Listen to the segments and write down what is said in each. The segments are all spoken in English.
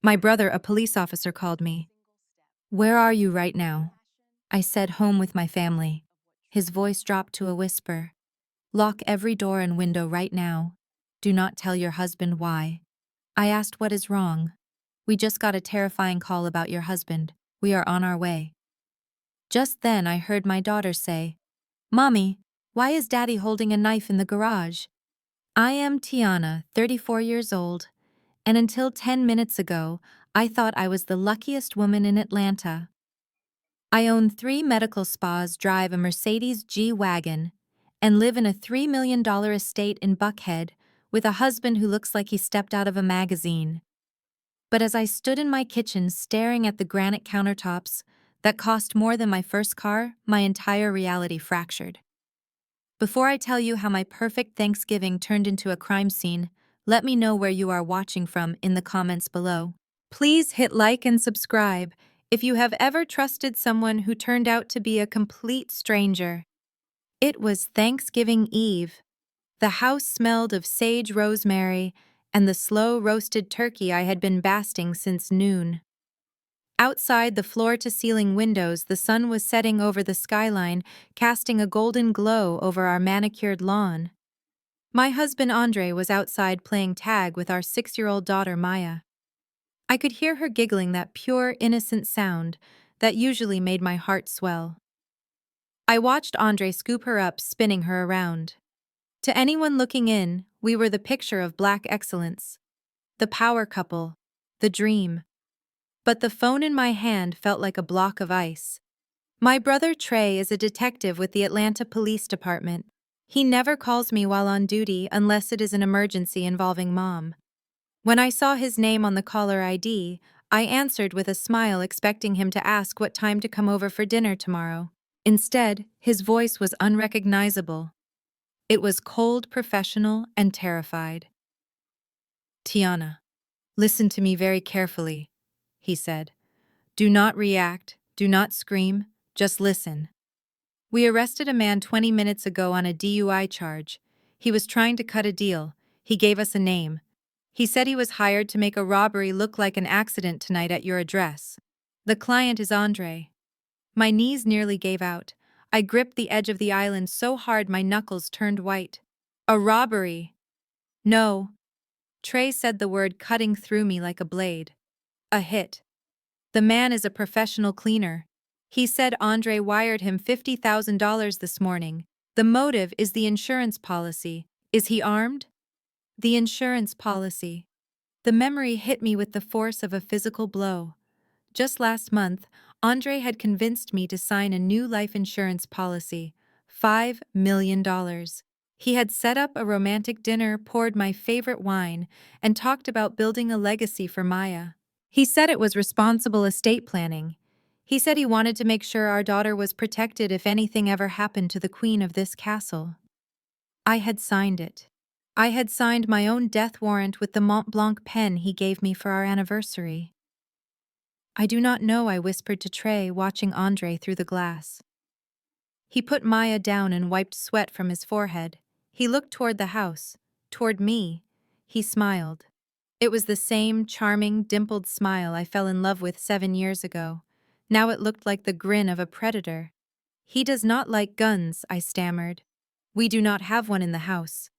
My brother, a police officer, called me. "Where are you right now?" I said, "Home with my family." His voice dropped to a whisper. "Lock every door and window right now. Do not tell your husband why." I asked, "What is wrong?" "We just got a terrifying call about your husband. We are on our way." Just then I heard my daughter say, "Mommy, why is Daddy holding a knife in the garage?" I am Tiana, 34 years old, and until 10 minutes ago, I thought I was the luckiest woman in Atlanta. I own 3 medical spas, drive a Mercedes G Wagon, and live in a $3 million estate in Buckhead with a husband who looks like he stepped out of a magazine. But as I stood in my kitchen staring at the granite countertops that cost more than my first car, my entire reality fractured. Before I tell you how my perfect Thanksgiving turned into a crime scene, let me know where you are watching from in the comments below. Please hit like and subscribe if you have ever trusted someone who turned out to be a complete stranger. It was Thanksgiving Eve. The house smelled of sage rosemary and the slow roasted turkey I had been basting since noon. Outside the floor-to-ceiling windows, the sun was setting over the skyline, casting a golden glow over our manicured lawn. My husband Andre was outside playing tag with our 6-year-old daughter Maya. I could hear her giggling, that pure, innocent sound that usually made my heart swell. I watched Andre scoop her up, spinning her around. To anyone looking in, we were the picture of black excellence, the power couple, the dream. But the phone in my hand felt like a block of ice. My brother Trey is a detective with the Atlanta Police Department. He never calls me while on duty unless it is an emergency involving Mom. When I saw his name on the caller ID, I answered with a smile, expecting him to ask what time to come over for dinner tomorrow. Instead, his voice was unrecognizable. It was cold, professional, and terrified. "Tiana, listen to me very carefully," he said. "Do not react, do not scream, just listen. We arrested a man 20 minutes ago on a DUI charge. He was trying to cut a deal. He gave us a name. He said he was hired to make a robbery look like an accident tonight at your address. The client is Andre." My knees nearly gave out. I gripped the edge of the island so hard my knuckles turned white. "A robbery?" "No." Trey said the word cutting through me like a blade. "A hit. The man is a professional cleaner. He said Andre wired him $50,000 this morning. The motive is the insurance policy. Is he armed?" The insurance policy. The memory hit me with the force of a physical blow. Just last month, Andre had convinced me to sign a new life insurance policy, $5 million. He had set up a romantic dinner, poured my favorite wine, and talked about building a legacy for Maya. He said it was responsible estate planning. He said he wanted to make sure our daughter was protected if anything ever happened to the queen of this castle. I had signed it. I had signed my own death warrant with the Mont Blanc pen he gave me for our anniversary. "I do not know," I whispered to Trey, watching Andre through the glass. He put Maya down and wiped sweat from his forehead. He looked toward the house, toward me. He smiled. It was the same charming, dimpled smile I fell in love with 7 years ago. Now it looked like the grin of a predator. "He does not like guns," I stammered. "We do not have one in the house."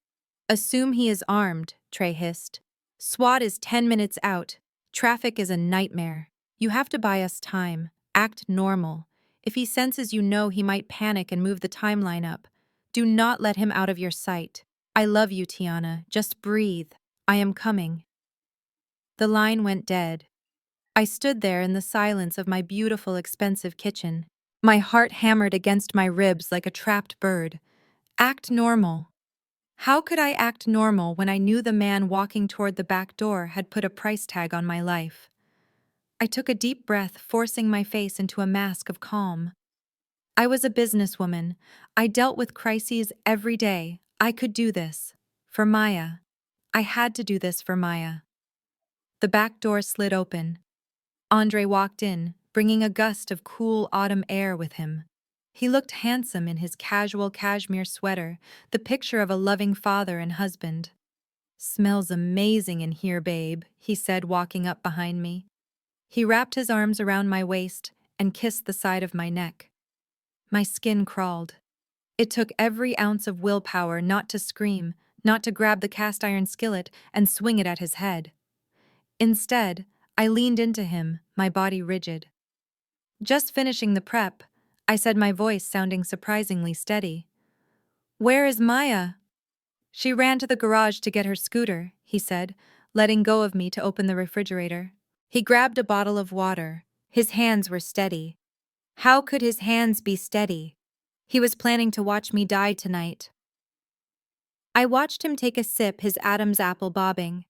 "Assume he is armed," Trey hissed. "SWAT is 10 minutes out. Traffic is a nightmare. You have to buy us time. Act normal. If he senses you know, he might panic and move the timeline up. Do not let him out of your sight. I love you, Tiana. Just breathe. I am coming." The line went dead. I stood there in the silence of my beautiful, expensive kitchen. My heart hammered against my ribs like a trapped bird. Act normal. How could I act normal when I knew the man walking toward the back door had put a price tag on my life? I took a deep breath, forcing my face into a mask of calm. I was a businesswoman. I dealt with crises every day. I could do this. For Maya. I had to do this for Maya. The back door slid open. Andre walked in, bringing a gust of cool autumn air with him. He looked handsome in his casual cashmere sweater, the picture of a loving father and husband. "Smells amazing in here, babe," he said, walking up behind me. He wrapped his arms around my waist and kissed the side of my neck. My skin crawled. It took every ounce of willpower not to scream, not to grab the cast iron skillet and swing it at his head. Instead, I leaned into him, my body rigid. Just finishing the prep, I said, my voice sounding surprisingly steady. "Where is Maya?" "She ran to the garage to get her scooter," he said, letting go of me to open the refrigerator. He grabbed a bottle of water. His hands were steady. How could his hands be steady? He was planning to watch me die tonight. I watched him take a sip, his Adam's apple bobbing.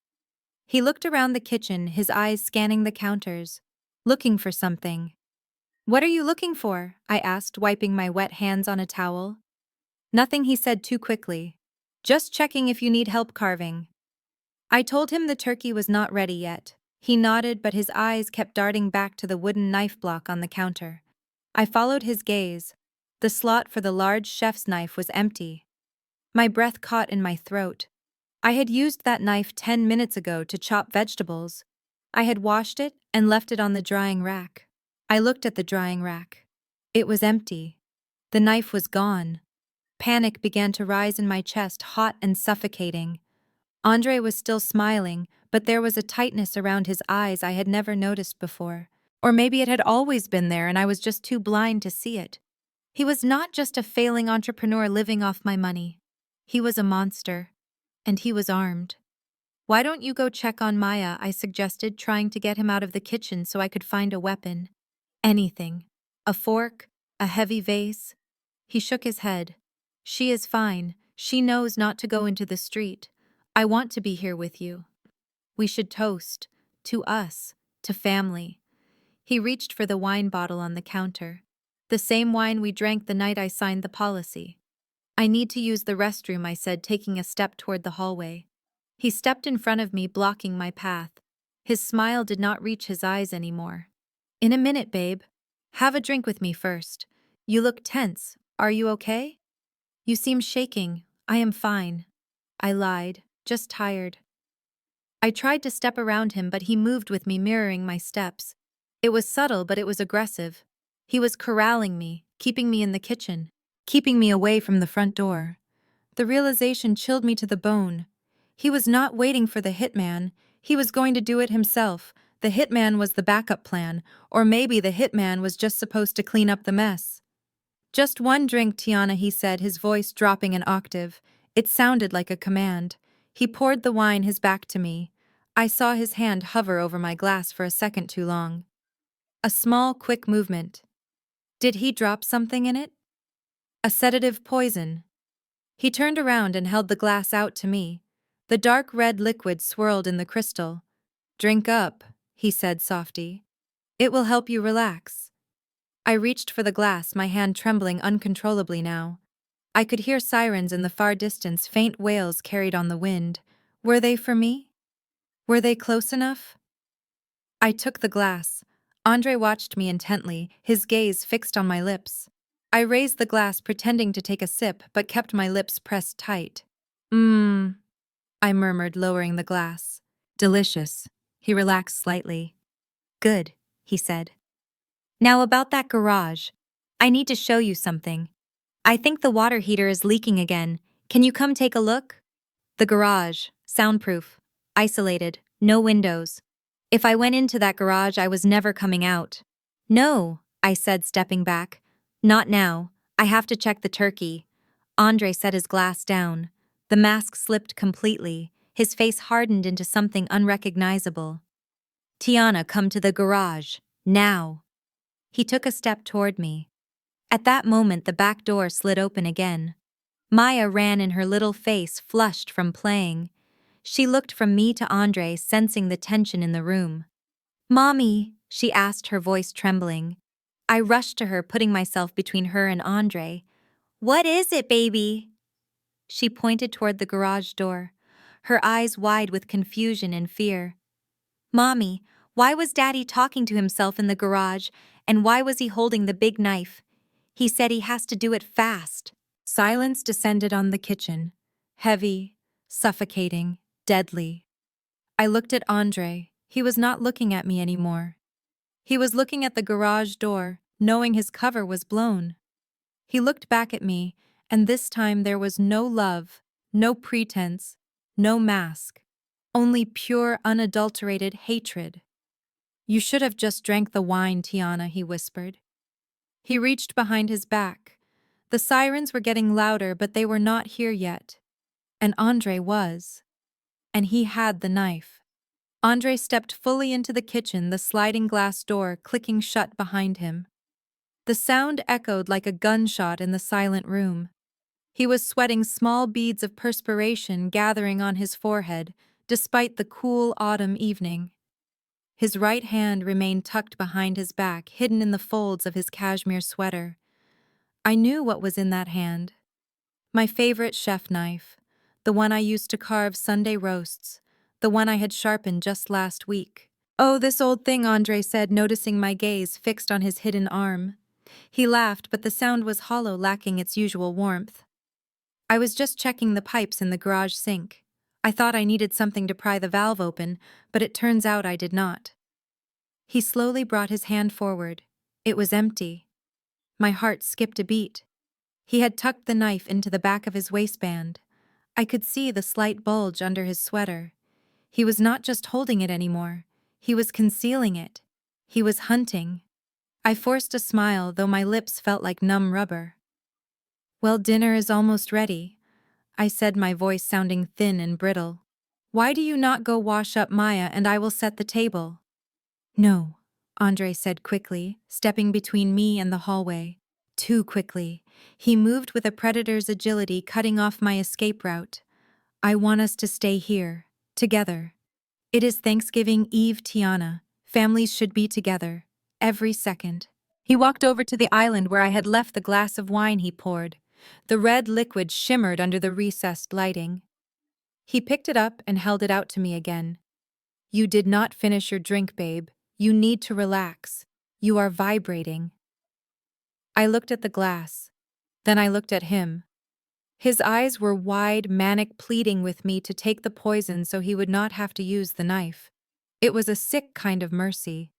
He looked around the kitchen, his eyes scanning the counters, looking for something. "What are you looking for?" I asked, wiping my wet hands on a towel. "Nothing," he said too quickly. "Just checking if you need help carving." I told him the turkey was not ready yet. He nodded, but his eyes kept darting back to the wooden knife block on the counter. I followed his gaze. The slot for the large chef's knife was empty. My breath caught in my throat. I had used that knife 10 minutes ago to chop vegetables. I had washed it and left it on the drying rack. I looked at the drying rack. It was empty. The knife was gone. Panic began to rise in my chest, hot and suffocating. Andre was still smiling, but there was a tightness around his eyes I had never noticed before. Or maybe it had always been there and I was just too blind to see it. He was not just a failing entrepreneur living off my money. He was a monster. And he was armed. "Why don't you go check on Maya?" I suggested, trying to get him out of the kitchen so I could find a weapon. Anything. A fork, a heavy vase. He shook his head. "She is fine. She knows not to go into the street. I want to be here with you. We should toast. To us. To family." He reached for the wine bottle on the counter. "The same wine we drank the night I signed the policy." "I need to use the restroom," I said, taking a step toward the hallway. He stepped in front of me, blocking my path. His smile did not reach his eyes anymore. "In a minute, babe. Have a drink with me first. You look tense. Are you okay?" "You seem shaking." "I am fine." I lied, just tired. I tried to step around him, but he moved with me, mirroring my steps. It was subtle, but it was aggressive. He was corralling me, keeping me in the kitchen, keeping me away from the front door. The realization chilled me to the bone. He was not waiting for the hitman. He was going to do it himself. The hitman was the backup plan, or maybe the hitman was just supposed to clean up the mess. "Just one drink, Tiana," he said, his voice dropping an octave. It sounded like a command. He poured the wine, his back to me. I saw his hand hover over my glass for a second too long. A small, quick movement. Did he drop something in it? A sedative, poison? He turned around and held the glass out to me. The dark red liquid swirled in the crystal. "Drink up," he said softly. "It will help you relax." I reached for the glass, my hand trembling uncontrollably now. I could hear sirens in the far distance, faint wails carried on the wind. Were they for me? Were they close enough? I took the glass. Andre watched me intently, his gaze fixed on my lips. I raised the glass, pretending to take a sip, but kept my lips pressed tight. I murmured, lowering the glass. "Delicious." He relaxed slightly. "Good," he said. "Now about that garage. I need to show you something. I think the water heater is leaking again. Can you come take a look?" The garage, soundproof, isolated, no windows. If I went into that garage, I was never coming out. "No," I said, stepping back. "Not now. I have to check the turkey." Andre set his glass down. The mask slipped completely. His face hardened into something unrecognizable. "Tiana, come to the garage. Now." He took a step toward me. At that moment, the back door slid open again. Maya ran in, her little face flushed from playing. She looked from me to Andre, sensing the tension in the room. "Mommy," she asked, her voice trembling. I rushed to her, putting myself between her and Andre. "What is it, baby?" She pointed toward the garage door, her eyes wide with confusion and fear. "Mommy, why was Daddy talking to himself in the garage, and why was he holding the big knife? He said he has to do it fast." Silence descended on the kitchen, heavy, suffocating, deadly. I looked at Andre. He was not looking at me anymore. He was looking at the garage door, knowing his cover was blown. He looked back at me, and this time there was no love, no pretense, no mask. Only pure, unadulterated hatred. "You should have just drank the wine, Tiana," he whispered. He reached behind his back. The sirens were getting louder, but they were not here yet. And Andre was. And he had the knife. Andre stepped fully into the kitchen, the sliding glass door clicking shut behind him. The sound echoed like a gunshot in the silent room. He was sweating small beads of perspiration gathering on his forehead, despite the cool autumn evening. His right hand remained tucked behind his back, hidden in the folds of his cashmere sweater. I knew what was in that hand. My favorite chef knife, the one I used to carve Sunday roasts, the one I had sharpened just last week. "Oh, this old thing," Andre said, noticing my gaze fixed on his hidden arm. He laughed, but the sound was hollow, lacking its usual warmth. "I was just checking the pipes in the garage sink. I thought I needed something to pry the valve open, but it turns out I did not." He slowly brought his hand forward. It was empty. My heart skipped a beat. He had tucked the knife into the back of his waistband. I could see the slight bulge under his sweater. He was not just holding it anymore. He was concealing it. He was hunting. I forced a smile, though my lips felt like numb rubber. "Well, dinner is almost ready," I said, my voice sounding thin and brittle. "Why do you not go wash up Maya and I will set the table?" "No," Andre said quickly, stepping between me and the hallway. Too quickly. He moved with a predator's agility, cutting off my escape route. "I want us to stay here, together. It is Thanksgiving Eve, Tiana. Families should be together, every second." He walked over to the island where I had left the glass of wine he poured. The red liquid shimmered under the recessed lighting. He picked it up and held it out to me again. "You did not finish your drink, babe. You need to relax. You are vibrating." I looked at the glass. Then I looked at him. His eyes were wide, manic, pleading with me to take the poison so he would not have to use the knife. It was a sick kind of mercy.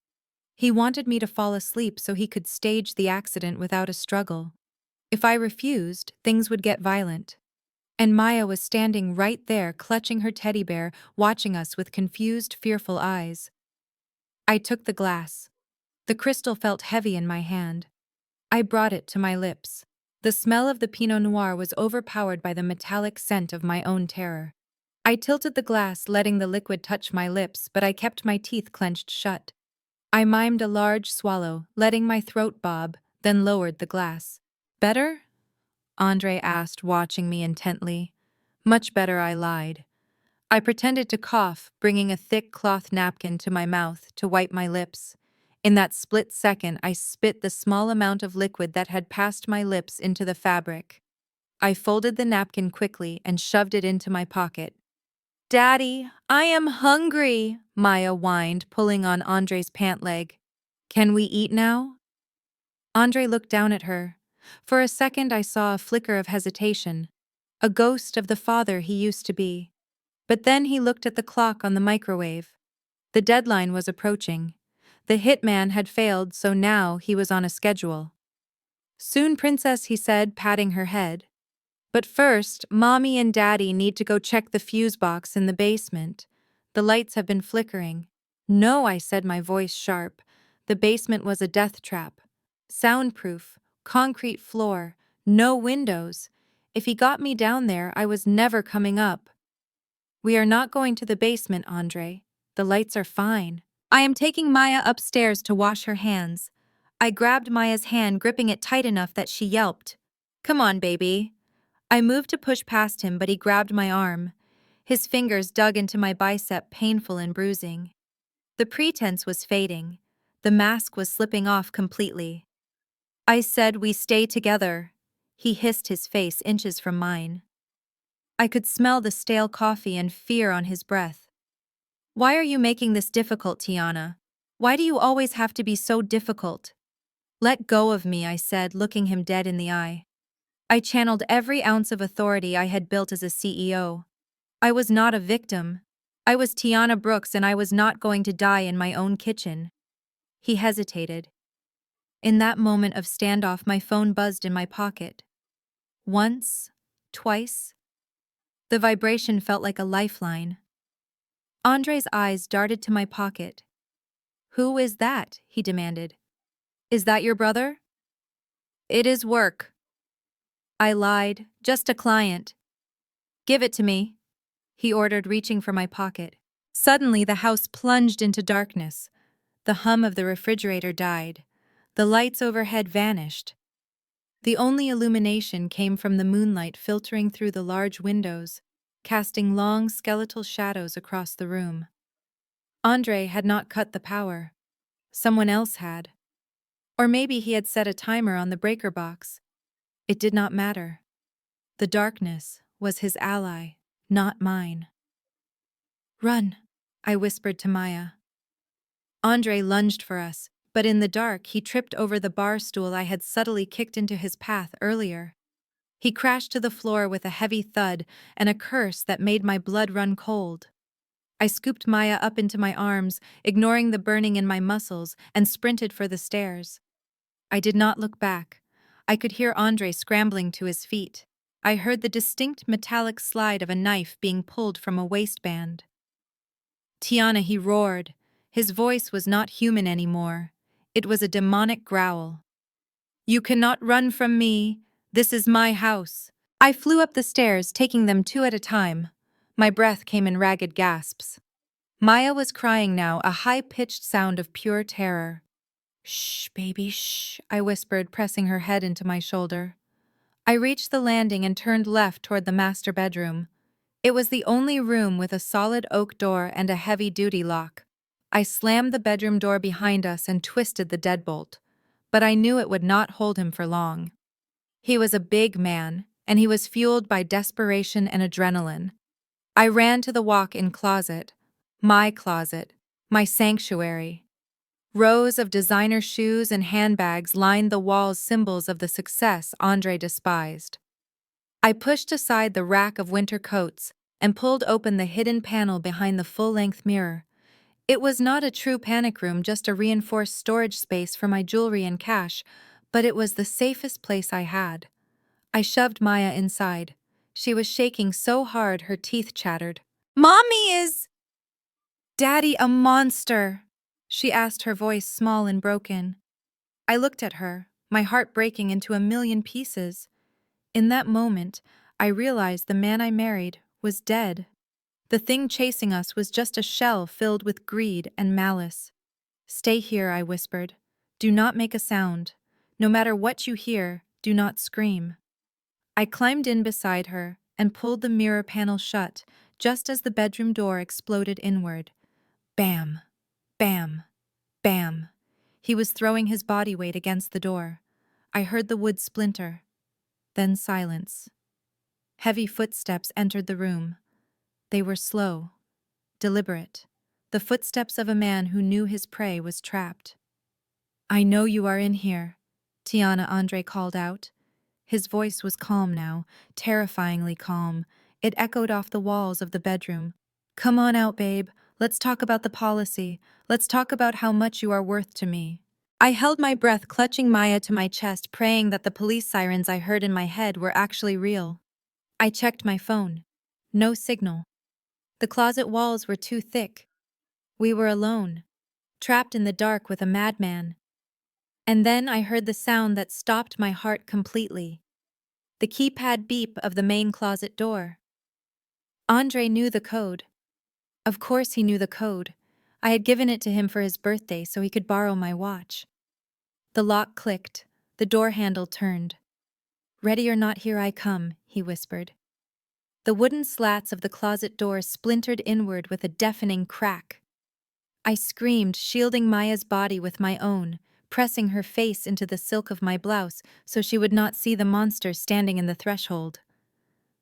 He wanted me to fall asleep so he could stage the accident without a struggle. If I refused, things would get violent. And Maya was standing right there, clutching her teddy bear, watching us with confused, fearful eyes. I took the glass. The crystal felt heavy in my hand. I brought it to my lips. The smell of the Pinot Noir was overpowered by the metallic scent of my own terror. I tilted the glass, letting the liquid touch my lips, but I kept my teeth clenched shut. I mimed a large swallow, letting my throat bob, then lowered the glass. "Better?" Andre asked, watching me intently. "Much better," I lied. I pretended to cough, bringing a thick cloth napkin to my mouth to wipe my lips. In that split second, I spit the small amount of liquid that had passed my lips into the fabric. I folded the napkin quickly and shoved it into my pocket. "Daddy, I am hungry," Maya whined, pulling on Andre's pant leg. "Can we eat now?" Andre looked down at her. For a second I saw a flicker of hesitation, a ghost of the father he used to be. But then he looked at the clock on the microwave. The deadline was approaching. The hitman had failed, so now he was on a schedule. "Soon, princess," he said, patting her head. "But first, Mommy and Daddy need to go check the fuse box in the basement. The lights have been flickering." "No," I said, my voice sharp. The basement was a death trap. Soundproof, concrete floor, no windows. If he got me down there, I was never coming up. "We are not going to the basement, Andre. The lights are fine. I am taking Maya upstairs to wash her hands." I grabbed Maya's hand, gripping it tight enough that she yelped. "Come on, baby." I moved to push past him, but he grabbed my arm. His fingers dug into my bicep, painful and bruising. The pretense was fading. The mask was slipping off completely. "I said we stay together." He hissed, his face inches from mine. I could smell the stale coffee and fear on his breath. "Why are you making this difficult, Tiana? Why do you always have to be so difficult?" "Let go of me," I said, looking him dead in the eye. I channeled every ounce of authority I had built as a CEO. I was not a victim. I was Tiana Brooks and I was not going to die in my own kitchen. He hesitated. In that moment of standoff, my phone buzzed in my pocket. Once, twice. The vibration felt like a lifeline. Andre's eyes darted to my pocket. "Who is that?" he demanded. "Is that your brother?" "It is work." I lied. "Just a client." "Give it to me," he ordered, reaching for my pocket. Suddenly, the house plunged into darkness. The hum of the refrigerator died. The lights overhead vanished. The only illumination came from the moonlight filtering through the large windows, casting long skeletal shadows across the room. Andre had not cut the power. Someone else had. Or maybe he had set a timer on the breaker box. It did not matter. The darkness was his ally, not mine. "Run," I whispered to Maya. Andre lunged for us, but in the dark he tripped over the bar stool I had subtly kicked into his path earlier. He crashed to the floor with a heavy thud and a curse that made my blood run cold. I scooped Maya up into my arms, ignoring the burning in my muscles, and sprinted for the stairs. I did not look back. I could hear Andre scrambling to his feet. I heard the distinct metallic slide of a knife being pulled from a waistband. "Tiana," he roared. His voice was not human anymore. It was a demonic growl. "You cannot run from me. This is my house." I flew up the stairs, taking them two at a time. My breath came in ragged gasps. Maya was crying now, a high-pitched sound of pure terror. "Shh, baby, shh," I whispered, pressing her head into my shoulder. I reached the landing and turned left toward the master bedroom. It was the only room with a solid oak door and a heavy-duty lock. I slammed the bedroom door behind us and twisted the deadbolt, but I knew it would not hold him for long. He was a big man, and he was fueled by desperation and adrenaline. I ran to the walk-in closet, my sanctuary. Rows of designer shoes and handbags lined the walls, symbols of the success Andre despised. I pushed aside the rack of winter coats and pulled open the hidden panel behind the full-length mirror. It was not a true panic room, just a reinforced storage space for my jewelry and cash, but it was the safest place I had. I shoved Maya inside. She was shaking so hard her teeth chattered. "Mommy is... Daddy a monster?" she asked, her voice small and broken. I looked at her, my heart breaking into a million pieces. In that moment, I realized the man I married was dead. The thing chasing us was just a shell filled with greed and malice. "Stay here," I whispered. "Do not make a sound. No matter what you hear, do not scream." I climbed in beside her and pulled the mirror panel shut, just as the bedroom door exploded inward. Bam! Bam! Bam! He was throwing his body weight against the door. I heard the wood splinter. Then silence. Heavy footsteps entered the room. They were slow, deliberate, the footsteps of a man who knew his prey was trapped. "I know you are in here," Tiana, Andre called out. His voice was calm now, terrifyingly calm. It echoed off the walls of the bedroom. "Come on out, babe. Let's talk about the policy. Let's talk about how much you are worth to me." I held my breath, clutching Maya to my chest, praying that the police sirens I heard in my head were actually real. I checked my phone. No signal. The closet walls were too thick. We were alone, trapped in the dark with a madman. And then I heard the sound that stopped my heart completely. The keypad beep of the main closet door. Andre knew the code. Of course he knew the code. I had given it to him for his birthday so he could borrow my watch. The lock clicked. The door handle turned. "Ready or not, here I come," he whispered. The wooden slats of the closet door splintered inward with a deafening crack. I screamed, shielding Maya's body with my own, pressing her face into the silk of my blouse so she would not see the monster standing in the threshold.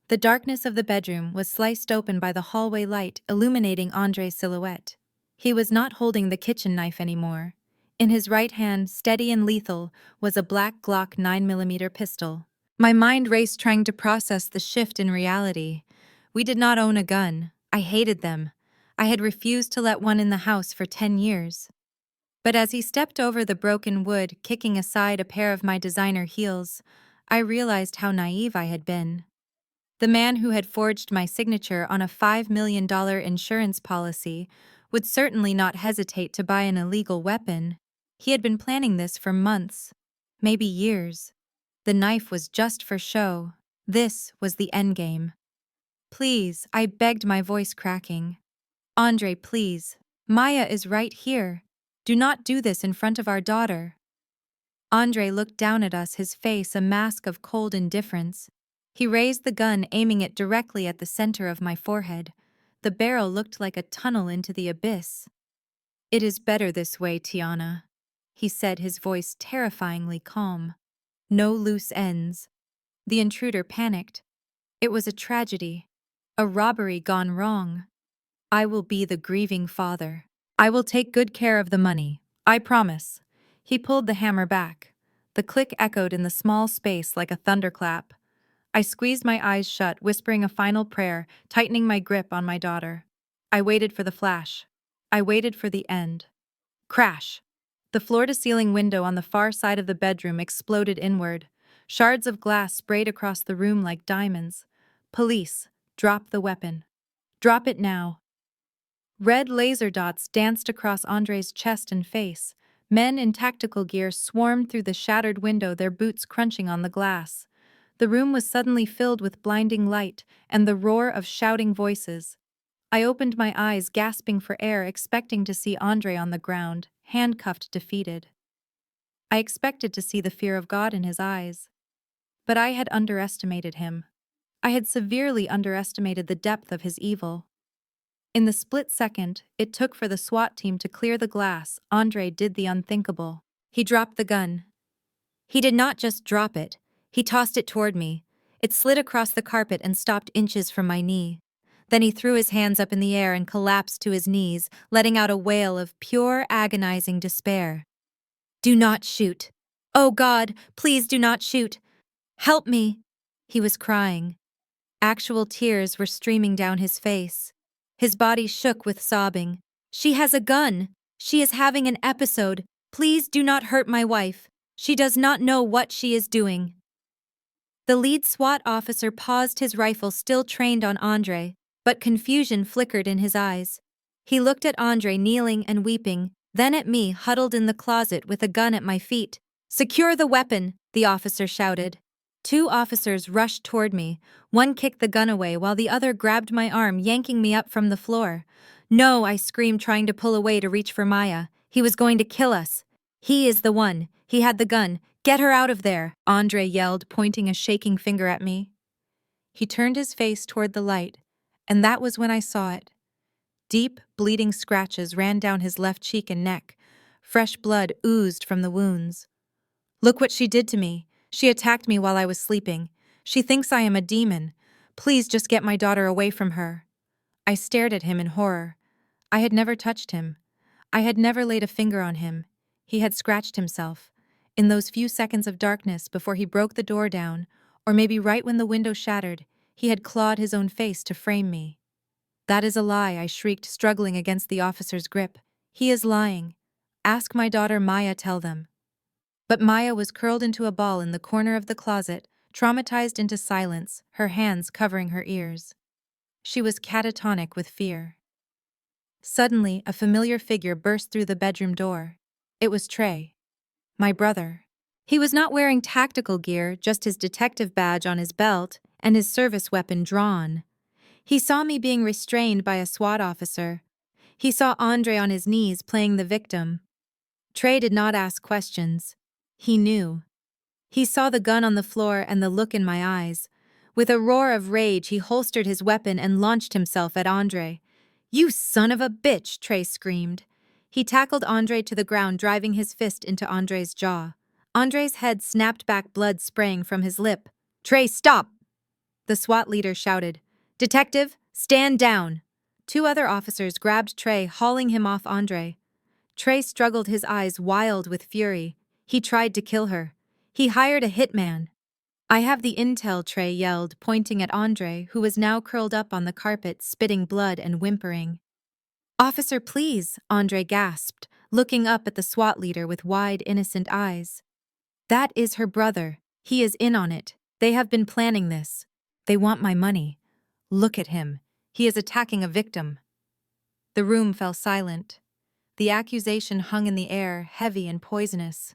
The darkness of the bedroom was sliced open by the hallway light, illuminating Andre's silhouette. He was not holding the kitchen knife anymore. In his right hand, steady and lethal, was a black Glock 9mm pistol. My mind raced, trying to process the shift in reality. We did not own a gun. I hated them. I had refused to let one in the house for 10 years. But as he stepped over the broken wood, kicking aside a pair of my designer heels, I realized how naive I had been. The man who had forged my signature on a $5 million insurance policy would certainly not hesitate to buy an illegal weapon. He had been planning this for months, maybe years. The knife was just for show. This was the endgame. Please, I begged, my voice cracking. Andre, please. Maya is right here. Do not do this in front of our daughter. Andre looked down at us, his face a mask of cold indifference. He raised the gun, aiming it directly at the center of my forehead. The barrel looked like a tunnel into the abyss. It is better this way, Tiana, he said, his voice terrifyingly calm. No loose ends. The intruder panicked. It was a tragedy. A robbery gone wrong. I will be the grieving father. I will take good care of the money. I promise. He pulled the hammer back. The click echoed in the small space like a thunderclap. I squeezed my eyes shut, whispering a final prayer, tightening my grip on my daughter. I waited for the flash. I waited for the end. Crash! The floor-to-ceiling window on the far side of the bedroom exploded inward. Shards of glass sprayed across the room like diamonds. Police, drop the weapon. Drop it now. Red laser dots danced across Andre's chest and face. Men in tactical gear swarmed through the shattered window, their boots crunching on the glass. The room was suddenly filled with blinding light and the roar of shouting voices. I opened my eyes, gasping for air, expecting to see Andre on the ground, handcuffed, defeated. I expected to see the fear of God in his eyes. But I had underestimated him. I had severely underestimated the depth of his evil. In the split second it took for the SWAT team to clear the glass, Andre did the unthinkable. He dropped the gun. He did not just drop it, he tossed it toward me. It slid across the carpet and stopped inches from my knee. Then he threw his hands up in the air and collapsed to his knees, letting out a wail of pure, agonizing despair. Do not shoot. Oh God, please do not shoot. Help me. He was crying. Actual tears were streaming down his face. His body shook with sobbing. She has a gun. She is having an episode. Please do not hurt my wife. She does not know what she is doing. The lead SWAT officer paused, his rifle still trained on Andre, but confusion flickered in his eyes. He looked at Andre kneeling and weeping, then at me huddled in the closet with a gun at my feet. Secure the weapon, the officer shouted. Two officers rushed toward me. One kicked the gun away while the other grabbed my arm, yanking me up from the floor. No, I screamed, trying to pull away to reach for Maya. He was going to kill us. He is the one. He had the gun. Get her out of there, Andre yelled, pointing a shaking finger at me. He turned his face toward the light, and that was when I saw it. Deep, bleeding scratches ran down his left cheek and neck. Fresh blood oozed from the wounds. Look what she did to me. She attacked me while I was sleeping. She thinks I am a demon. Please just get my daughter away from her. I stared at him in horror. I had never touched him. I had never laid a finger on him. He had scratched himself. In those few seconds of darkness before he broke the door down, or maybe right when the window shattered, he had clawed his own face to frame me. That is a lie, I shrieked, struggling against the officer's grip. He is lying. Ask my daughter Maya, tell them. But Maya was curled into a ball in the corner of the closet, traumatized into silence, her hands covering her ears. She was catatonic with fear. Suddenly, a familiar figure burst through the bedroom door. It was Trey, my brother. He was not wearing tactical gear, just his detective badge on his belt and his service weapon drawn. He saw me being restrained by a SWAT officer. He saw Andre on his knees playing the victim. Trey did not ask questions. He knew. He saw the gun on the floor and the look in my eyes. With a roar of rage, he holstered his weapon and launched himself at Andre. You son of a bitch, Trey screamed. He tackled Andre to the ground, driving his fist into Andre's jaw. Andre's head snapped back, blood spraying from his lip. Trey, stop! The SWAT leader shouted. Detective, stand down! Two other officers grabbed Trey, hauling him off Andre. Trey struggled, his eyes wild with fury. He tried to kill her. He hired a hitman. I have the intel, Trey yelled, pointing at Andre, who was now curled up on the carpet, spitting blood and whimpering. Officer, please, Andre gasped, looking up at the SWAT leader with wide, innocent eyes. That is her brother. He is in on it. They have been planning this. They want my money. Look at him. He is attacking a victim. The room fell silent. The accusation hung in the air, heavy and poisonous.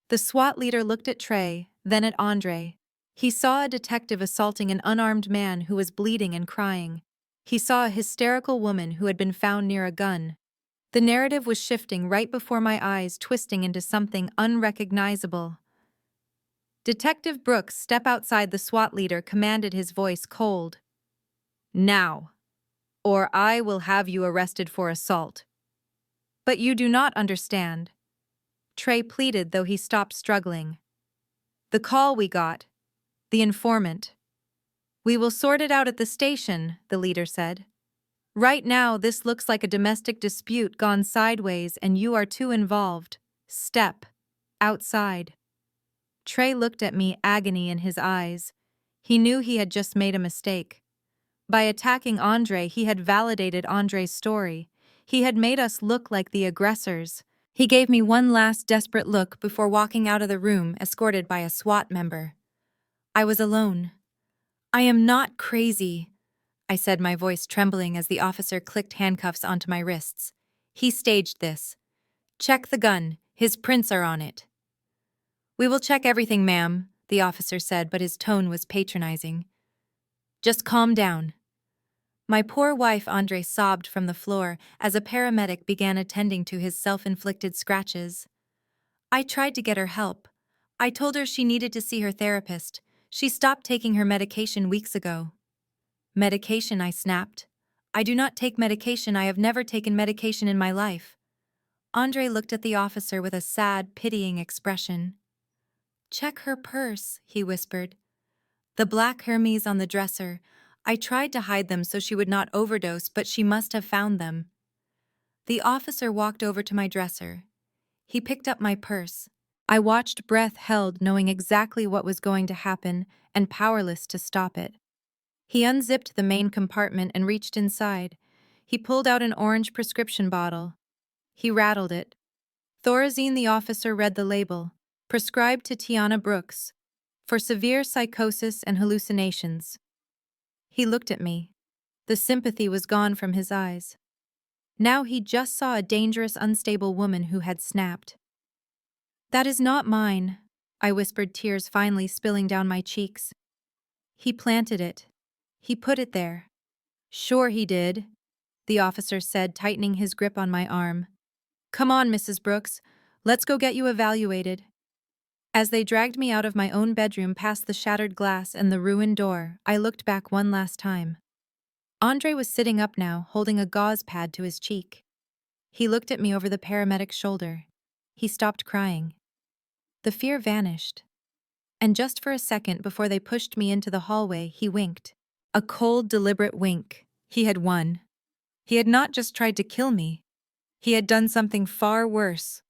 The SWAT leader looked at Trey, then at Andre. He saw a detective assaulting an unarmed man who was bleeding and crying. He saw a hysterical woman who had been found near a gun. The narrative was shifting right before my eyes, twisting into something unrecognizable. Detective Brooks, step outside, the SWAT leader commanded, his voice cold. Now, or I will have you arrested for assault. But you do not understand. Trey pleaded, though he stopped struggling. The call we got. The informant. We will sort it out at the station, the leader said. Right now, this looks like a domestic dispute gone sideways and you are too involved. Step outside. Trey looked at me, agony in his eyes. He knew he had just made a mistake. By attacking Andre, he had validated Andre's story. He had made us look like the aggressors. He gave me one last desperate look before walking out of the room, escorted by a SWAT member. I was alone. I am not crazy, I said, my voice trembling as the officer clicked handcuffs onto my wrists. He staged this. Check the gun. His prints are on it. We will check everything, ma'am, the officer said, but his tone was patronizing. Just calm down. My poor wife, Andre, sobbed from the floor as a paramedic began attending to his self-inflicted scratches. I tried to get her help. I told her she needed to see her therapist. She stopped taking her medication weeks ago. Medication, I snapped. I do not take medication. I have never taken medication in my life. Andre looked at the officer with a sad, pitying expression. Check her purse, he whispered. The black Hermes on the dresser. I tried to hide them so she would not overdose, but she must have found them. The officer walked over to my dresser. He picked up my purse. I watched, breath held, knowing exactly what was going to happen and powerless to stop it. He unzipped the main compartment and reached inside. He pulled out an orange prescription bottle. He rattled it. Thorazine, the officer read the label. Prescribed to Tiana Brooks. For severe psychosis and hallucinations. He looked at me. The sympathy was gone from his eyes. Now he just saw a dangerous, unstable woman who had snapped. That is not mine, I whispered, tears finally spilling down my cheeks. He planted it. He put it there. Sure he did, the officer said, tightening his grip on my arm. Come on, Mrs. Brooks. Let's go get you evaluated. As they dragged me out of my own bedroom past the shattered glass and the ruined door, I looked back one last time. Andre was sitting up now, holding a gauze pad to his cheek. He looked at me over the paramedic's shoulder. He stopped crying. The fear vanished. And just for a second before they pushed me into the hallway, he winked. A cold, deliberate wink. He had won. He had not just tried to kill me. He had done something far worse.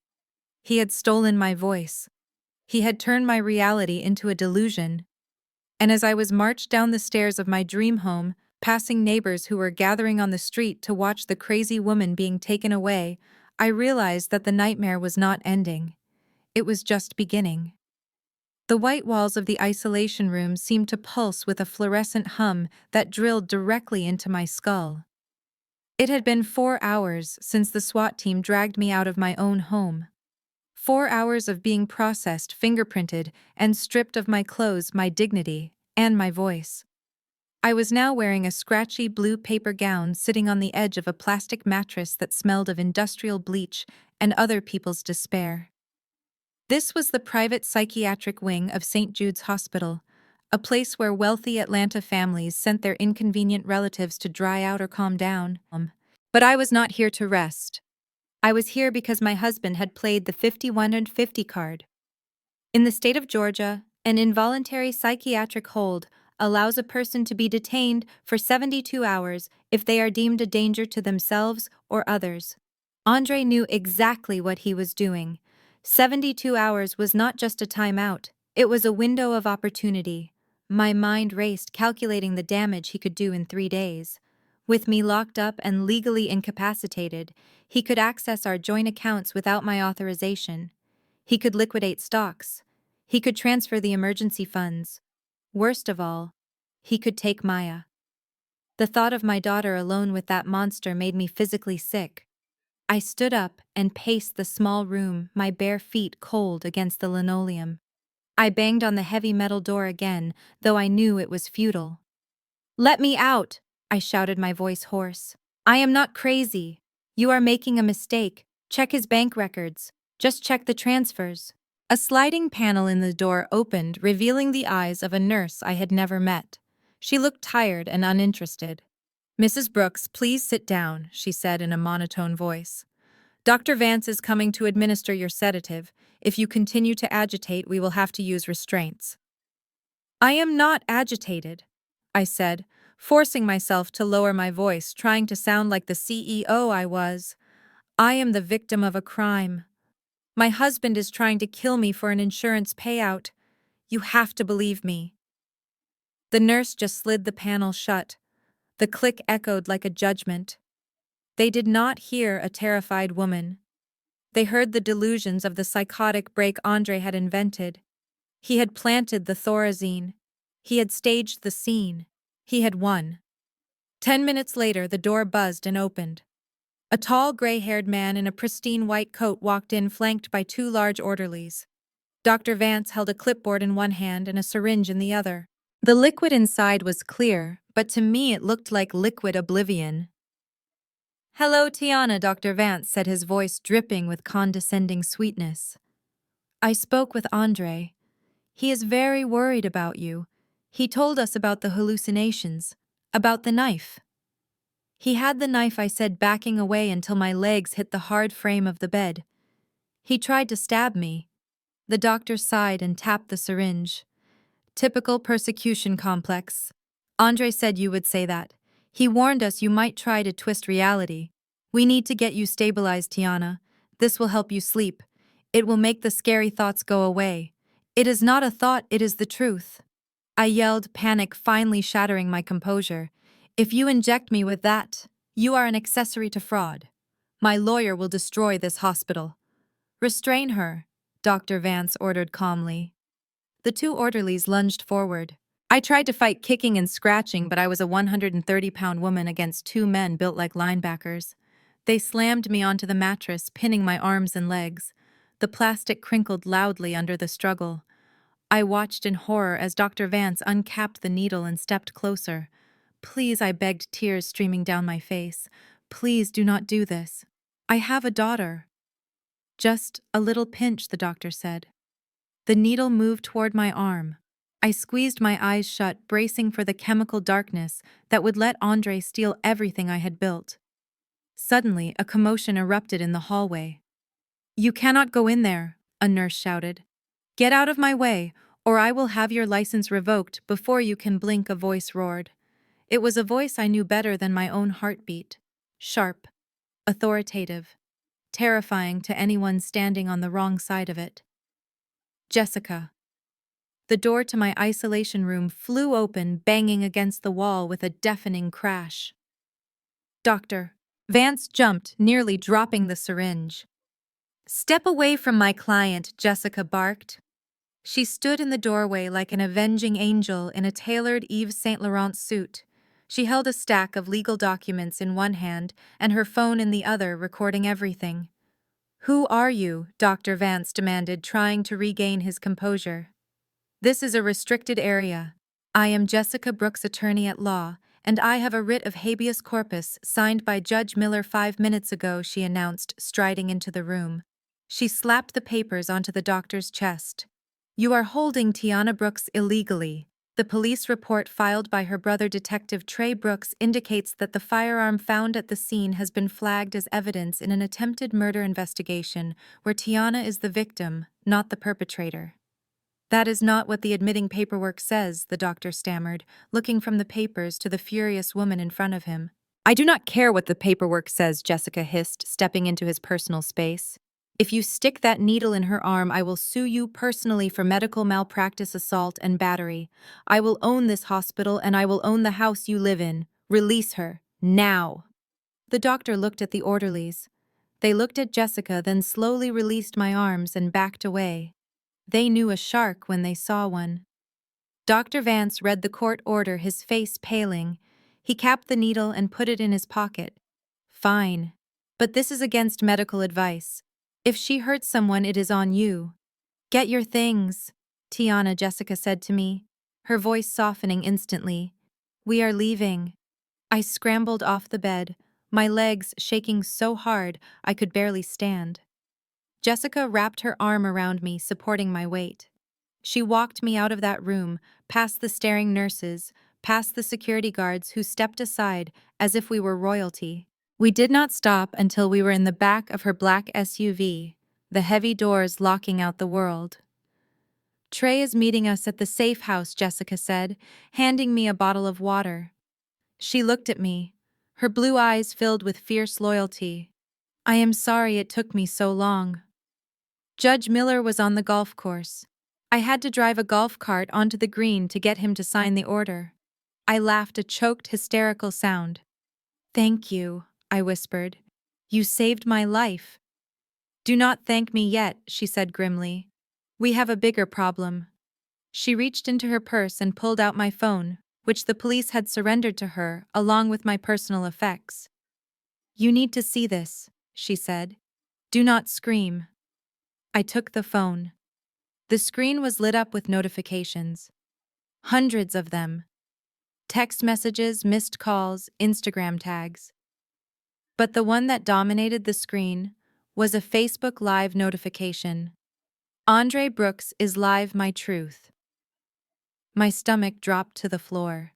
He had stolen my voice. He had turned my reality into a delusion. And as I was marched down the stairs of my dream home, passing neighbors who were gathering on the street to watch the crazy woman being taken away, I realized that the nightmare was not ending. It was just beginning. The white walls of the isolation room seemed to pulse with a fluorescent hum that drilled directly into my skull. It had been 4 hours since the SWAT team dragged me out of my own home. 4 hours of being processed, fingerprinted, and stripped of my clothes, my dignity, and my voice. I was now wearing a scratchy blue paper gown sitting on the edge of a plastic mattress that smelled of industrial bleach and other people's despair. This was the private psychiatric wing of St. Jude's Hospital, a place where wealthy Atlanta families sent their inconvenient relatives to dry out or calm down. But I was not here to rest. I was here because my husband had played the 5150 card. In the state of Georgia, an involuntary psychiatric hold allows a person to be detained for 72 hours if they are deemed a danger to themselves or others. Andre knew exactly what he was doing. 72 hours was not just a timeout, It was a window of opportunity. My mind raced, calculating the damage he could do in 3 days. With me locked up and legally incapacitated, he could access our joint accounts without my authorization. He could liquidate stocks. He could transfer the emergency funds. Worst of all, he could take Maya. The thought of my daughter alone with that monster made me physically sick. I stood up and paced the small room, my bare feet cold against the linoleum. I banged on the heavy metal door again, though I knew it was futile. "Let me out!" I shouted, my voice hoarse. "I am not crazy. You are making a mistake. Check his bank records. Just check the transfers." A sliding panel in the door opened, revealing the eyes of a nurse I had never met. She looked tired and uninterested. "Mrs. Brooks, please sit down," she said in a monotone voice. "Dr. Vance is coming to administer your sedative. If you continue to agitate, we will have to use restraints." "I am not agitated," I said, forcing myself to lower my voice, trying to sound like the CEO I was. "I am the victim of a crime. My husband is trying to kill me for an insurance payout. You have to believe me." The nurse just slid the panel shut. The click echoed like a judgment. They did not hear a terrified woman. They heard the delusions of the psychotic break Andre had invented. He had planted the thorazine. He had staged the scene. He had won. 10 minutes later, the door buzzed and opened. A tall, gray-haired man in a pristine white coat walked in, flanked by two large orderlies. Dr. Vance held a clipboard in one hand and a syringe in the other. The liquid inside was clear, but to me it looked like liquid oblivion. "Hello, Tiana," Dr. Vance said, his voice dripping with condescending sweetness. "I spoke with Andre. He is very worried about you. He told us about the hallucinations, about the knife." "He had the knife," I said, backing away until my legs hit the hard frame of the bed. "He tried to stab me." The doctor sighed and tapped the syringe. "Typical persecution complex. Andre said you would say that. He warned us you might try to twist reality. We need to get you stabilized, Tiana. This will help you sleep. It will make the scary thoughts go away. It is not a thought, it is the truth." I yelled, panic finally shattering my composure. "If you inject me with that, you are an accessory to fraud. My lawyer will destroy this hospital." "Restrain her," Dr. Vance ordered calmly. The two orderlies lunged forward. I tried to fight, kicking and scratching, but I was a 130-pound woman against two men built like linebackers. They slammed me onto the mattress, pinning my arms and legs. The plastic crinkled loudly under the struggle. I watched in horror as Dr. Vance uncapped the needle and stepped closer. "Please," I begged, tears streaming down my face. "Please do not do this. I have a daughter." "Just a little pinch," the doctor said. The needle moved toward my arm. I squeezed my eyes shut, bracing for the chemical darkness that would let Andre steal everything I had built. Suddenly, a commotion erupted in the hallway. "You cannot go in there," a nurse shouted. "Get out of my way, or I will have your license revoked before you can blink," a voice roared. It was a voice I knew better than my own heartbeat. Sharp, authoritative, terrifying to anyone standing on the wrong side of it. "Jessica." The door to my isolation room flew open, banging against the wall with a deafening crash. "Doctor." Vance jumped, nearly dropping the syringe. "Step away from my client," Jessica barked. She stood in the doorway like an avenging angel in a tailored Yves Saint Laurent suit. She held a stack of legal documents in one hand and her phone in the other, recording everything. "Who are you?" Dr. Vance demanded, trying to regain his composure. "This is a restricted area. I am Jessica Brooks, attorney at law, and I have a writ of habeas corpus signed by Judge Miller 5 minutes ago," she announced, striding into the room. She slapped the papers onto the doctor's chest. "You are holding Tiana Brooks illegally. The police report filed by her brother, Detective Trey Brooks, indicates that the firearm found at the scene has been flagged as evidence in an attempted murder investigation where Tiana is the victim, not the perpetrator." "That is not what the admitting paperwork says," the doctor stammered, looking from the papers to the furious woman in front of him. "I do not care what the paperwork says," Jessica hissed, stepping into his personal space. If you stick that needle in her arm, I will sue you personally for medical malpractice, assault, and battery. I will own this hospital and I will own the house you live in. Release her. Now." The doctor looked at the orderlies. They looked at Jessica, then slowly released my arms and backed away. They knew a shark when they saw one. Dr. Vance read the court order, his face paling. He capped the needle and put it in his pocket. "Fine. But this is against medical advice. If she hurts someone, it is on you. Get your things," Tiana, Jessica said to me, her voice softening instantly. "We are leaving." I scrambled off the bed, my legs shaking so hard I could barely stand. Jessica wrapped her arm around me, supporting my weight. She walked me out of that room, past the staring nurses, past the security guards who stepped aside as if we were royalty. We did not stop until we were in the back of her black SUV, the heavy doors locking out the world. "Trey is meeting us at the safe house," Jessica said, handing me a bottle of water. She looked at me, her blue eyes filled with fierce loyalty. "I am sorry it took me so long." Judge Miller was on the golf course. I had to drive a golf cart onto the green to get him to sign the order. I laughed, a choked, hysterical sound. "Thank you," I whispered. "You saved my life." "Do not thank me yet," she said grimly. "We have a bigger problem." She reached into her purse and pulled out my phone, which the police had surrendered to her, along with my personal effects. "You need to see this," she said. "Do not scream." I took the phone. The screen was lit up with notifications. Hundreds of them. Text messages, missed calls, Instagram tags. But the one that dominated the screen was a Facebook Live notification. "Andre Brooks is live, my truth." My stomach dropped to the floor.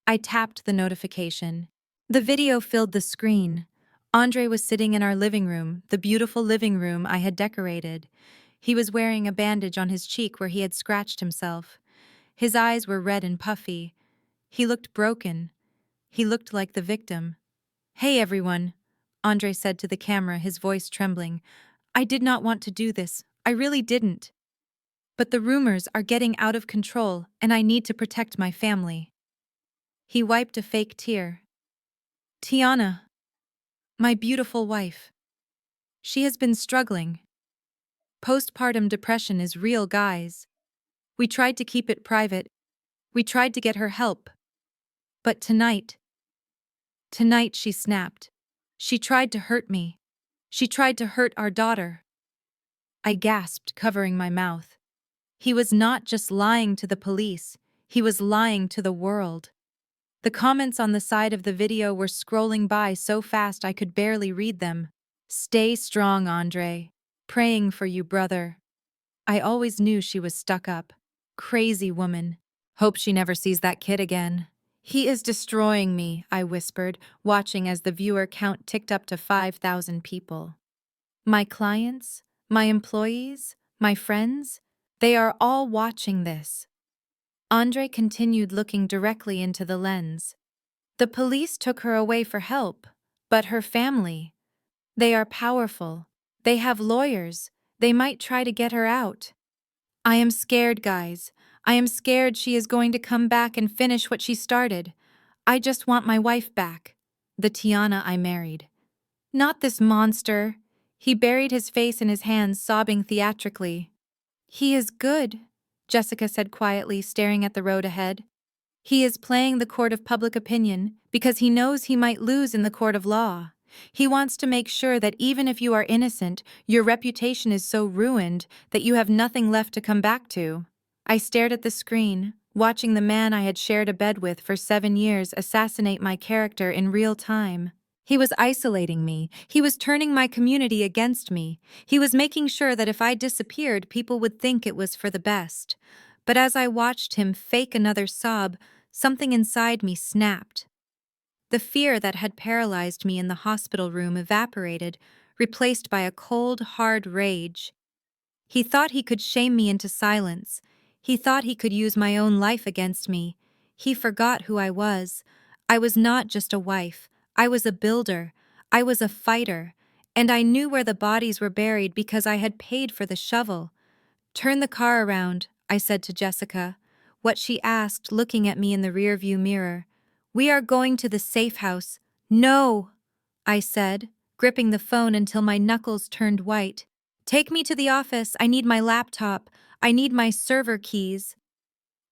I tapped the notification. The video filled the screen. Andre was sitting in our living room, the beautiful living room I had decorated. He was wearing a bandage on his cheek where he had scratched himself. His eyes were red and puffy. He looked broken. He looked like the victim. "Hey everyone," Andre said to the camera, his voice trembling. "I did not want to do this. I really didn't. But the rumors are getting out of control and I need to protect my family." He wiped a fake tear. "Tiana, my beautiful wife. She has been struggling. Postpartum depression is real, guys. We tried to keep it private. We tried to get her help. But tonight she snapped. She tried to hurt me. She tried to hurt our daughter." I gasped, covering my mouth. He was not just lying to the police, he was lying to the world. The comments on the side of the video were scrolling by so fast I could barely read them. "Stay strong, Andre. Praying for you, brother." I always knew she was stuck up. Crazy woman. "Hope she never sees that kid again." "He is destroying me," I whispered, watching as the viewer count ticked up to 5,000 people. My clients, my employees, my friends, they are all watching this. Andre continued looking directly into the lens. "The police took her away for help, but her family, they are powerful. They have lawyers. They might try to get her out. I am scared, guys. I am scared she is going to come back and finish what she started. I just want my wife back. The Tiana I married. Not this monster." He buried his face in his hands, sobbing theatrically. "He is good," Jessica said quietly, staring at the road ahead. "He is playing the court of public opinion because he knows he might lose in the court of law. He wants to make sure that even if you are innocent, your reputation is so ruined that you have nothing left to come back to." I stared at the screen, watching the man I had shared a bed with for 7 years assassinate my character in real time. He was isolating me. He was turning my community against me. He was making sure that if I disappeared, people would think it was for the best. But as I watched him fake another sob, something inside me snapped. The fear that had paralyzed me in the hospital room evaporated, replaced by a cold, hard rage. He thought he could shame me into silence. He thought he could use my own life against me. He forgot who I was. I was not just a wife. I was a builder. I was a fighter. And I knew where the bodies were buried because I had paid for the shovel. "Turn the car around," I said to Jessica, what she asked, looking at me in the rearview mirror. "We are going to the safe house." "No," I said, gripping the phone until my knuckles turned white. "Take me to the office. I need my laptop. I need my server keys."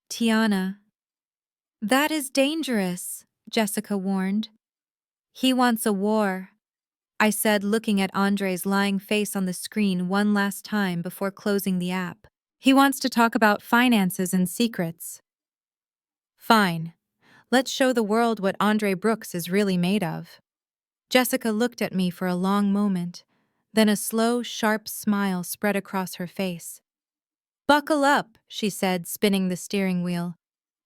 "Tiana." "That is dangerous," Jessica warned. "He wants a war," I said, looking at Andre's lying face on the screen one last time before closing the app. "He wants to talk about finances and secrets." "Fine. Let's show the world what Andre Brooks is really made of." Jessica looked at me for a long moment, then a slow, sharp smile spread across her face. "Buckle up," she said, spinning the steering wheel.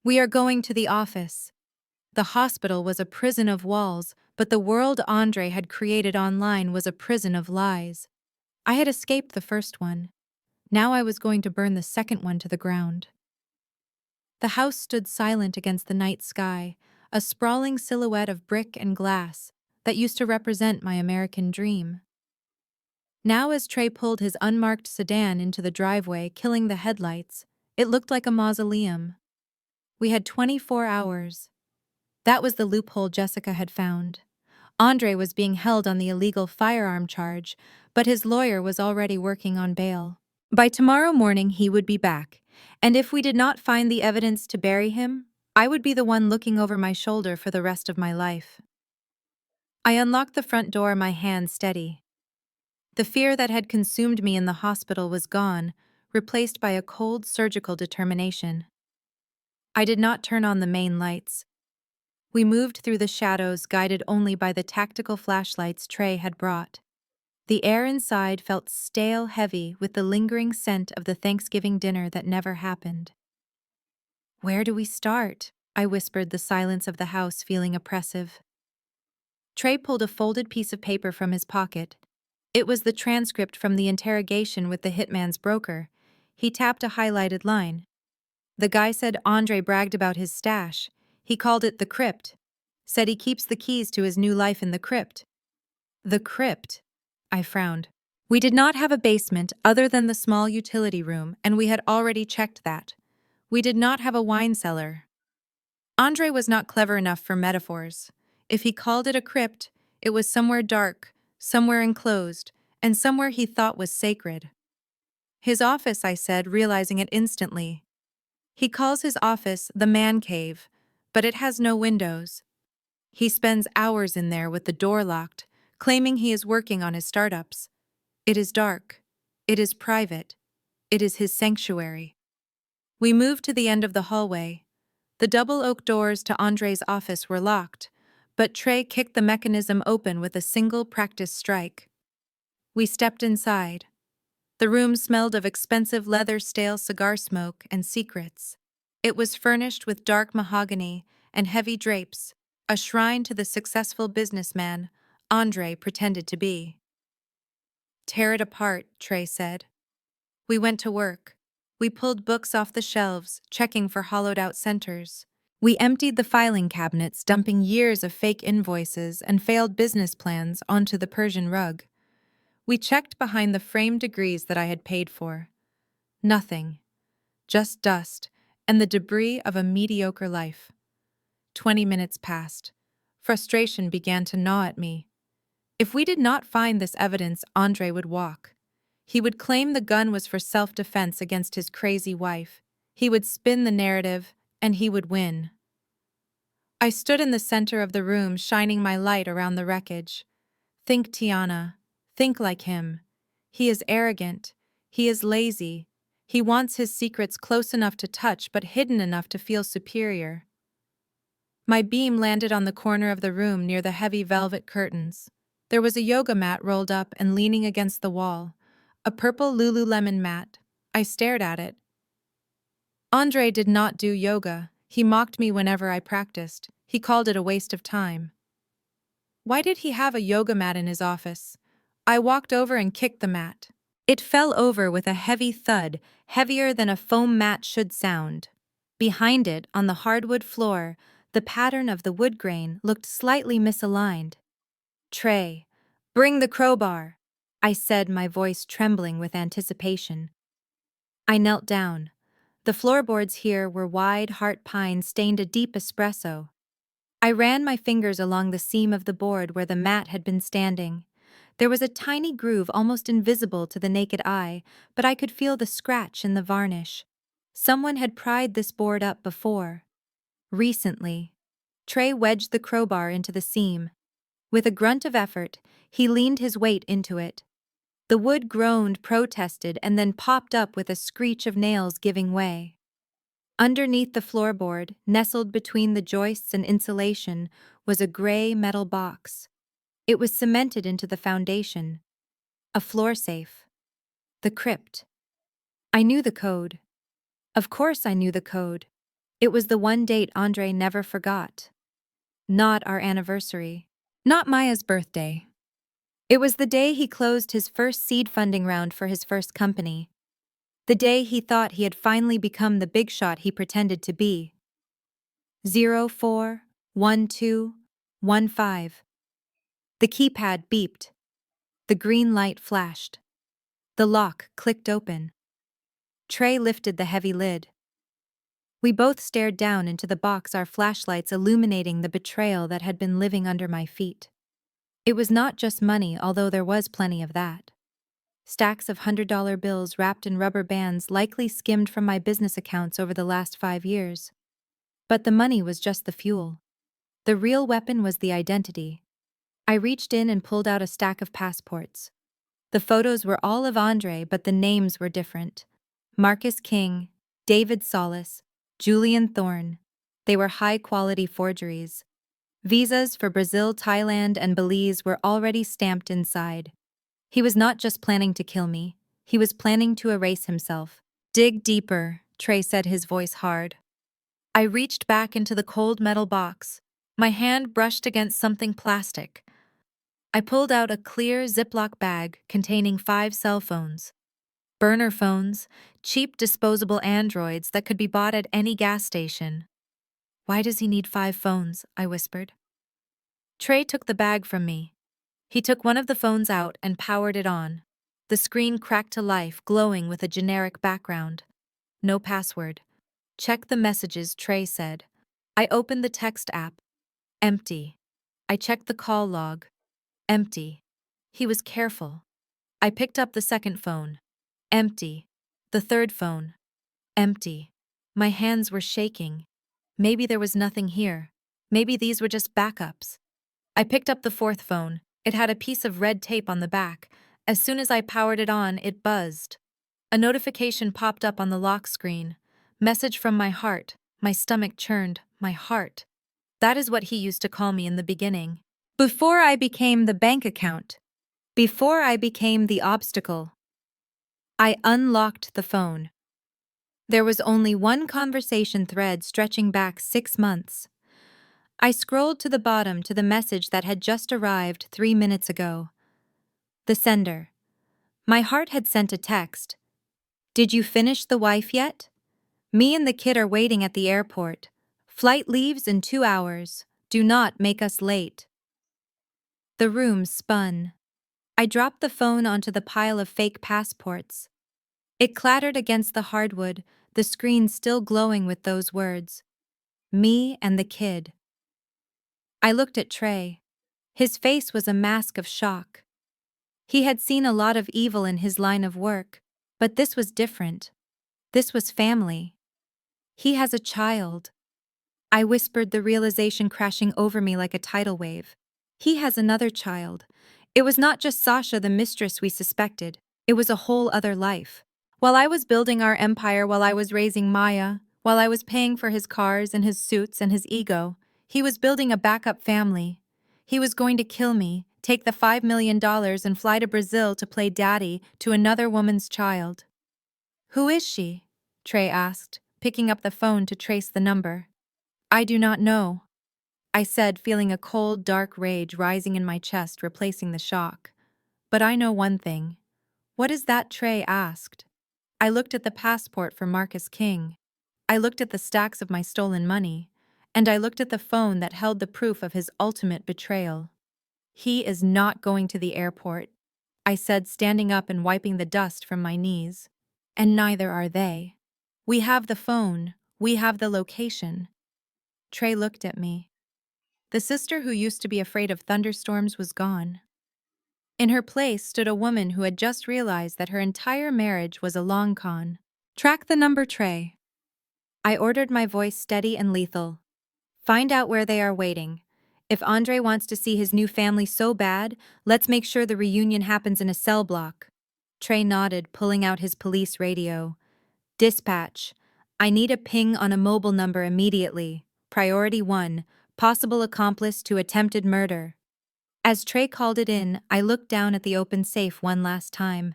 "We are going to the office." The hospital was a prison of walls, but the world Andre had created online was a prison of lies. I had escaped the first one. Now I was going to burn the second one to the ground. The house stood silent against the night sky, a sprawling silhouette of brick and glass that used to represent my American dream. Now, as Trey pulled his unmarked sedan into the driveway, killing the headlights, it looked like a mausoleum. We had 24 hours. That was the loophole Jessica had found. Andre was being held on the illegal firearm charge, but his lawyer was already working on bail. By tomorrow morning he would be back, and if we did not find the evidence to bury him, I would be the one looking over my shoulder for the rest of my life. I unlocked the front door, my hand steady. The fear that had consumed me in the hospital was gone, replaced by a cold, surgical determination. I did not turn on the main lights. We moved through the shadows, guided only by the tactical flashlights Trey had brought. The air inside felt stale, heavy, with the lingering scent of the Thanksgiving dinner that never happened. "Where do we start?" I whispered, the silence of the house feeling oppressive. Trey pulled a folded piece of paper from his pocket. It was the transcript from the interrogation with the hitman's broker. He tapped a highlighted line. The guy said Andre bragged about his stash. He called it the crypt. Said he keeps the keys to his new life in the crypt. The crypt. I frowned. We did not have a basement other than the small utility room, and we had already checked that. We did not have a wine cellar. Andre was not clever enough for metaphors. If he called it a crypt, it was somewhere dark, somewhere enclosed, and somewhere he thought was sacred. "His office," I said, realizing it instantly. "He calls his office the man cave, but it has no windows. He spends hours in there with the door locked, claiming he is working on his startups. It is dark. It is private. It is his sanctuary." We moved to the end of the hallway. The double oak doors to Andre's office were locked, but Trey kicked the mechanism open with a single practice strike. We stepped inside. The room smelled of expensive leather, stale cigar smoke, and secrets. It was furnished with dark mahogany and heavy drapes, a shrine to the successful businessman Andre pretended to be. "Tear it apart," Trey said. We went to work. We pulled books off the shelves, checking for hollowed-out centers. We emptied the filing cabinets, dumping years of fake invoices and failed business plans onto the Persian rug. We checked behind the framed degrees that I had paid for. Nothing. Just dust and the debris of a mediocre life. 20 minutes passed. Frustration began to gnaw at me. If we did not find this evidence, Andre would walk. He would claim the gun was for self-defense against his crazy wife. He would spin the narrative, and he would win. I stood in the center of the room, shining my light around the wreckage. "Think, Tiana. Think like him. He is arrogant. He is lazy. He wants his secrets close enough to touch but hidden enough to feel superior." My beam landed on the corner of the room near the heavy velvet curtains. There was a yoga mat rolled up and leaning against the wall. A purple Lululemon mat. I stared at it. Andre did not do yoga. He mocked me whenever I practiced. He called it a waste of time. Why did he have a yoga mat in his office? I walked over and kicked the mat. It fell over with a heavy thud, heavier than a foam mat should sound. Behind it, on the hardwood floor, the pattern of the wood grain looked slightly misaligned. "Trey, Bring the crowbar, I said, my voice trembling with anticipation. I knelt down. The floorboards here were wide heart pine stained a deep espresso. I ran my fingers along the seam of the board where the mat had been standing. There was a tiny groove almost invisible to the naked eye, but I could feel the scratch in the varnish. Someone had pried this board up before. Recently. Trey wedged the crowbar into the seam. With a grunt of effort, he leaned his weight into it. The wood groaned, protested, and then popped up with a screech of nails giving way. Underneath the floorboard, nestled between the joists and insulation, was a gray metal box. It was cemented into the foundation. A floor safe. The crypt. I knew the code. Of course I knew the code. It was the one date Andre never forgot. Not our anniversary. Not Maya's birthday. It was the day he closed his first seed funding round for his first company. The day he thought he had finally become the big shot he pretended to be. 041215. The keypad beeped. The green light flashed. The lock clicked open. Trey lifted the heavy lid. We both stared down into the box, our flashlights illuminating the betrayal that had been living under my feet. It was not just money, although there was plenty of that. Stacks of $100 bills wrapped in rubber bands likely skimmed from my business accounts over the last 5 years. But the money was just the fuel. The real weapon was the identity. I reached in and pulled out a stack of passports. The photos were all of Andre, but the names were different. Marcus King, David Solis, Julian Thorne. They were high-quality forgeries. Visas for Brazil, Thailand, and Belize were already stamped inside. He was not just planning to kill me, he was planning to erase himself. Dig deeper, Trey said, his voice hard. I reached back into the cold metal box. My hand brushed against something plastic. I pulled out a clear Ziploc bag containing 5 cell phones. Burner phones, cheap disposable androids that could be bought at any gas station. Why does he need 5 phones? I whispered. Trey took the bag from me. He took one of the phones out and powered it on. The screen cracked to life, glowing with a generic background. No password. Check the messages, Trey said. I opened the text app. Empty. I checked the call log. Empty. He was careful. I picked up the second phone. Empty. The third phone. Empty. My hands were shaking. Maybe there was nothing here. Maybe these were just backups. I picked up the fourth phone. It had a piece of red tape on the back. As soon as I powered it on, it buzzed. A notification popped up on the lock screen. Message from my heart. My stomach churned. My heart. That is what he used to call me in the beginning. Before I became the bank account. Before I became the obstacle. I unlocked the phone. There was only one conversation thread stretching back 6 months. I scrolled to the bottom to the message that had just arrived 3 minutes ago. The sender. My heart had sent a text. Did you finish the wife yet? Me and the kid are waiting at the airport. Flight leaves in 2 hours. Do not make us late. The room spun. I dropped the phone onto the pile of fake passports. It clattered against the hardwood, the screen still glowing with those words. Me and the kid. I looked at Trey. His face was a mask of shock. He had seen a lot of evil in his line of work, but this was different. This was family. He has a child. I whispered, the realization crashing over me like a tidal wave. He has another child. It was not just Sasha, the mistress we suspected. It was a whole other life. While I was building our empire, while I was raising Maya, while I was paying for his cars and his suits and his ego, he was building a backup family. He was going to kill me, take the $5 million and fly to Brazil to play daddy to another woman's child. Who is she? Trey asked, picking up the phone to trace the number. I do not know, I said, feeling a cold, dark rage rising in my chest, replacing the shock. But I know one thing. What is that? Trey asked. I looked at the passport for Marcus King. I looked at the stacks of my stolen money. And I looked at the phone that held the proof of his ultimate betrayal. He is not going to the airport, I said, standing up and wiping the dust from my knees. And neither are they. We have the phone. We have the location. Trey looked at me. The sister who used to be afraid of thunderstorms was gone. In her place stood a woman who had just realized that her entire marriage was a long con. Track the number, Trey. I ordered, my voice steady and lethal. Find out where they are waiting. If Andre wants to see his new family so bad, let's make sure the reunion happens in a cell block. Trey nodded, pulling out his police radio. Dispatch. I need a ping on a mobile number immediately. Priority 1. Possible accomplice to attempted murder. As Trey called it in, I looked down at the open safe one last time.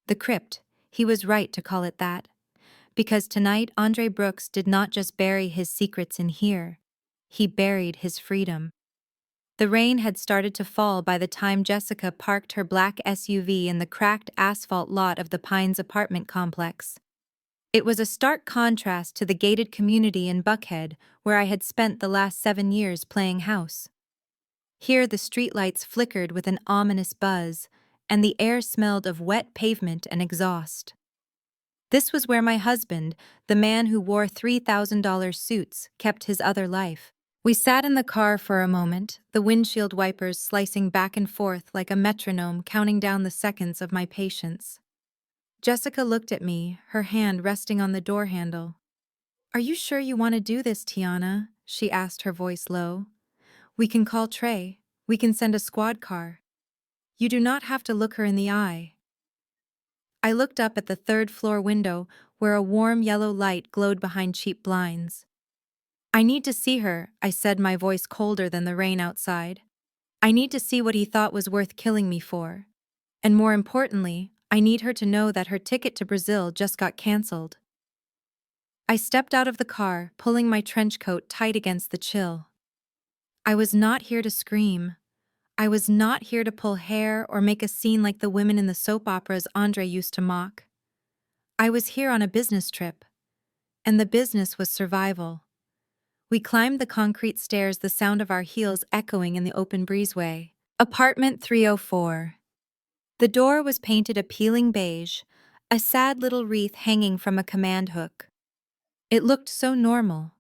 The crypt. He was right to call it that. Because tonight, Andre Brooks did not just bury his secrets in here. He buried his freedom. The rain had started to fall by the time Jessica parked her black SUV in the cracked asphalt lot of the Pines apartment complex. It was a stark contrast to the gated community in Buckhead, where I had spent the last 7 years playing house. Here the streetlights flickered with an ominous buzz, and the air smelled of wet pavement and exhaust. This was where my husband, the man who wore $3,000 suits, kept his other life. We sat in the car for a moment, the windshield wipers slicing back and forth like a metronome counting down the seconds of my patience. Jessica looked at me, her hand resting on the door handle. "Are you sure you want to do this, Tiana?" she asked, her voice low. "We can call Trey. We can send a squad car. You do not have to look her in the eye." I looked up at the third-floor window where a warm yellow light glowed behind cheap blinds. "I need to see her," I said, my voice colder than the rain outside. "I need to see what he thought was worth killing me for. And more importantly, I need her to know that her ticket to Brazil just got canceled." I stepped out of the car, pulling my trench coat tight against the chill. I was not here to scream. I was not here to pull hair or make a scene like the women in the soap operas Andre used to mock. I was here on a business trip, and the business was survival. We climbed the concrete stairs, the sound of our heels echoing in the open breezeway. Apartment 304. The door was painted a peeling beige, a sad little wreath hanging from a command hook. It looked so normal,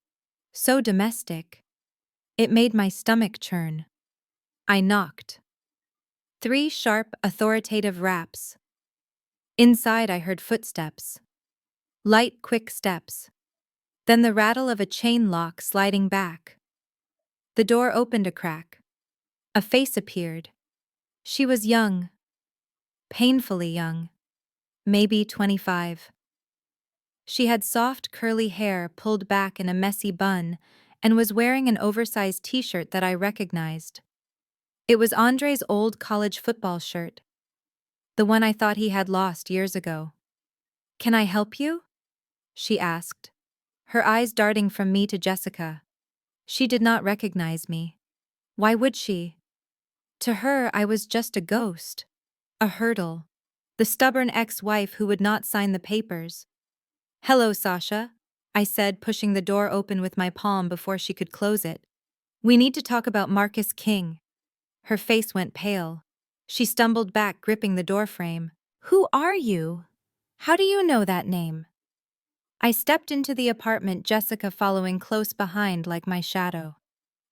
so domestic. It made my stomach churn. I knocked. 3 sharp, authoritative raps. Inside I heard footsteps. Light, quick steps. Then the rattle of a chain lock sliding back. The door opened a crack. A face appeared. She was young. Painfully young. Maybe 25. She had soft, curly hair pulled back in a messy bun and was wearing an oversized t-shirt that I recognized. It was Andre's old college football shirt. The one I thought he had lost years ago. "Can I help you?" she asked, her eyes darting from me to Jessica. She did not recognize me. Why would she? To her, I was just a ghost. A hurdle. The stubborn ex-wife who would not sign the papers. "Hello, Sasha," I said, pushing the door open with my palm before she could close it. "We need to talk about Marcus King." Her face went pale. She stumbled back, gripping the doorframe. "Who are you? How do you know that name?" I stepped into the apartment, Jessica following close behind like my shadow.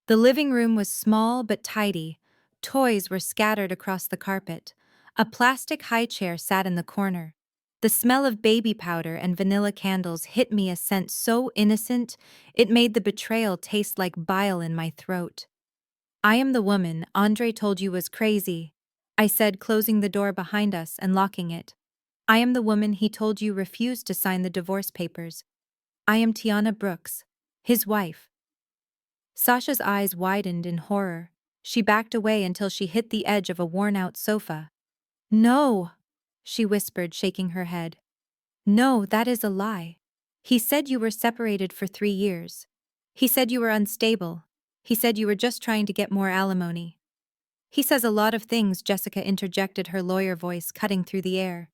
The living room was small but tidy. Toys were scattered across the carpet. A plastic high chair sat in the corner. The smell of baby powder and vanilla candles hit me, a scent so innocent it made the betrayal taste like bile in my throat. "I am the woman Andre told you was crazy," I said, closing the door behind us and locking it. "I am the woman he told you refused to sign the divorce papers. I am Tiana Brooks, his wife." Sasha's eyes widened in horror. She backed away until she hit the edge of a worn-out sofa. "No," she whispered, shaking her head. "No, that is a lie. He said you were separated for 3 years. He said you were unstable. He said you were just trying to get more alimony." "He says a lot of things," Jessica interjected, her lawyer voice cutting through the air.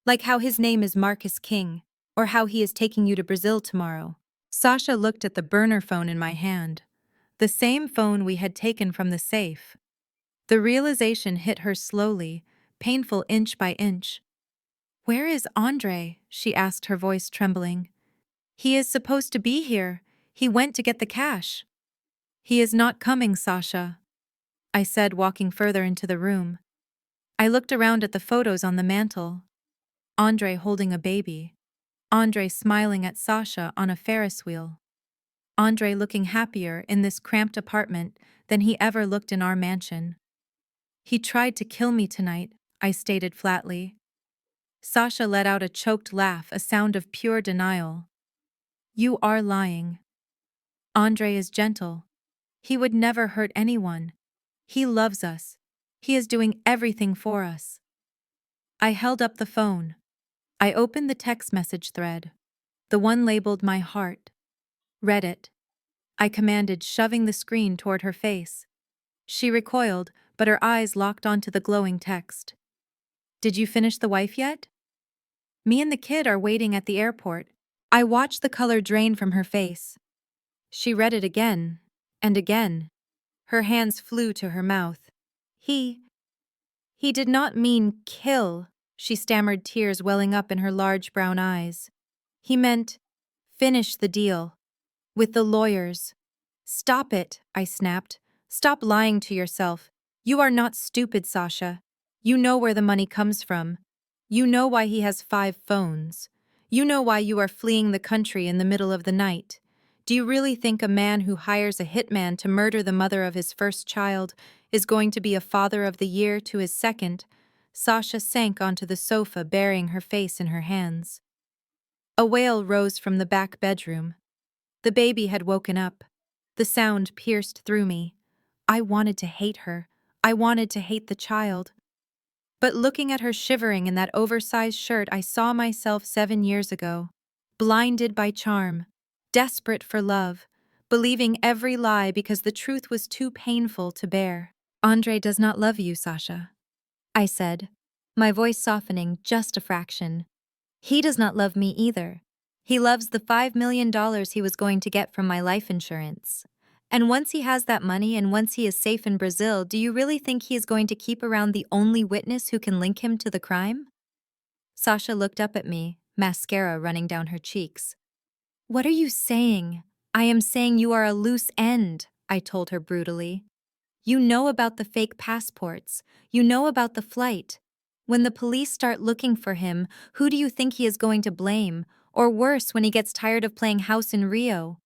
"Like how his name is Marcus King, or how he is taking you to Brazil tomorrow." Sasha looked at the burner phone in my hand. The same phone we had taken from the safe. The realization hit her slowly, painful inch by inch. "Where is Andre?" she asked, her voice trembling. "He is supposed to be here. He went to get the cash." "He is not coming, Sasha," I said, walking further into the room. I looked around at the photos on the mantel. Andre holding a baby. Andre smiling at Sasha on a Ferris wheel. Andre looking happier in this cramped apartment than he ever looked in our mansion. "He tried to kill me tonight," I stated flatly. Sasha let out a choked laugh, a sound of pure denial. "You are lying. Andre is gentle. He would never hurt anyone. He loves us. He is doing everything for us." I held up the phone. I opened the text message thread, the one labeled "My Heart." Read it. I commanded, shoving the screen toward her face. She recoiled, but her eyes locked onto the glowing text. "Did you finish the wife yet? Me and the kid are waiting at the airport." I watched the color drain from her face. She read it again, and again. Her hands flew to her mouth. He did not mean kill," she stammered, tears welling up in her large brown eyes. "He meant finish the deal. With the lawyers." "Stop it," I snapped. "Stop lying to yourself. You are not stupid, Sasha. You know where the money comes from. You know why he has 5 phones. You know why you are fleeing the country in the middle of the night. Do you really think a man who hires a hitman to murder the mother of his first child is going to be a father of the year to his second?" Sasha sank onto the sofa, burying her face in her hands. A wail rose from the back bedroom. The baby had woken up. The sound pierced through me. I wanted to hate her. I wanted to hate the child. But looking at her shivering in that oversized shirt, I saw myself 7 years ago. Blinded by charm. Desperate for love. Believing every lie because the truth was too painful to bear. "Andre does not love you, Sasha," I said, my voice softening just a fraction. "He does not love me either. He loves the $5 million he was going to get from my life insurance. And once he has that money and once he is safe in Brazil, do you really think he is going to keep around the only witness who can link him to the crime?" Sasha looked up at me, mascara running down her cheeks. "What are you saying?" "I am saying you are a loose end," I told her brutally. "You know about the fake passports. You know about the flight. When the police start looking for him, who do you think he is going to blame? Or worse, when he gets tired of playing house in Rio?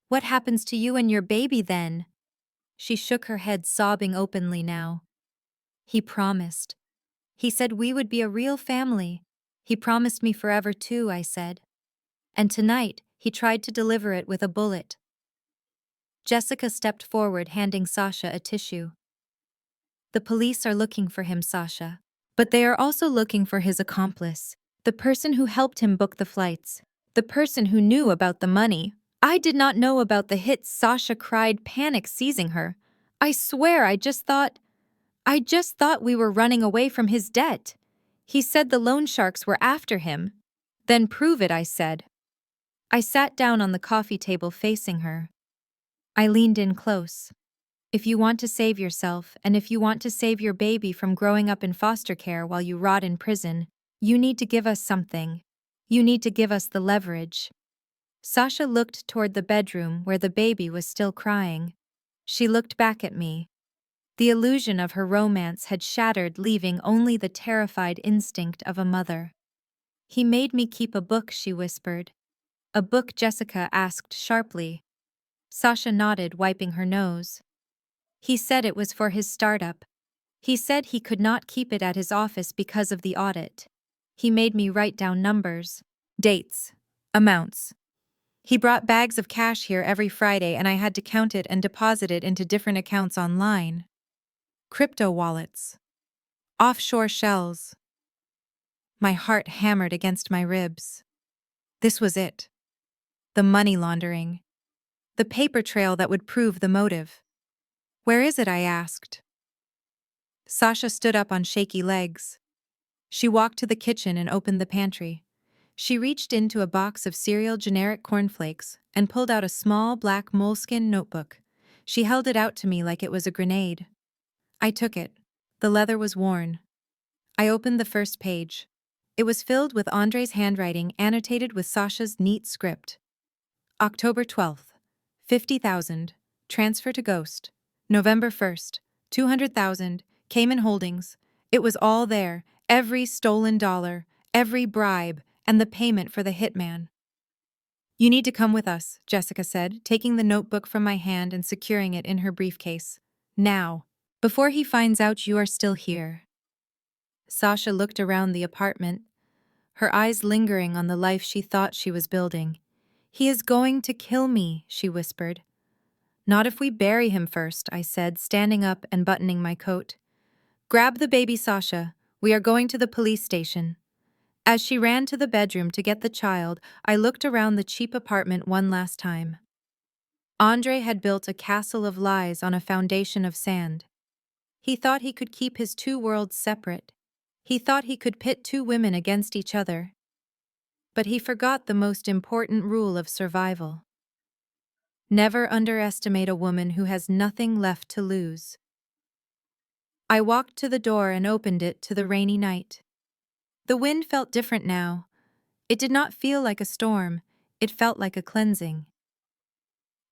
What happens to you and your baby then?" She shook her head, sobbing openly now. "He promised. He said we would be a real family. He promised me forever too," I said. "And tonight, he tried to deliver it with a bullet." Jessica stepped forward, handing Sasha a tissue. "The police are looking for him, Sasha. But they are also looking for his accomplice, the person who helped him book the flights, the person who knew about the money." "I did not know about the hits," Sasha cried, panic seizing her. "I swear I just thought we were running away from his debt. He said the loan sharks were after him." "Then prove it," I said. I sat down on the coffee table facing her. I leaned in close. "If you want to save yourself, and if you want to save your baby from growing up in foster care while you rot in prison, you need to give us something. You need to give us the leverage." Sasha looked toward the bedroom where the baby was still crying. She looked back at me. The illusion of her romance had shattered, leaving only the terrified instinct of a mother. "He made me keep a book," she whispered. "A book?" Jessica asked sharply. Sasha nodded, wiping her nose. "He said it was for his startup. He said he could not keep it at his office because of the audit. He made me write down numbers, dates, amounts. He brought bags of cash here every Friday and I had to count it and deposit it into different accounts online. Crypto wallets. Offshore shells." My heart hammered against my ribs. This was it. The money laundering. The paper trail that would prove the motive. "Where is it?" I asked. Sasha stood up on shaky legs. She walked to the kitchen and opened the pantry. She reached into a box of cereal generic cornflakes and pulled out a small black moleskin notebook. She held it out to me like it was a grenade. I took it. The leather was worn. I opened the first page. It was filled with Andre's handwriting annotated with Sasha's neat script. October 12th, 50,000, transfer to Ghost. November 1st, 200,000, Cayman Holdings. It was all there, every stolen dollar, every bribe, and the payment for the hitman. You need to come with us, Jessica said, taking the notebook from my hand and securing it in her briefcase. Now, before he finds out you are still here. Sasha looked around the apartment, her eyes lingering on the life she thought she was building. He is going to kill me, she whispered. Not if we bury him first, I said, standing up and buttoning my coat. Grab the baby, Sasha. We are going to the police station. As she ran to the bedroom to get the child, I looked around the cheap apartment one last time. Andre had built a castle of lies on a foundation of sand. He thought he could keep his two worlds separate. He thought he could pit two women against each other. But he forgot the most important rule of survival. Never underestimate a woman who has nothing left to lose. I walked to the door and opened it to the rainy night. The wind felt different now. It did not feel like a storm, it felt like a cleansing.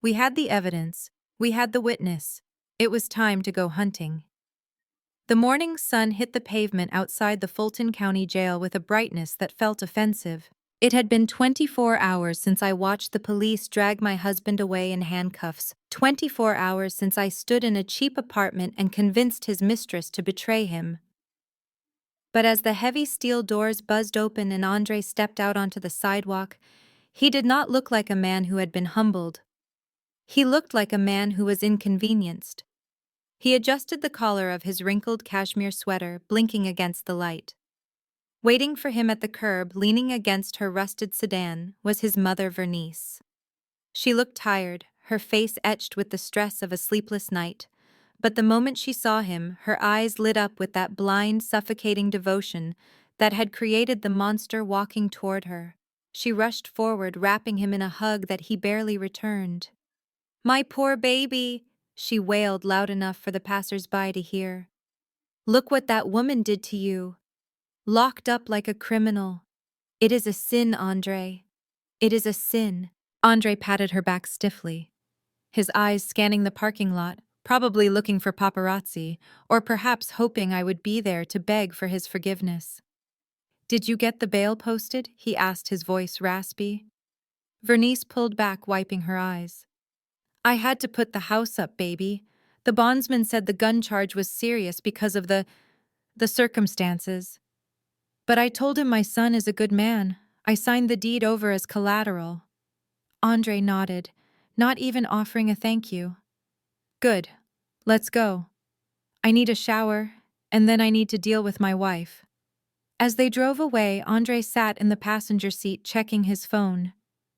We had the evidence, we had the witness. It was time to go hunting. The morning sun hit the pavement outside the Fulton County Jail with a brightness that felt offensive. It had been 24 hours since I watched the police drag my husband away in handcuffs, 24 hours since I stood in a cheap apartment and convinced his mistress to betray him. But as the heavy steel doors buzzed open and Andre stepped out onto the sidewalk, he did not look like a man who had been humbled. He looked like a man who was inconvenienced. He adjusted the collar of his wrinkled cashmere sweater, blinking against the light. Waiting for him at the curb, leaning against her rusted sedan, was his mother, Vernice. She looked tired, her face etched with the stress of a sleepless night. But the moment she saw him, her eyes lit up with that blind, suffocating devotion that had created the monster walking toward her. She rushed forward, wrapping him in a hug that he barely returned. "My poor baby," she wailed loud enough for the passers-by to hear. "Look what that woman did to you. Locked up like a criminal. It is a sin, Andre. It is a sin." Andre patted her back stiffly, his eyes scanning the parking lot, probably looking for paparazzi, or perhaps hoping I would be there to beg for his forgiveness. "Did you get the bail posted?" he asked, his voice raspy. Vernice pulled back, wiping her eyes. "I had to put the house up, baby. The bondsman said the gun charge was serious because of the circumstances. But I told him my son is a good man. I signed the deed over as collateral." Andre nodded, not even offering a thank you. "Good. Let's go. I need a shower, and then I need to deal with my wife." As they drove away, Andre sat in the passenger seat checking his phone.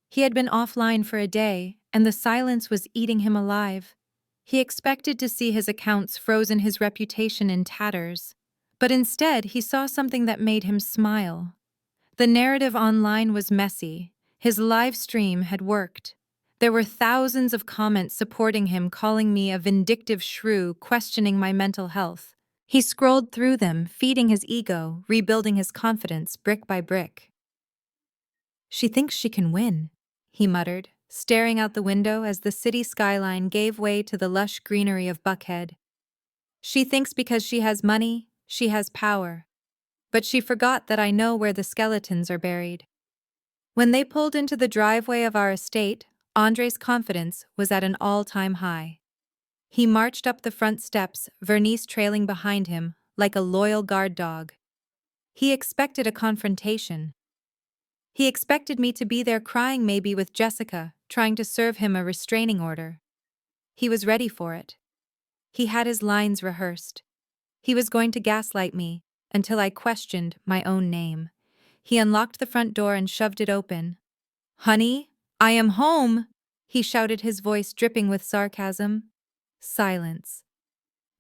He had been offline for a day, and the silence was eating him alive. He expected to see his accounts frozen, his reputation in tatters. But instead, he saw something that made him smile. The narrative online was messy. His live stream had worked. There were thousands of comments supporting him, calling me a vindictive shrew, questioning my mental health. He scrolled through them, feeding his ego, rebuilding his confidence brick by brick. "She thinks she can win," he muttered, staring out the window as the city skyline gave way to the lush greenery of Buckhead. "She thinks because she has money, she has power. But she forgot that I know where the skeletons are buried." When they pulled into the driveway of our estate, Andre's confidence was at an all-time high. He marched up the front steps, Vernice trailing behind him, like a loyal guard dog. He expected a confrontation. He expected me to be there crying, maybe with Jessica, trying to serve him a restraining order. He was ready for it. He had his lines rehearsed. He was going to gaslight me, until I questioned my own name. He unlocked the front door and shoved it open. "Honey, I am home!" he shouted, his voice dripping with sarcasm. Silence.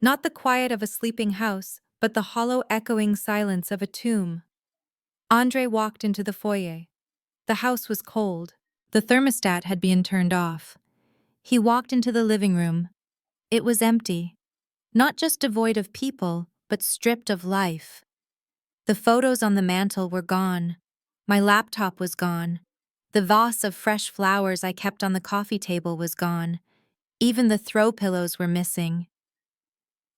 Not the quiet of a sleeping house, but the hollow echoing silence of a tomb. Andre walked into the foyer. The house was cold. The thermostat had been turned off. He walked into the living room. It was empty. Not just devoid of people, but stripped of life. The photos on the mantel were gone. My laptop was gone. The vase of fresh flowers I kept on the coffee table was gone. Even the throw pillows were missing.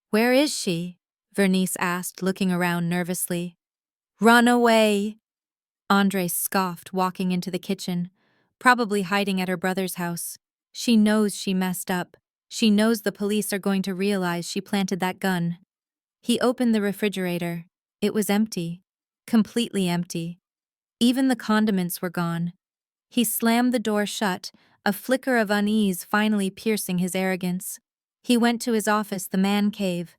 "Where is she?" Vernice asked, looking around nervously. "Run away!" Andre scoffed, walking into the kitchen, probably hiding at her brother's house. She knows she messed up. She knows the police are going to realize she planted that gun. He opened the refrigerator. It was empty. Completely empty. Even the condiments were gone. He slammed the door shut, a flicker of unease finally piercing his arrogance. He went to his office, the man cave.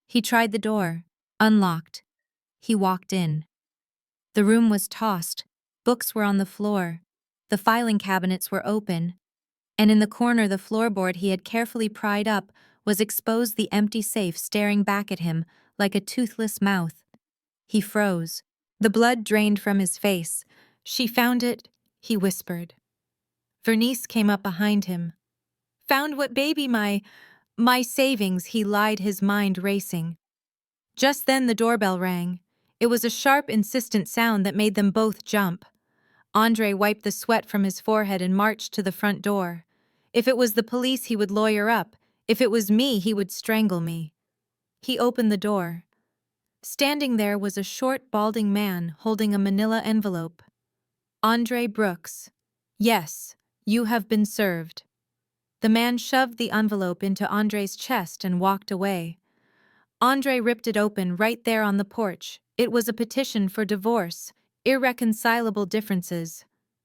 He tried the door. Unlocked. He walked in. The room was tossed. Books were on the floor. The filing cabinets were open. And in the corner, the floorboard he had carefully pried up was exposed, the empty safe staring back at him like a toothless mouth. He froze. The blood drained from his face. "She found it," he whispered. Vernice came up behind him. "Found what, baby? My savings," he lied, his mind racing. Just then the doorbell rang. It was a sharp, insistent sound that made them both jump. Andre wiped the sweat from his forehead and marched to the front door. If it was the police, he would lawyer up. If it was me, he would strangle me. He opened the door. Standing there was a short, balding man holding a manila envelope. "Andre Brooks. Yes, you have been served." The man shoved the envelope into Andre's chest and walked away. Andre ripped it open right there on the porch. It was a petition for divorce, irreconcilable differences,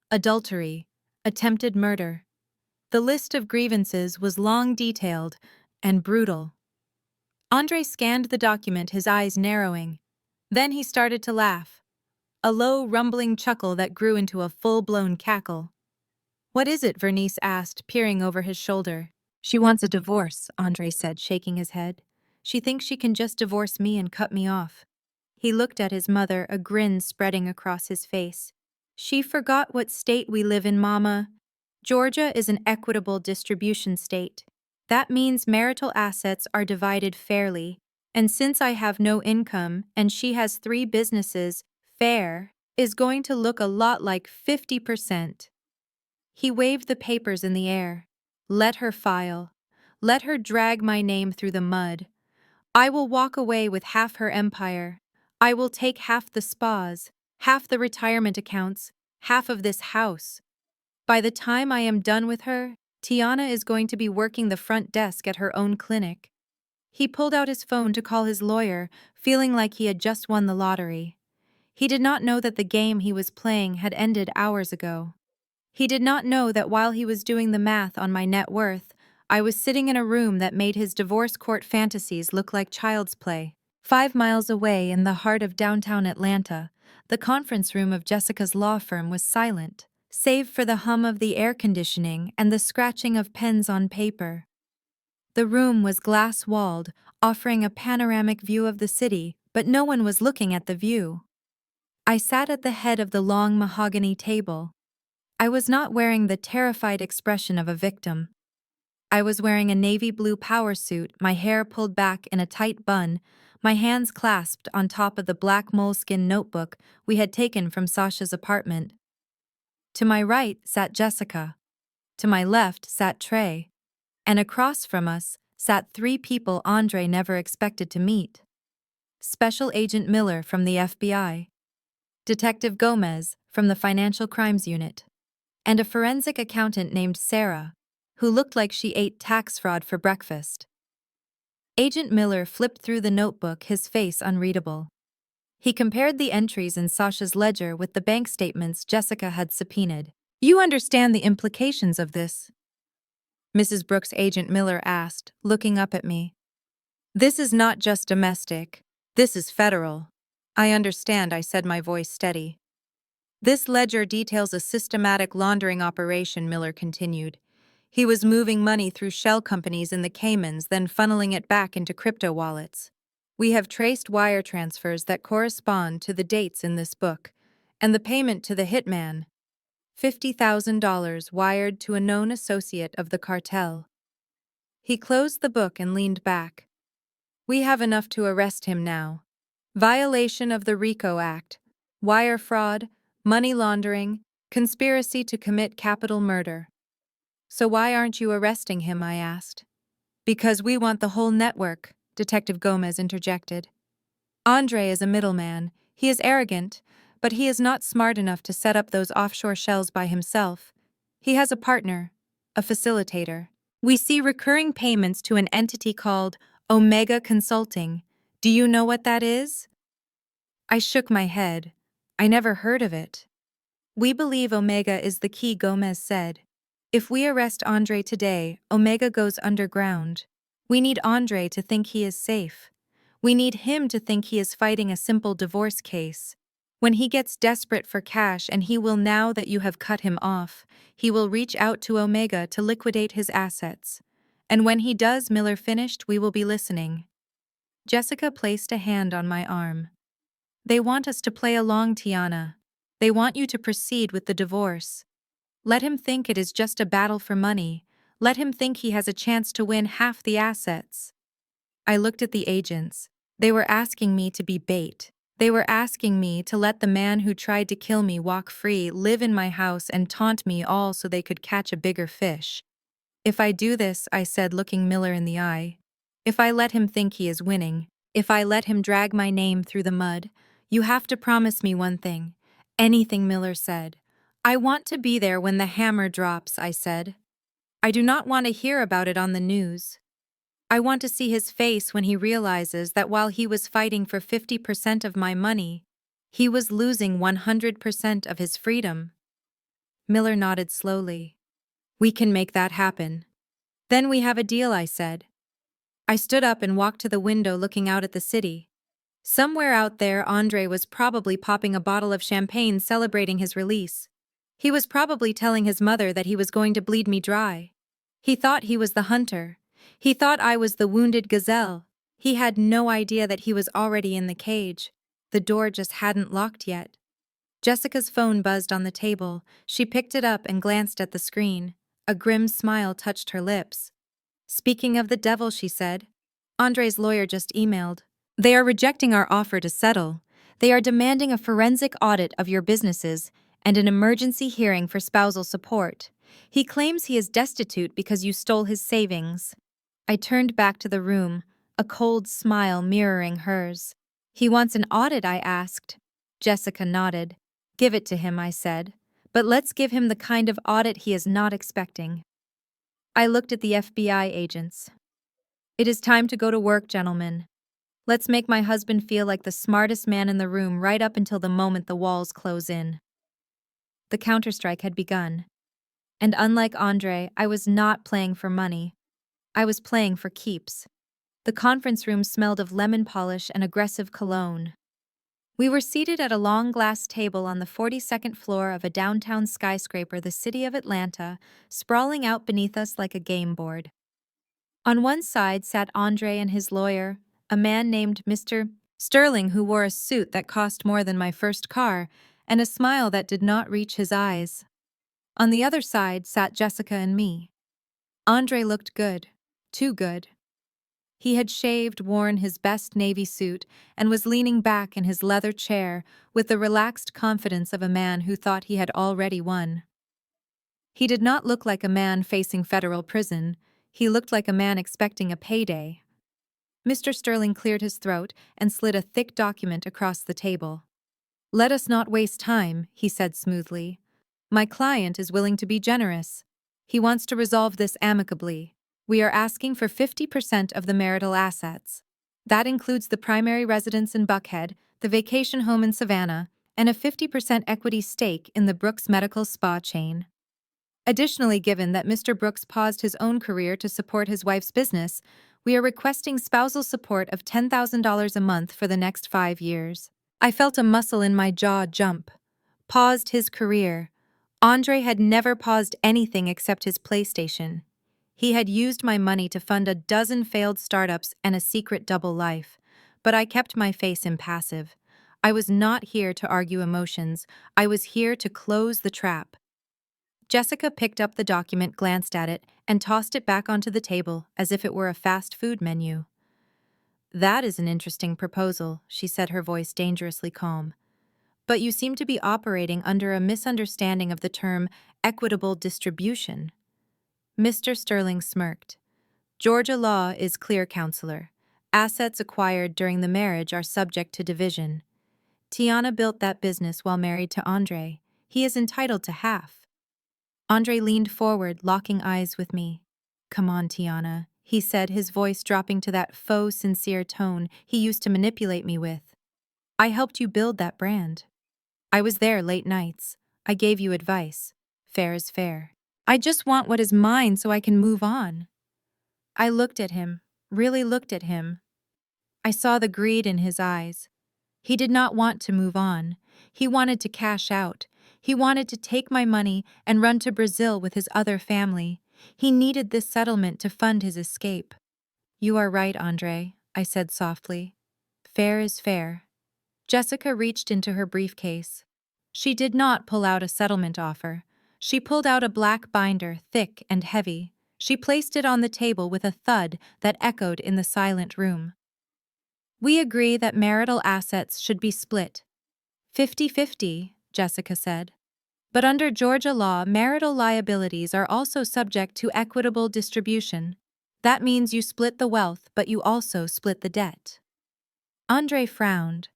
adultery, attempted murder. The list of grievances was long, detailed, and brutal. Andre scanned the document, his eyes narrowing. Then he started to laugh. A low, rumbling chuckle that grew into a full-blown cackle. "What is it?" Vernice asked, peering over his shoulder. "She wants a divorce," Andre said, shaking his head. "She thinks she can just divorce me and cut me off." He looked at his mother, a grin spreading across his face. "She forgot what state we live in, Mama. Georgia is an equitable distribution state. That means marital assets are divided fairly. And since I have no income and she has 3 businesses, fair is going to look a lot like 50%. He waved the papers in the air. "Let her file. Let her drag my name through the mud. I will walk away with half her empire. I will take half the spas, half the retirement accounts, half of this house. By the time I am done with her, Tiana is going to be working the front desk at her own clinic." He pulled out his phone to call his lawyer, feeling like he had just won the lottery. He did not know that the game he was playing had ended hours ago. He did not know that while he was doing the math on my net worth, I was sitting in a room that made his divorce court fantasies look like child's play. 5 miles away in the heart of downtown Atlanta, the conference room of Jessica's law firm was silent, save for the hum of the air conditioning and the scratching of pens on paper. The room was glass-walled, offering a panoramic view of the city, but no one was looking at the view. I sat at the head of the long mahogany table. I was not wearing the terrified expression of a victim. I was wearing a navy blue power suit, my hair pulled back in a tight bun, my hands clasped on top of the black moleskin notebook we had taken from Sasha's apartment. To my right sat Jessica. To my left sat Trey. And across from us sat 3 people Andre never expected to meet. Special Agent Miller from the FBI, Detective Gomez from the Financial Crimes Unit, and a forensic accountant named Sarah, who looked like she ate tax fraud for breakfast. Agent Miller flipped through the notebook, his face unreadable. He compared the entries in Sasha's ledger with the bank statements Jessica had subpoenaed. "You understand the implications of this?" Mrs. Brooks, Agent Miller asked, looking up at me. "This is not just domestic. This is federal." "I understand," I said, my voice steady. "This ledger details a systematic laundering operation," Miller continued. "He was moving money through shell companies in the Caymans, then funneling it back into crypto wallets. We have traced wire transfers that correspond to the dates in this book, and the payment to the hitman, $50,000 wired to a known associate of the cartel." He closed the book and leaned back. We have enough to arrest him now. Violation of the RICO Act, wire fraud, money laundering, conspiracy to commit capital murder. So why aren't you arresting him, I asked. Because we want the whole network, Detective Gomez interjected. Andre is a middleman. He is arrogant, but he is not smart enough to set up those offshore shells by himself. He has a partner, a facilitator. We see recurring payments to an entity called Omega Consulting. Do you know what that is? I shook my head. I never heard of it. We believe Omega is the key, Gomez said. If we arrest Andre today, Omega goes underground. We need Andre to think he is safe. We need him to think he is fighting a simple divorce case. When he gets desperate for cash, and he will now that you have cut him off, he will reach out to Omega to liquidate his assets. And when he does, Miller finished, we will be listening. Jessica placed a hand on my arm. They want us to play along, Tiana. They want you to proceed with the divorce. Let him think it is just a battle for money. Let him think he has a chance to win half the assets. I looked at the agents. They were asking me to be bait. They were asking me to let the man who tried to kill me walk free, live in my house, and taunt me all so they could catch a bigger fish. If I do this, I said, looking Miller in the eye, if I let him think he is winning, if I let him drag my name through the mud, you have to promise me one thing. Anything, Miller said. I want to be there when the hammer drops, I said. I do not want to hear about it on the news. I want to see his face when he realizes that while he was fighting for 50% of my money, he was losing 100% of his freedom. Miller nodded slowly. We can make that happen. Then we have a deal, I said. I stood up and walked to the window looking out at the city. Somewhere out there, Andre was probably popping a bottle of champagne celebrating his release. He was probably telling his mother that he was going to bleed me dry. He thought he was the hunter. He thought I was the wounded gazelle. He had no idea that he was already in the cage. The door just hadn't locked yet. Jessica's phone buzzed on the table. She picked it up and glanced at the screen. A grim smile touched her lips. Speaking of the devil, she said, Andre's lawyer just emailed. They are rejecting our offer to settle. They are demanding a forensic audit of your businesses and an emergency hearing for spousal support. He claims he is destitute because you stole his savings. I turned back to the room, a cold smile mirroring hers. He wants an audit, I asked. Jessica nodded. Give it to him, I said. But let's give him the kind of audit he is not expecting. I looked at the FBI agents. It is time to go to work, gentlemen. Let's make my husband feel like the smartest man in the room right up until the moment the walls close in. The counterstrike had begun. And unlike Andre, I was not playing for money. I was playing for keeps. The conference room smelled of lemon polish and aggressive cologne. We were seated at a long glass table on the 42nd floor of a downtown skyscraper, the city of Atlanta, sprawling out beneath us like a game board. On one side sat Andre and his lawyer, a man named Mr. Sterling, who wore a suit that cost more than my first car and a smile that did not reach his eyes. On the other side sat Jessica and me. Andre looked good, too good. He had shaved, worn his best navy suit, and was leaning back in his leather chair with the relaxed confidence of a man who thought he had already won. He did not look like a man facing federal prison. He looked like a man expecting a payday. Mr. Sterling cleared his throat and slid a thick document across the table. Let us not waste time, he said smoothly. My client is willing to be generous. He wants to resolve this amicably. We are asking for 50% of the marital assets. That includes the primary residence in Buckhead, the vacation home in Savannah, and a 50% equity stake in the Brooks Medical Spa chain. Additionally, given that Mr. Brooks paused his own career to support his wife's business, we are requesting spousal support of $10,000 a month for the next 5 years. I felt a muscle in my jaw jump. Paused his career. Andre had never paused anything except his PlayStation. He had used my money to fund a dozen failed startups and a secret double life. But I kept my face impassive. I was not here to argue emotions. I was here to close the trap. Jessica picked up the document, glanced at it, and tossed it back onto the table as if it were a fast food menu. That is an interesting proposal, she said, her voice dangerously calm. But you seem to be operating under a misunderstanding of the term equitable distribution. Mr. Sterling smirked. Georgia law is clear, counselor. Assets acquired during the marriage are subject to division. Tiana built that business while married to Andre. He is entitled to half. Andre leaned forward, locking eyes with me. Come on, Tiana, he said, his voice dropping to that faux sincere tone he used to manipulate me with. I helped you build that brand. I was there late nights. I gave you advice. Fair is fair. I just want what is mine so I can move on. I looked at him, really looked at him. I saw the greed in his eyes. He did not want to move on. He wanted to cash out. He wanted to take my money and run to Brazil with his other family. He needed this settlement to fund his escape. You are right, Andre, I said softly. Fair is fair. Jessica reached into her briefcase. She did not pull out a settlement offer. She pulled out a black binder, thick and heavy. She placed it on the table with a thud that echoed in the silent room. We agree that marital assets should be split. 50-50, Jessica said. But under Georgia law, marital liabilities are also subject to equitable distribution. That means you split the wealth, but you also split the debt. Andre frowned.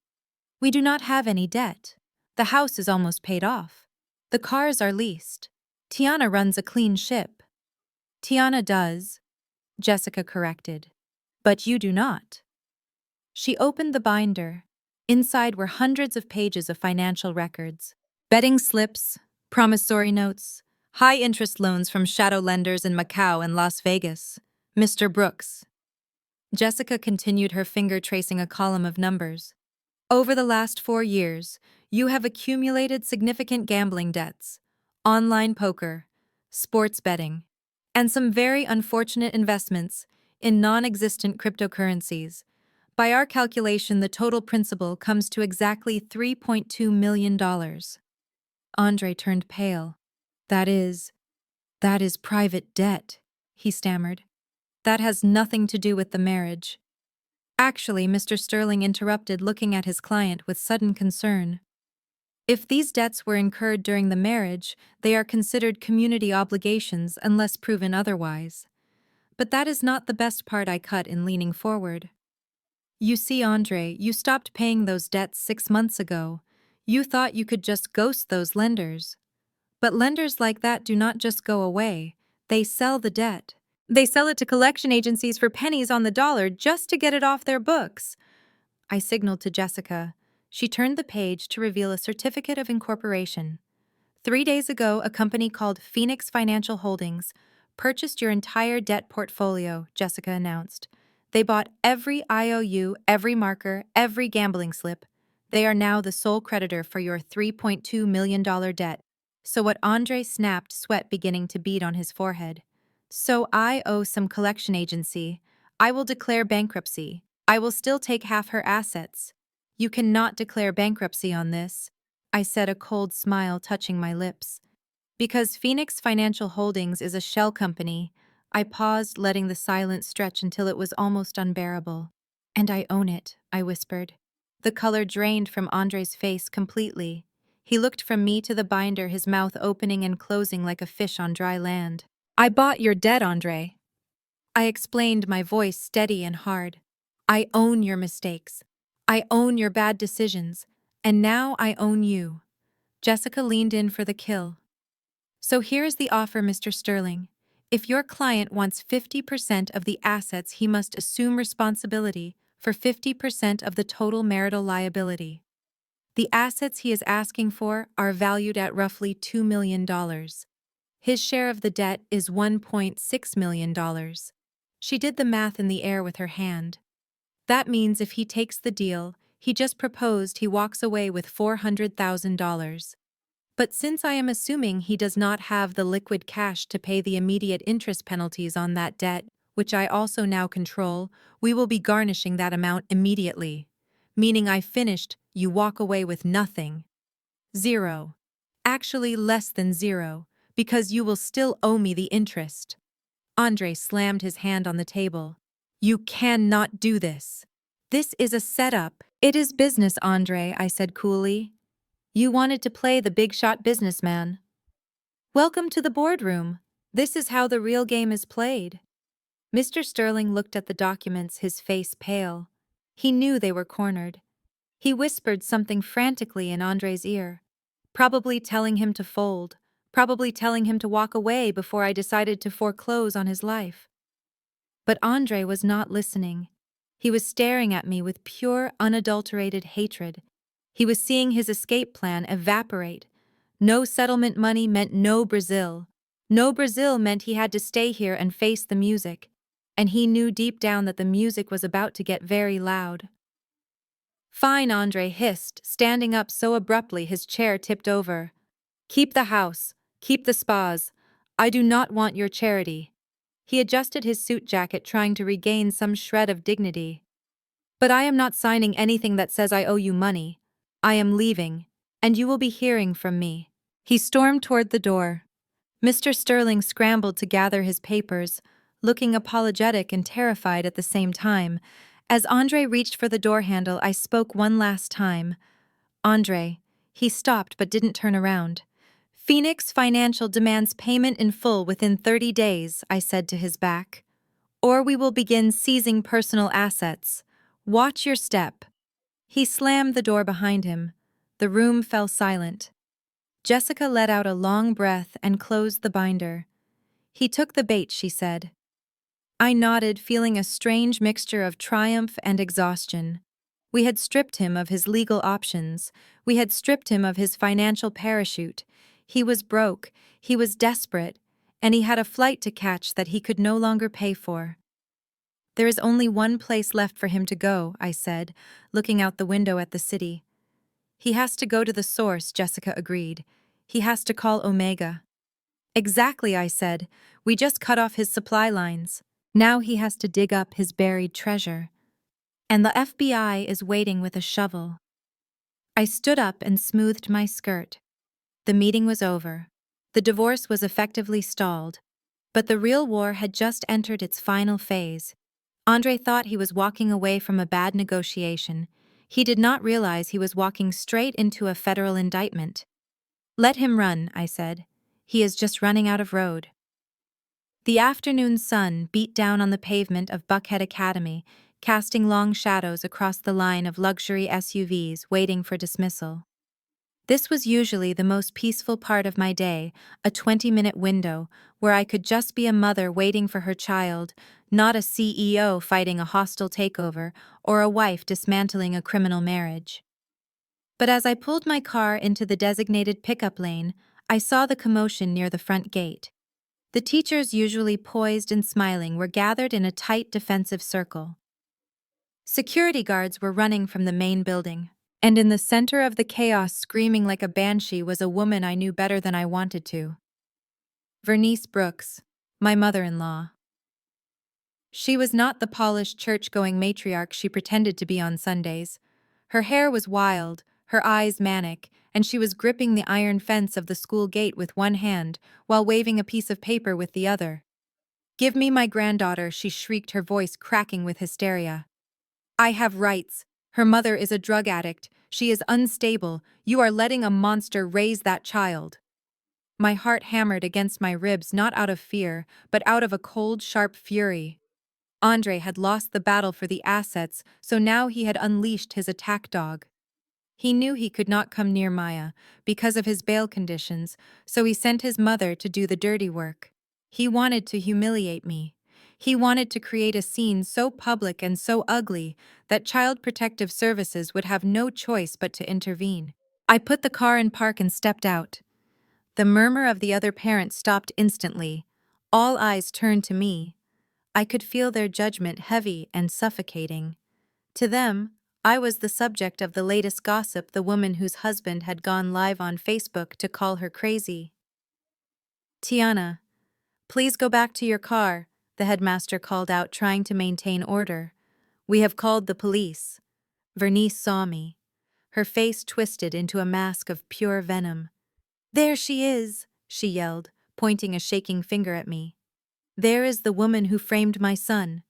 We do not have any debt. The house is almost paid off. The cars are leased. Tiana runs a clean ship. Tiana does, Jessica corrected. But you do not. She opened the binder. Inside were hundreds of pages of financial records. Betting slips, promissory notes, high-interest loans from shadow lenders in Macau and Las Vegas. Mr. Brooks. Jessica continued, her finger tracing a column of numbers. Over the last 4 years, you have accumulated significant gambling debts, online poker, sports betting, and some very unfortunate investments in non-existent cryptocurrencies. By our calculation, the total principal comes to exactly $3.2 million. Andre turned pale. That is private debt, he stammered. That has nothing to do with the marriage. Actually, Mr. Sterling interrupted, looking at his client with sudden concern. If these debts were incurred during the marriage, they are considered community obligations unless proven otherwise. But that is not the best part, I cut in, leaning forward. You see, Andre, you stopped paying those debts 6 months ago. You thought you could just ghost those lenders. But lenders like that do not just go away. They sell the debt. They sell it to collection agencies for pennies on the dollar just to get it off their books. I signaled to Jessica. She turned the page to reveal a certificate of incorporation. 3 days ago, a company called Phoenix Financial Holdings purchased your entire debt portfolio, Jessica announced. They bought every IOU, every marker, every gambling slip. They are now the sole creditor for your $3.2 million debt. So what? Andre snapped, sweat beginning to bead on his forehead. So I owe some collection agency. I will declare bankruptcy. I will still take half her assets. You cannot declare bankruptcy on this, I said, a cold smile touching my lips. Because Phoenix Financial Holdings is a shell company. I paused, letting the silence stretch until it was almost unbearable. And I own it, I whispered. The color drained from Andre's face completely. He looked from me to the binder, his mouth opening and closing like a fish on dry land. I bought your debt, Andre. I explained, my voice steady and hard. I own your mistakes. I own your bad decisions. And now I own you. Jessica leaned in for the kill. So here is the offer, Mr. Sterling. If your client wants 50% of the assets, he must assume responsibility for 50% of the total marital liability. The assets he is asking for are valued at roughly $2 million. His share of the debt is $1.6 million. She did the math in the air with her hand. That means if he takes the deal he just proposed, he walks away with $400,000. But since I am assuming he does not have the liquid cash to pay the immediate interest penalties on that debt, which I also now control, we will be garnishing that amount immediately. Meaning I finished, you walk away with nothing. 0. Actually less than 0, because you will still owe me the interest. Andre slammed his hand on the table. You cannot do this. This is a setup. It is business, Andre, I said coolly. You wanted to play the big shot businessman. Welcome to the boardroom. This is how the real game is played. Mr. Sterling looked at the documents, his face pale. He knew they were cornered. He whispered something frantically in Andre's ear, probably telling him to fold, probably telling him to walk away before I decided to foreclose on his life. But Andre was not listening. He was staring at me with pure, unadulterated hatred. He was seeing his escape plan evaporate. No settlement money meant no Brazil. No Brazil meant he had to stay here and face the music. And he knew deep down that the music was about to get very loud. Fine, Andre hissed, standing up so abruptly his chair tipped over. Keep the house. Keep the spas. I do not want your charity. He adjusted his suit jacket, trying to regain some shred of dignity. But I am not signing anything that says I owe you money. I am leaving, and you will be hearing from me. He stormed toward the door. Mr. Sterling scrambled to gather his papers, looking apologetic and terrified at the same time. As Andre reached for the door handle, I spoke one last time. Andre. He stopped but didn't turn around. Phoenix Financial demands payment in full within 30 days, I said to his back. Or we will begin seizing personal assets. Watch your step. He slammed the door behind him. The room fell silent. Jessica let out a long breath and closed the binder. He took the bait, she said. I nodded, feeling a strange mixture of triumph and exhaustion. We had stripped him of his legal options. We had stripped him of his financial parachute. He was broke, he was desperate, and he had a flight to catch that he could no longer pay for. There is only one place left for him to go, I said, looking out the window at the city. He has to go to the source, Jessica agreed. He has to call Omega. Exactly, I said. We just cut off his supply lines. Now he has to dig up his buried treasure. And the FBI is waiting with a shovel. I stood up and smoothed my skirt. The meeting was over. The divorce was effectively stalled. But the real war had just entered its final phase. Andre thought he was walking away from a bad negotiation. He did not realize he was walking straight into a federal indictment. Let him run, I said. He is just running out of road. The afternoon sun beat down on the pavement of Buckhead Academy, casting long shadows across the line of luxury SUVs waiting for dismissal. This was usually the most peaceful part of my day, a 20-minute window where I could just be a mother waiting for her child, not a CEO fighting a hostile takeover or a wife dismantling a criminal marriage. But as I pulled my car into the designated pickup lane, I saw the commotion near the front gate. The teachers, usually poised and smiling, were gathered in a tight defensive circle. Security guards were running from the main building, and in the center of the chaos, screaming like a banshee, was a woman I knew better than I wanted to. Vernice Brooks, my mother-in-law. She was not the polished church-going matriarch she pretended to be on Sundays. Her hair was wild, her eyes manic, and she was gripping the iron fence of the school gate with one hand while waving a piece of paper with the other. Give me my granddaughter, she shrieked, her voice cracking with hysteria. I have rights. Her mother is a drug addict. She is unstable. You are letting a monster raise that child. My heart hammered against my ribs, not out of fear, but out of a cold, sharp fury. Andre had lost the battle for the assets, so now he had unleashed his attack dog. He knew he could not come near Maya because of his bail conditions, so he sent his mother to do the dirty work. He wanted to humiliate me. He wanted to create a scene so public and so ugly that Child Protective Services would have no choice but to intervene. I put the car in park and stepped out. The murmur of the other parents stopped instantly. All eyes turned to me. I could feel their judgment heavy and suffocating. To them, I was the subject of the latest gossip, the woman whose husband had gone live on Facebook to call her crazy. Tiana, please go back to your car, the headmaster called out, trying to maintain order. We have called the police. Vernice saw me. Her face twisted into a mask of pure venom. There she is, she yelled, pointing a shaking finger at me. There is the woman who framed my son.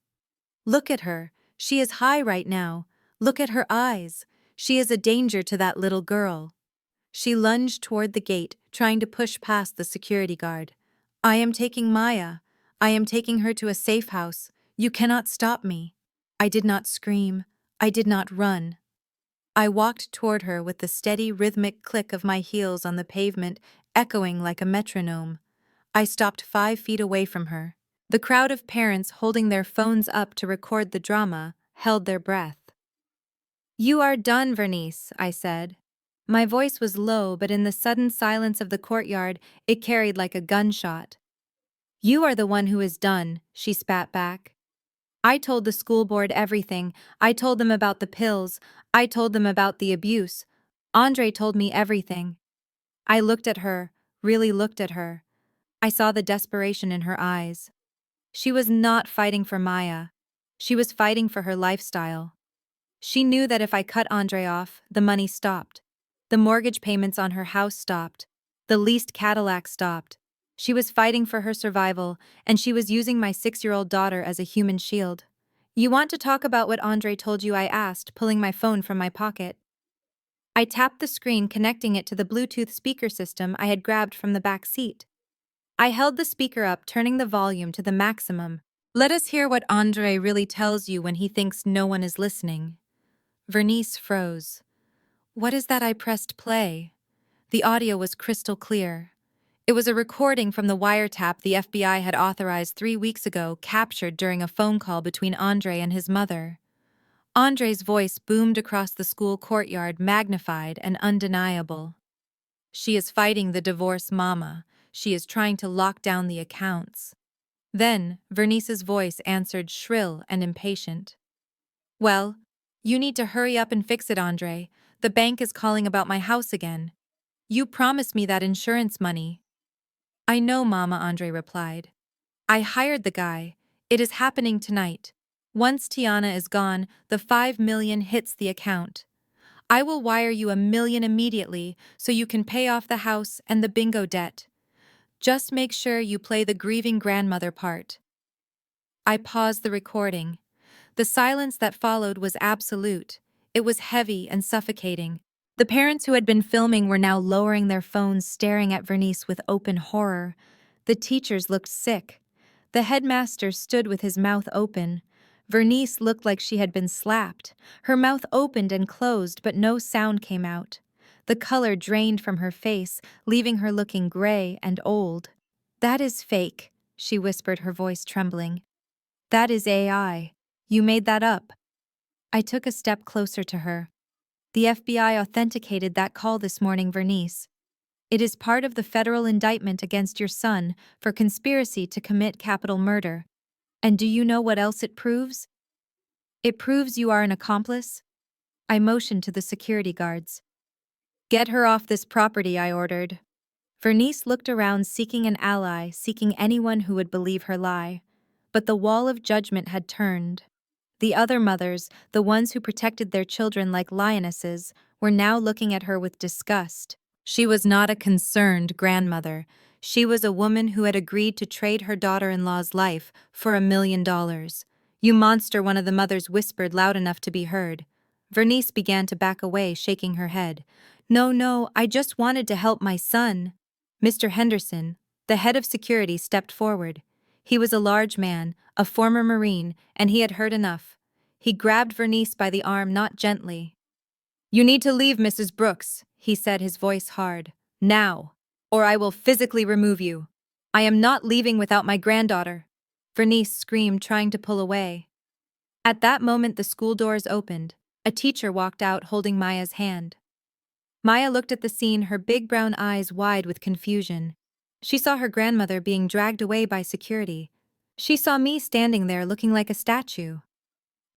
Look at her, she is high right now. Look at her eyes. She is a danger to that little girl. She lunged toward the gate, trying to push past the security guard. I am taking Maya. I am taking her to a safe house. You cannot stop me. I did not scream. I did not run. I walked toward her with the steady, rhythmic click of my heels on the pavement, echoing like a metronome. I stopped 5 feet away from her. The crowd of parents holding their phones up to record the drama held their breath. You are done, Vernice, I said. My voice was low, but in the sudden silence of the courtyard, it carried like a gunshot. You are the one who is done, she spat back. I told the school board everything. I told them about the pills. I told them about the abuse. Andre told me everything. I looked at her, really looked at her. I saw the desperation in her eyes. She was not fighting for Maya. She was fighting for her lifestyle. She knew that if I cut Andre off, the money stopped. The mortgage payments on her house stopped. The leased Cadillac stopped. She was fighting for her survival, and she was using my 6-year-old daughter as a human shield. You want to talk about what Andre told you? I asked, pulling my phone from my pocket. I tapped the screen, connecting it to the Bluetooth speaker system I had grabbed from the back seat. I held the speaker up, turning the volume to the maximum. Let us hear what Andre really tells you when he thinks no one is listening. Vernice froze. What is that? I pressed play. The audio was crystal clear. It was a recording from the wiretap the FBI had authorized 3 weeks ago, captured during a phone call between Andre and his mother. Andre's voice boomed across the school courtyard, magnified and undeniable. She is fighting the divorce mama. She is trying to lock down the accounts. Then, Vernice's voice answered, shrill and impatient. Well, you need to hurry up and fix it, Andre. The bank is calling about my house again. You promised me that insurance money. I know, Mama, Andre replied. I hired the guy. It is happening tonight. Once Tiana is gone, the 5 million hits the account. I will wire you 1 million immediately so you can pay off the house and the bingo debt. Just make sure you play the grieving grandmother part. I paused the recording. The silence that followed was absolute. It was heavy and suffocating. The parents who had been filming were now lowering their phones, staring at Vernice with open horror. The teachers looked sick. The headmaster stood with his mouth open. Vernice looked like she had been slapped. Her mouth opened and closed, but no sound came out. The color drained from her face, leaving her looking gray and old. That is fake, she whispered, her voice trembling. That is AI. You made that up. I took a step closer to her. The FBI authenticated that call this morning, Vernice. It is part of the federal indictment against your son for conspiracy to commit capital murder. And do you know what else it proves? It proves you are an accomplice. I motioned to the security guards. Get her off this property, I ordered. Vernice looked around, seeking an ally, seeking anyone who would believe her lie. But the wall of judgment had turned. The other mothers, the ones who protected their children like lionesses, were now looking at her with disgust. She was not a concerned grandmother. She was a woman who had agreed to trade her daughter-in-law's life for $1 million. You monster, one of the mothers whispered loud enough to be heard. Vernice began to back away, shaking her head. No, I just wanted to help my son. Mr. Henderson, the head of security, stepped forward. He was a large man, a former Marine, and he had heard enough. He grabbed Vernice by the arm, not gently. You need to leave, Mrs. Brooks, he said, his voice hard. Now, or I will physically remove you. I am not leaving without my granddaughter. Vernice screamed, trying to pull away. At that moment, the school doors opened. A teacher walked out, holding Maya's hand. Maya looked at the scene, her big brown eyes wide with confusion. She saw her grandmother being dragged away by security. She saw me standing there looking like a statue.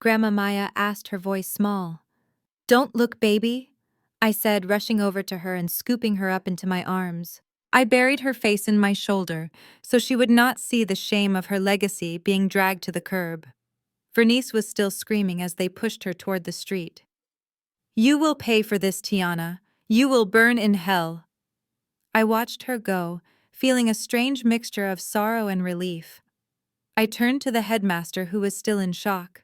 Grandma, Maya asked, her voice small. Don't look, baby, I said, rushing over to her and scooping her up into my arms. I buried her face in my shoulder so she would not see the shame of her legacy being dragged to the curb. Vernice was still screaming as they pushed her toward the street. You will pay for this, Tiana. You will burn in hell. I watched her go, feeling a strange mixture of sorrow and relief. I turned to the headmaster, who was still in shock.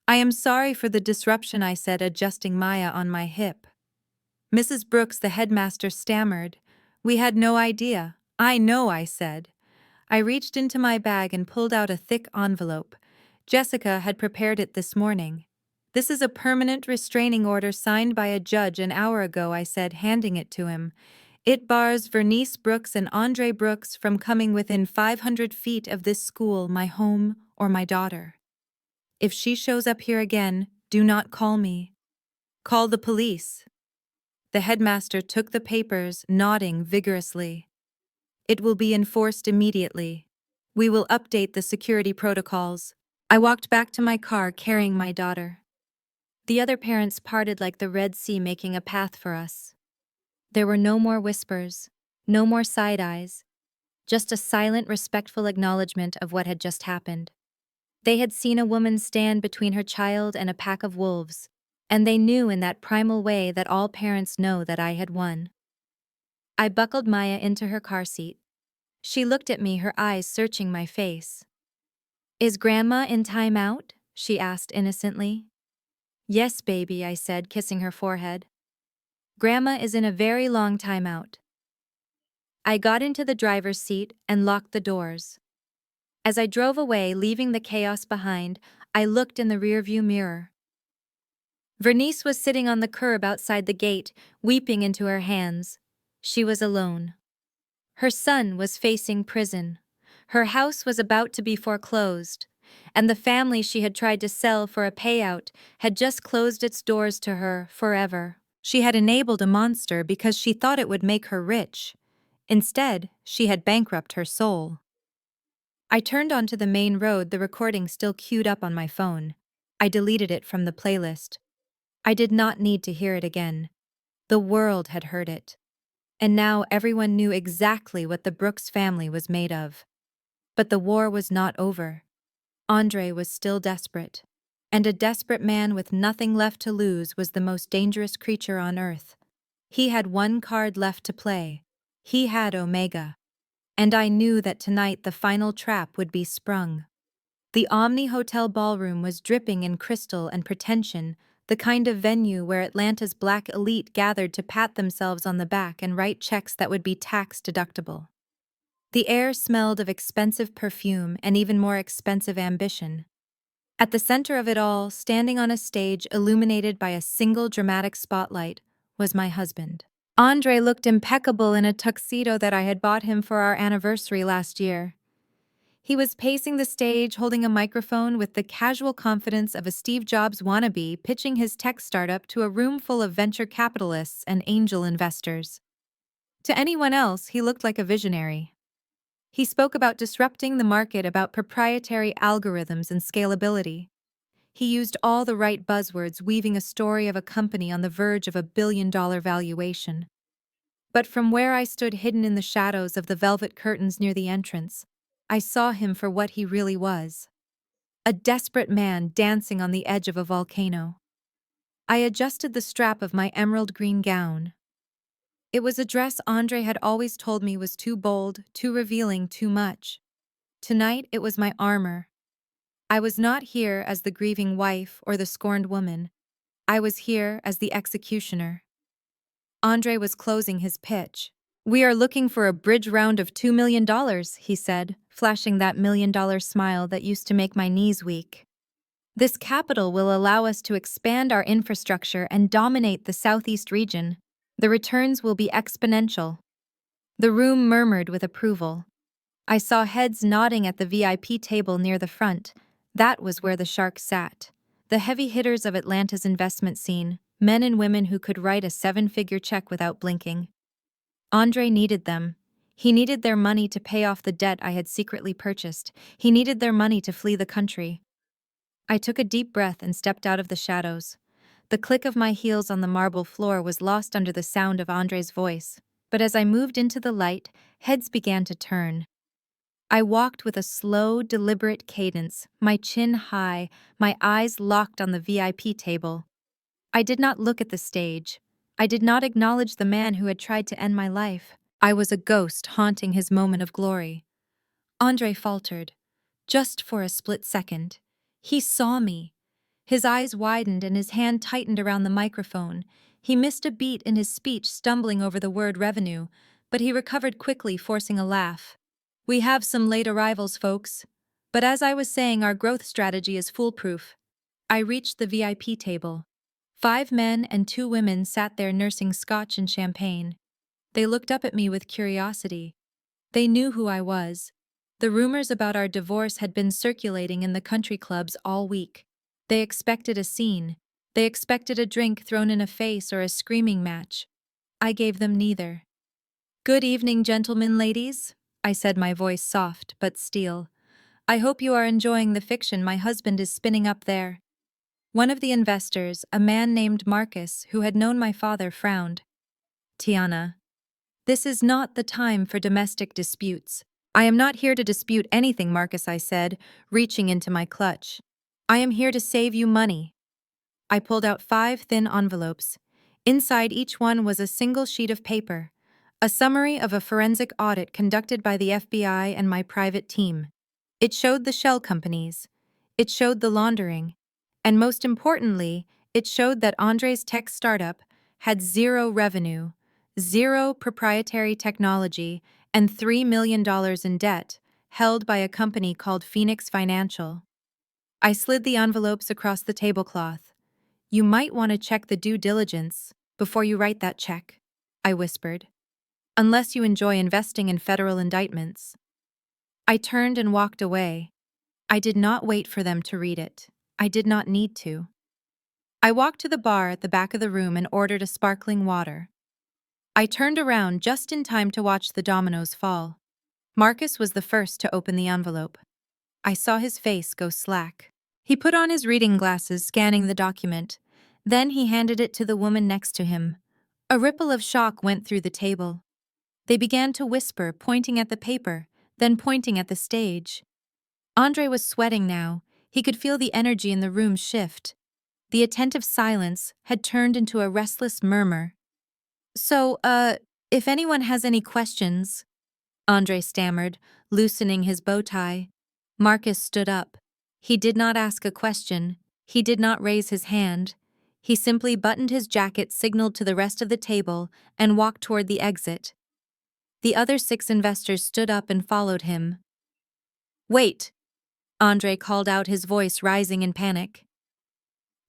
I am sorry for the disruption, I said, adjusting Maya on my hip. Mrs. Brooks, the headmaster, stammered. We had no idea. I know, I said. I reached into my bag and pulled out a thick envelope. Jessica had prepared it this morning. This is a permanent restraining order signed by a judge an hour ago, I said, handing it to him. It bars Vernice Brooks and Andre Brooks from coming within 500 feet of this school, my home, or my daughter. If she shows up here again, do not call me. Call the police. The headmaster took the papers, nodding vigorously. It will be enforced immediately. We will update the security protocols. I walked back to my car carrying my daughter. The other parents parted like the Red Sea, making a path for us. There were no more whispers, no more side eyes, just a silent, respectful acknowledgement of what had just happened. They had seen a woman stand between her child and a pack of wolves, and they knew in that primal way that all parents know that I had won. I buckled Maya into her car seat. She looked at me, her eyes searching my face. Is Grandma in time out? She asked innocently. Yes, baby, I said, kissing her forehead. Grandma is in a very long time out. I got into the driver's seat and locked the doors. As I drove away, leaving the chaos behind, I looked in the rearview mirror. Vernice was sitting on the curb outside the gate, weeping into her hands. She was alone. Her son was facing prison. Her house was about to be foreclosed, and the family she had tried to sell for a payout had just closed its doors to her forever. She had enabled a monster because she thought it would make her rich. Instead, she had bankrupted her soul. I turned onto the main road, the recording still queued up on my phone. I deleted it from the playlist. I did not need to hear it again. The world had heard it. And now everyone knew exactly what the Brooks family was made of. But the war was not over. Andre was still desperate. And a desperate man with nothing left to lose was the most dangerous creature on earth. He had one card left to play. He had Omega. And I knew that tonight the final trap would be sprung. The Omni Hotel ballroom was dripping in crystal and pretension, the kind of venue where Atlanta's black elite gathered to pat themselves on the back and write checks that would be tax-deductible. The air smelled of expensive perfume and even more expensive ambition. At the center of it all, standing on a stage illuminated by a single dramatic spotlight, was my husband. Andre looked impeccable in a tuxedo that I had bought him for our anniversary last year. He was pacing the stage, holding a microphone with the casual confidence of a Steve Jobs wannabe pitching his tech startup to a room full of venture capitalists and angel investors. To anyone else, he looked like a visionary. He spoke about disrupting the market, about proprietary algorithms and scalability. He used all the right buzzwords, weaving a story of a company on the verge of a billion-dollar valuation. But from where I stood hidden in the shadows of the velvet curtains near the entrance, I saw him for what he really was. A desperate man dancing on the edge of a volcano. I adjusted the strap of my emerald green gown. It was a dress Andre had always told me was too bold, too revealing, too much. Tonight it was my armor. I was not here as the grieving wife or the scorned woman. I was here as the executioner. Andre was closing his pitch. We are looking for a bridge round of $2 million, he said, flashing that $1 million smile that used to make my knees weak. This capital will allow us to expand our infrastructure and dominate the Southeast region. The returns will be exponential. The room murmured with approval. I saw heads nodding at the VIP table near the front. That was where the sharks sat. The heavy hitters of Atlanta's investment scene, men and women who could write a 7-figure check without blinking. Andre needed them. He needed their money to pay off the debt I had secretly purchased. He needed their money to flee the country. I took a deep breath and stepped out of the shadows. The click of my heels on the marble floor was lost under the sound of Andre's voice. But as I moved into the light, heads began to turn. I walked with a slow, deliberate cadence, my chin high, my eyes locked on the VIP table. I did not look at the stage. I did not acknowledge the man who had tried to end my life. I was a ghost haunting his moment of glory. Andre faltered. Just for a split second. He saw me. His eyes widened and his hand tightened around the microphone. He missed a beat in his speech, stumbling over the word revenue, but he recovered quickly, forcing a laugh. We have some late arrivals, folks. But as I was saying, our growth strategy is foolproof. I reached the VIP table. 5 men and 2 women sat there nursing scotch and champagne. They looked up at me with curiosity. They knew who I was. The rumors about our divorce had been circulating in the country clubs all week. They expected a scene. They expected a drink thrown in a face or a screaming match. I gave them neither. Good evening, gentlemen, ladies, I said, my voice soft but steel. I hope you are enjoying the fiction my husband is spinning up there. One of the investors, a man named Marcus, who had known my father, frowned. Tiana, this is not the time for domestic disputes. I am not here to dispute anything, Marcus, I said, reaching into my clutch. I am here to save you money. I pulled out 5 thin envelopes. Inside each one was a single sheet of paper, a summary of a forensic audit conducted by the FBI and my private team. It showed the shell companies. It showed the laundering. And most importantly, it showed that Andre's tech startup had 0 revenue, 0 proprietary technology, and $3 million in debt, held by a company called Phoenix Financial. I slid the envelopes across the tablecloth. You might want to check the due diligence before you write that check, I whispered. Unless you enjoy investing in federal indictments. I turned and walked away. I did not wait for them to read it. I did not need to. I walked to the bar at the back of the room and ordered a sparkling water. I turned around just in time to watch the dominoes fall. Marcus was the first to open the envelope. I saw his face go slack. He put on his reading glasses, scanning the document. Then he handed it to the woman next to him. A ripple of shock went through the table. They began to whisper, pointing at the paper, then pointing at the stage. Andre was sweating now. He could feel the energy in the room shift. The attentive silence had turned into a restless murmur. So, if anyone has any questions, Andre stammered, loosening his bow tie. Marcus stood up. He did not ask a question. He did not raise his hand. He simply buttoned his jacket, signaled to the rest of the table, and walked toward the exit. The other 6 investors stood up and followed him. Wait, Andre called out, his voice rising in panic.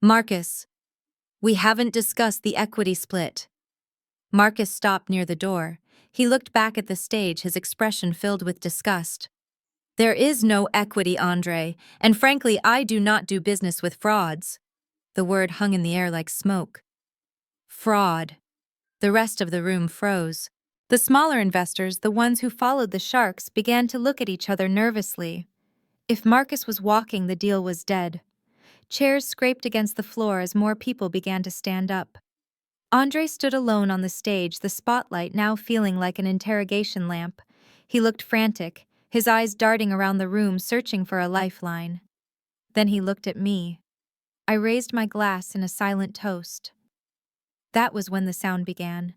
Marcus, we haven't discussed the equity split. Marcus stopped near the door. He looked back at the stage, his expression filled with disgust. There is no equity, Andre, and frankly, I do not do business with frauds. The word hung in the air like smoke. Fraud. The rest of the room froze. The smaller investors, the ones who followed the sharks, began to look at each other nervously. If Marcus was walking, the deal was dead. Chairs scraped against the floor as more people began to stand up. Andre stood alone on the stage, the spotlight now feeling like an interrogation lamp. He looked frantic, his eyes darting around the room, searching for a lifeline. Then he looked at me. I raised my glass in a silent toast. That was when the sound began.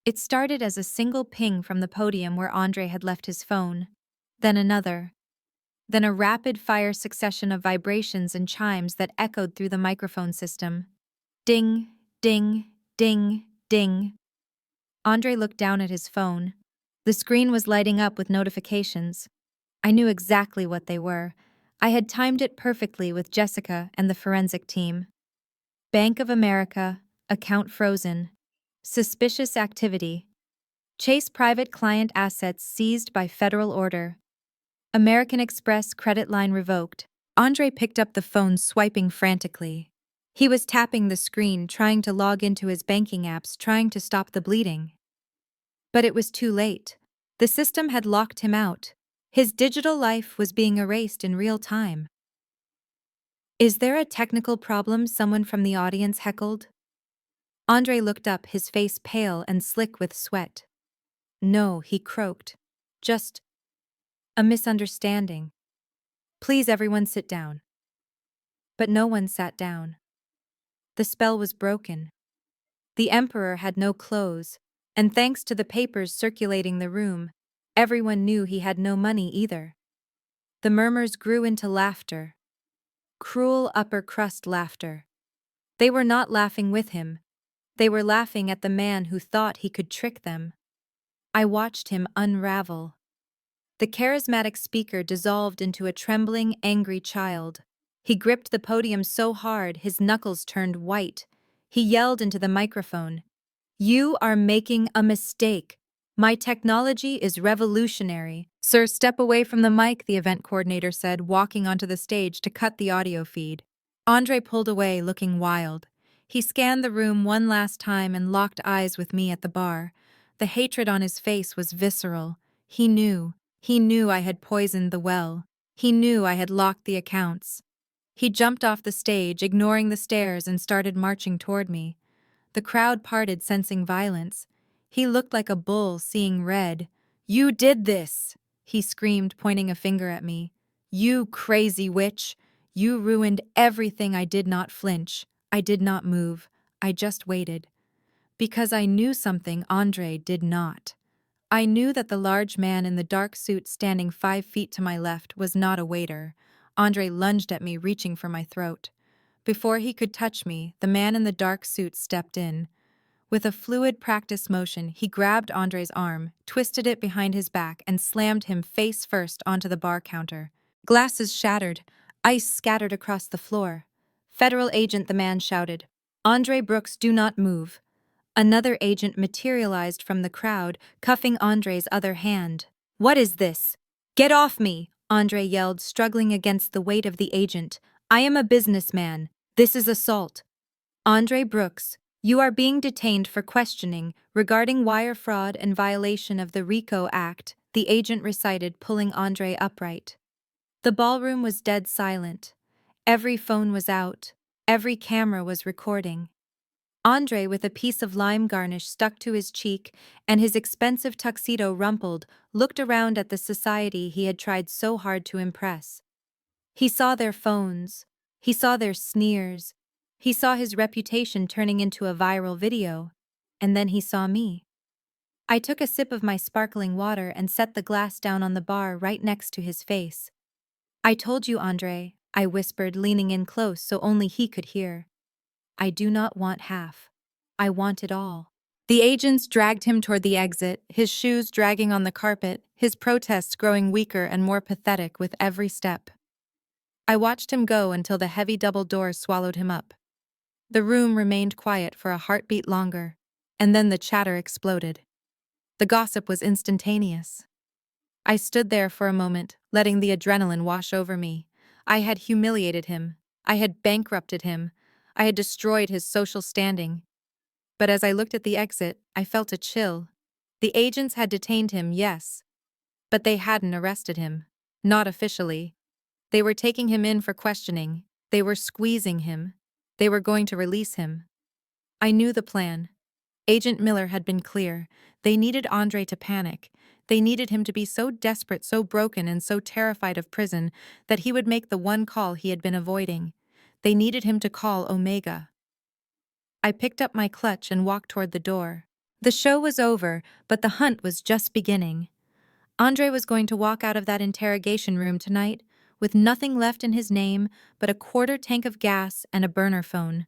It started as a single ping from the podium where Andre had left his phone, then another, then a rapid-fire succession of vibrations and chimes that echoed through the microphone system. Ding, ding, ding, ding. Andre looked down at his phone. The screen was lighting up with notifications. I knew exactly what they were. I had timed it perfectly with Jessica and the forensic team. Bank of America, account frozen. Suspicious activity. Chase private client assets seized by federal order. American Express credit line revoked. Andre picked up the phone, swiping frantically. He was tapping the screen, trying to log into his banking apps, trying to stop the bleeding. But it was too late. The system had locked him out. His digital life was being erased in real time. Is there a technical problem? Someone from the audience heckled. Andre looked up, his face pale and slick with sweat. No, he croaked. Just a misunderstanding. Please, everyone, sit down. But no one sat down. The spell was broken. The emperor had no clothes, and thanks to the papers circulating the room, everyone knew he had no money either. The murmurs grew into laughter. cruel upper crust laughter. They were not laughing with him. They were laughing at the man who thought he could trick them. I watched him unravel. The charismatic speaker dissolved into a trembling, angry child. He gripped the podium so hard his knuckles turned white. He yelled into the microphone, "You are making a mistake. My technology is revolutionary." "Sir, step away from the mic," the event coordinator said, walking onto the stage to cut the audio feed. Andre pulled away, looking wild. He scanned the room one last time and locked eyes with me at the bar. The hatred on his face was visceral. He knew I had poisoned the well. He knew I had locked the accounts. He jumped off the stage, ignoring the stares, and started marching toward me. The crowd parted, sensing violence. He looked like a bull seeing red. "You did this!" he screamed, pointing a finger at me. "You crazy witch! You ruined everything." I did not flinch. I did not move. I just waited. Because I knew something Andre did not. I knew that the large man in the dark suit standing 5 feet to my left was not a waiter. Andre lunged at me, reaching for my throat. Before he could touch me, the man in the dark suit stepped in. With a fluid practice motion, he grabbed Andre's arm, twisted it behind his back, and slammed him face first onto the bar counter. Glasses shattered. Ice scattered across the floor. "Federal agent," the man shouted. "Andre Brooks, do not move." Another agent materialized from the crowd, cuffing Andre's other hand. "What is this? Get off me!" Andre yelled, struggling against the weight of the agent. "I am a businessman. This is assault." "Andre Brooks, you are being detained for questioning regarding wire fraud and violation of the RICO Act," the agent recited, pulling Andre upright. The ballroom was dead silent. Every phone was out. Every camera was recording. Andre, with a piece of lime garnish stuck to his cheek and his expensive tuxedo rumpled, looked around at the society he had tried so hard to impress. He saw their phones. He saw their sneers. He saw his reputation turning into a viral video. And then he saw me. I took a sip of my sparkling water and set the glass down on the bar right next to his face. "I told you, Andre," I whispered, leaning in close so only he could hear. "I do not want half. I want it all." The agents dragged him toward the exit, his shoes dragging on the carpet, his protests growing weaker and more pathetic with every step. I watched him go until the heavy double doors swallowed him up. The room remained quiet for a heartbeat longer, and then the chatter exploded. The gossip was instantaneous. I stood there for a moment, letting the adrenaline wash over me. I had humiliated him. I had bankrupted him. I had destroyed his social standing. But as I looked at the exit, I felt a chill. The agents had detained him, yes, but they hadn't arrested him. Not officially. They were taking him in for questioning. They were squeezing him. They were going to release him. I knew the plan. Agent Miller had been clear. They needed Andre to panic. They needed him to be so desperate, so broken, and so terrified of prison that he would make the one call he had been avoiding. They needed him to call Omega. I picked up my clutch and walked toward the door. The show was over, but the hunt was just beginning. Andre was going to walk out of that interrogation room tonight with nothing left in his name but a quarter tank of gas and a burner phone.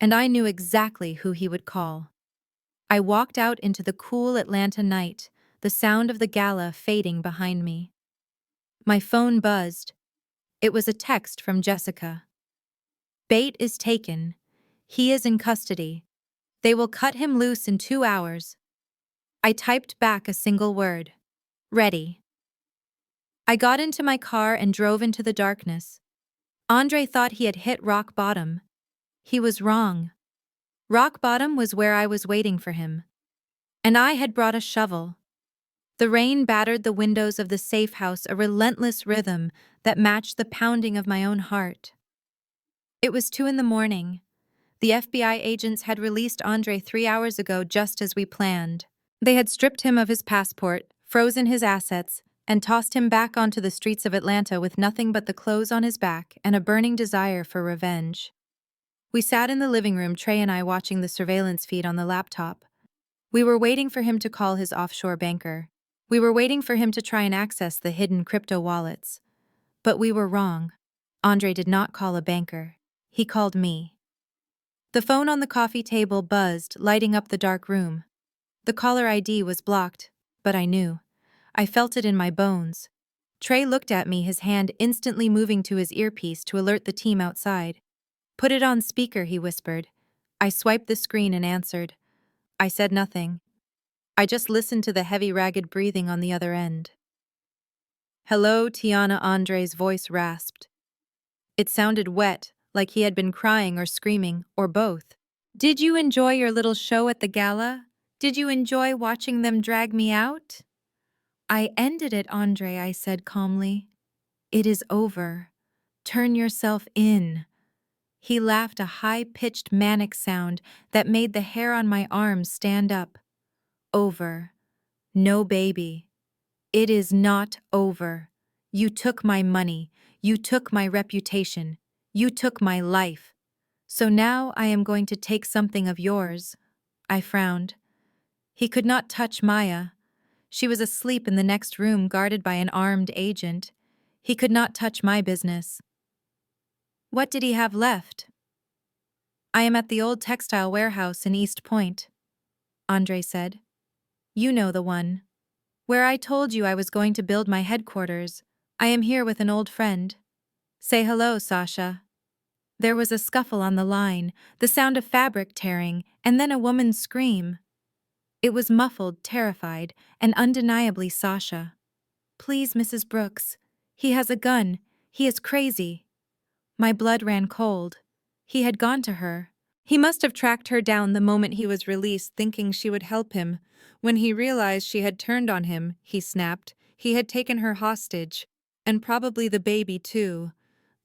And I knew exactly who he would call. I walked out into the cool Atlanta night, the sound of the gala fading behind me. My phone buzzed. It was a text from Jessica. "Bait is taken. He is in custody. They will cut him loose in 2 hours." I typed back a single word. "Ready." I got into my car and drove into the darkness. Andre thought he had hit rock bottom. He was wrong. Rock bottom was where I was waiting for him. And I had brought a shovel. The rain battered the windows of the safe house, a relentless rhythm that matched the pounding of my own heart. It was 2 a.m. The FBI agents had released Andre 3 hours ago, just as we planned. They had stripped him of his passport, frozen his assets, and tossed him back onto the streets of Atlanta with nothing but the clothes on his back and a burning desire for revenge. We sat in the living room, Trey and I, watching the surveillance feed on the laptop. We were waiting for him to call his offshore banker. We were waiting for him to try and access the hidden crypto wallets. But we were wrong. Andre did not call a banker. He called me. The phone on the coffee table buzzed, lighting up the dark room. The caller ID was blocked, but I knew. I felt it in my bones. Trey looked at me, his hand instantly moving to his earpiece to alert the team outside. "Put it on speaker," he whispered. I swiped the screen and answered. I said nothing. I just listened to the heavy, ragged breathing on the other end. "Hello," Tiana, Andre's voice rasped. It sounded wet, like he had been crying or screaming, or both. "Did you enjoy your little show at the gala? Did you enjoy watching them drag me out?" "I ended it, Andre," I said calmly. "It is over. Turn yourself in." He laughed, a high-pitched manic sound that made the hair on my arms stand up. "Over. No, baby. It is not over. You took my money. You took my reputation. You took my life. So now I am going to take something of yours." I frowned. He could not touch Maya. She was asleep in the next room, guarded by an armed agent. He could not touch my business. What did he have left? "I am at the old textile warehouse in East Point," Andre said. "You know the one. Where I told you I was going to build my headquarters. I am here with an old friend. Say hello, Sasha." There was a scuffle on the line, the sound of fabric tearing, and then a woman's scream. It was muffled, terrified, and undeniably Sasha. "Please, Mrs. Brooks. He has a gun. He is crazy." My blood ran cold. He had gone to her. He must have tracked her down the moment he was released, thinking she would help him. When he realized she had turned on him, he snapped. He had taken her hostage. And probably the baby, too.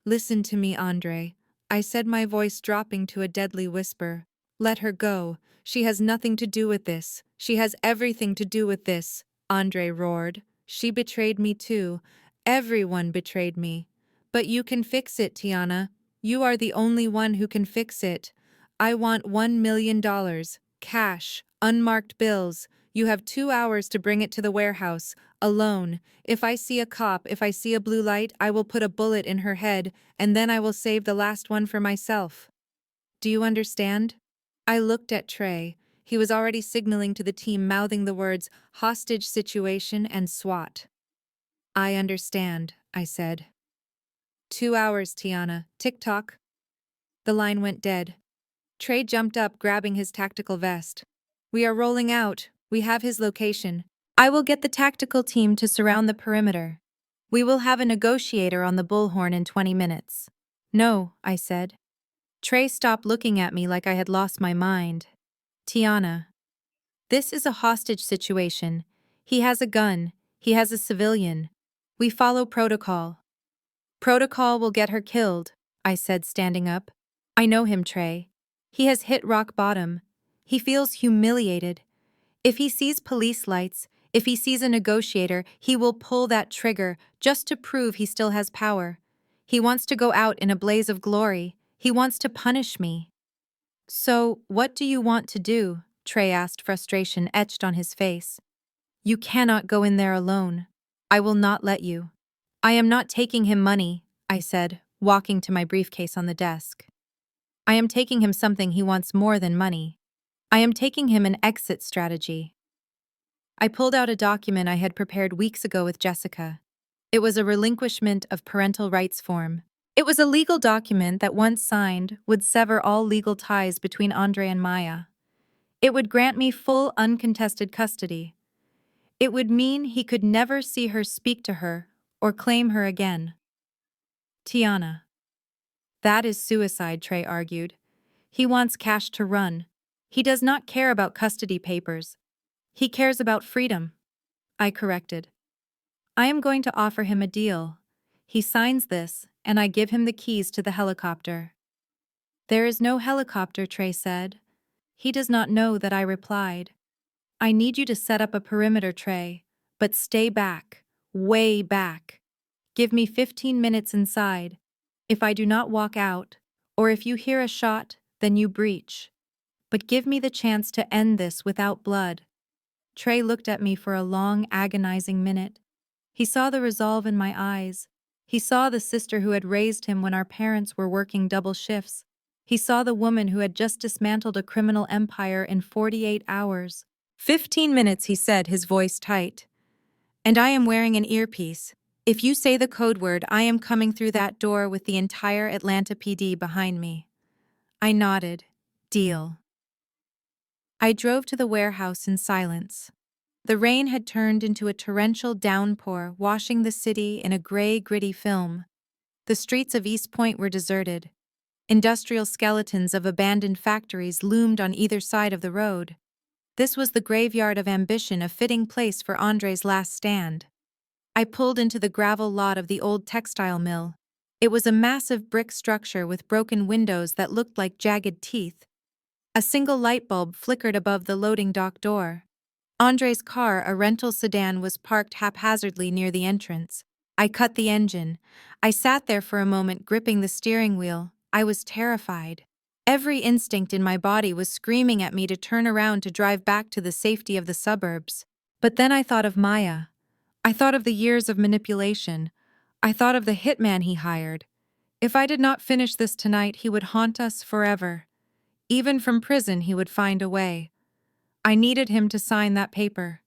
"Listen to me, Andre," I said, my voice dropping to a deadly whisper. "Let her go. She has nothing to do with this. She has everything to do with this," Andre roared. "She betrayed me too. Everyone betrayed me. But you can fix it, Tiana. You are the only one who can fix it. I want $1 million. Cash. Unmarked bills. You have 2 hours to bring it to the warehouse. Alone. If I see a cop, if I see a blue light, I will put a bullet in her head, and then I will save the last one for myself. Do you understand?" I looked at Trey. He was already signaling to the team, mouthing the words hostage situation and SWAT. "I understand," I said. 2 hours, Tiana. Tick-tock. The line went dead. Trey jumped up, grabbing his tactical vest. "We are rolling out. We have his location. I will get the tactical team to surround the perimeter. We will have a negotiator on the bullhorn in 20 minutes. "No," I said. Trey stopped, looking at me like I had lost my mind. "Tiana, this is a hostage situation. He has a gun. He has a civilian. We follow protocol." "Protocol will get her killed," I said, standing up. "I know him, Trey. He has hit rock bottom. He feels humiliated. If he sees police lights, if he sees a negotiator, he will pull that trigger just to prove he still has power. He wants to go out in a blaze of glory. He wants to punish me." "So, what do you want to do?" Trey asked, frustration etched on his face. "You cannot go in there alone. I will not let you." "I am not taking him money," I said, walking to my briefcase on the desk. "I am taking him something he wants more than money. I am taking him an exit strategy." I pulled out a document I had prepared weeks ago with Jessica. It was a relinquishment of parental rights form. It was a legal document that, once signed, would sever all legal ties between Andre and Maya. It would grant me full, uncontested custody. It would mean he could never see her, speak to her, or claim her again. "Tiana." "That is suicide," Trey argued. "He wants cash to run. He does not care about custody papers. He cares about freedom." I corrected. "I am going to offer him a deal. He signs this, and I give him the keys to the helicopter." "There is no helicopter," Trey said. He does not know that I replied. "I need you to set up a perimeter, Trey, but stay back, way back. Give me 15 minutes inside. If I do not walk out, or if you hear a shot, then you breach. But give me the chance to end this without blood." Trey looked at me for a long, agonizing minute. He saw the resolve in my eyes. He saw the sister who had raised him when our parents were working double shifts. He saw the woman who had just dismantled a criminal empire in 48 hours. 15 minutes, he said, his voice tight. And I am wearing an earpiece. If you say the code word, I am coming through that door with the entire Atlanta PD behind me. I nodded. Deal. I drove to the warehouse in silence. The rain had turned into a torrential downpour, washing the city in a gray, gritty film. The streets of East Point were deserted. Industrial skeletons of abandoned factories loomed on either side of the road. This was the graveyard of ambition, a fitting place for Andre's last stand. I pulled into the gravel lot of the old textile mill. It was a massive brick structure with broken windows that looked like jagged teeth. A single light bulb flickered above the loading dock door. Andre's car, a rental sedan, was parked haphazardly near the entrance. I cut the engine. I sat there for a moment, gripping the steering wheel. I was terrified. Every instinct in my body was screaming at me to turn around to drive back to the safety of the suburbs. But then I thought of Maya. I thought of the years of manipulation. I thought of the hitman he hired. If I did not finish this tonight, he would haunt us forever. Even from prison, he would find a way. I needed him to sign that paper.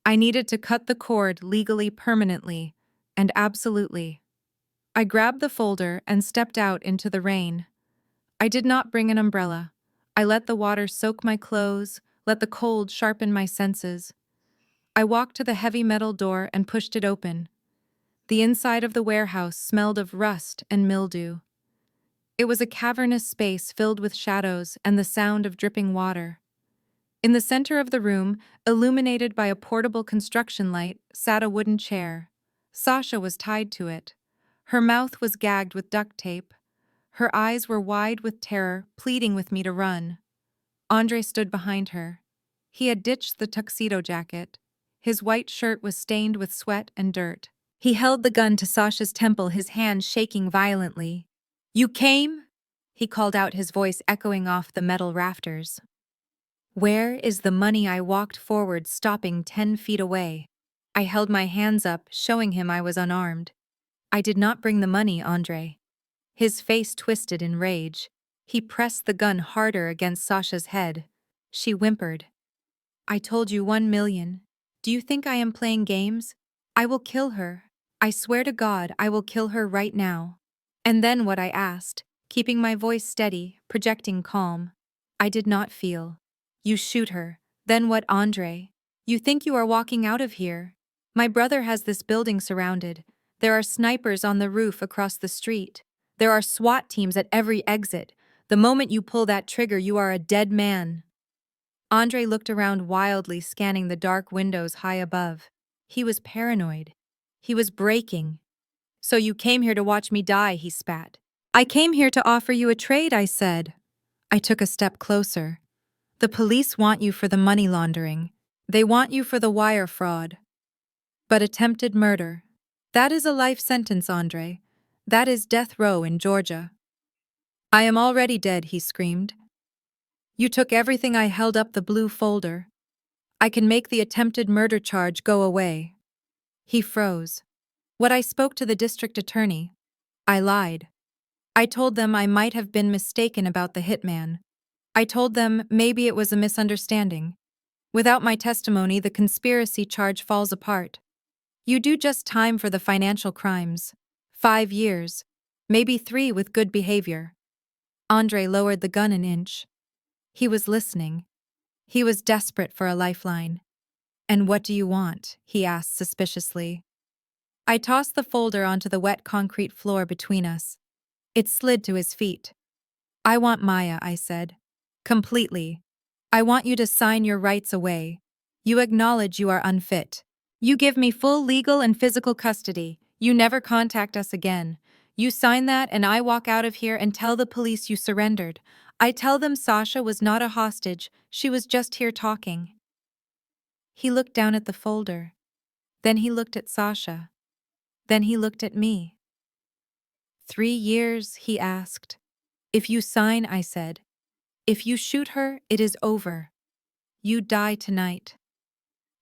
I needed to cut the cord legally, permanently, and absolutely. I grabbed the folder and stepped out into the rain. I did not bring an umbrella. I let the water soak my clothes, let the cold sharpen my senses. I walked to the heavy metal door and pushed it open. The inside of the warehouse smelled of rust and mildew. It was a cavernous space filled with shadows and the sound of dripping water. In the center of the room, illuminated by a portable construction light, sat a wooden chair. Sasha was tied to it. Her mouth was gagged with duct tape. Her eyes were wide with terror, pleading with me to run. Andre stood behind her. He had ditched the tuxedo jacket. His white shirt was stained with sweat and dirt. He held the gun to Sasha's temple, his hand shaking violently. "You came?" he called out, his voice echoing off the metal rafters. "Where is the money?" I walked forward, stopping 10 feet away. I held my hands up, showing him I was unarmed. "I did not bring the money, Andre." His face twisted in rage. He pressed the gun harder against Sasha's head. She whimpered. "I told you 1 million. Do you think I am playing games? I will kill her. I swear to God, I will kill her right now." And then what? I asked, keeping my voice steady, projecting calm. "I did not feel. You shoot her. Then what, Andre? You think you are walking out of here? My brother has this building surrounded. There are snipers on the roof across the street. There are SWAT teams at every exit. The moment you pull that trigger, you are a dead man." Andre looked around wildly, scanning the dark windows high above. He was paranoid. He was breaking. "So you came here to watch me die," he spat. "I came here to offer you a trade," I said. I took a step closer. "The police want you for the money laundering. They want you for the wire fraud. But attempted murder, that is a life sentence, Andre. That is death row in Georgia." "I am already dead," he screamed. "You took everything." I held up the blue folder. "I can make the attempted murder charge go away." He froze. "What? I spoke to the district attorney. I lied. I told them I might have been mistaken about the hitman. I told them maybe it was a misunderstanding. Without my testimony, the conspiracy charge falls apart. You do just time for the financial crimes. 5 years. Maybe 3 with good behavior." Andre lowered the gun an inch. He was listening. He was desperate for a lifeline. "And what do you want?" he asked suspiciously. I tossed the folder onto the wet concrete floor between us. It slid to his feet. "I want Maya," I said. "Completely. I want you to sign your rights away. You acknowledge you are unfit. You give me full legal and physical custody. You never contact us again. You sign that and I walk out of here and tell the police you surrendered. I tell them Sasha was not a hostage, she was just here talking." He looked down at the folder. Then he looked at Sasha. Then he looked at me. 3 years, he asked. "If you sign," I said. "If you shoot her, it is over. You die tonight."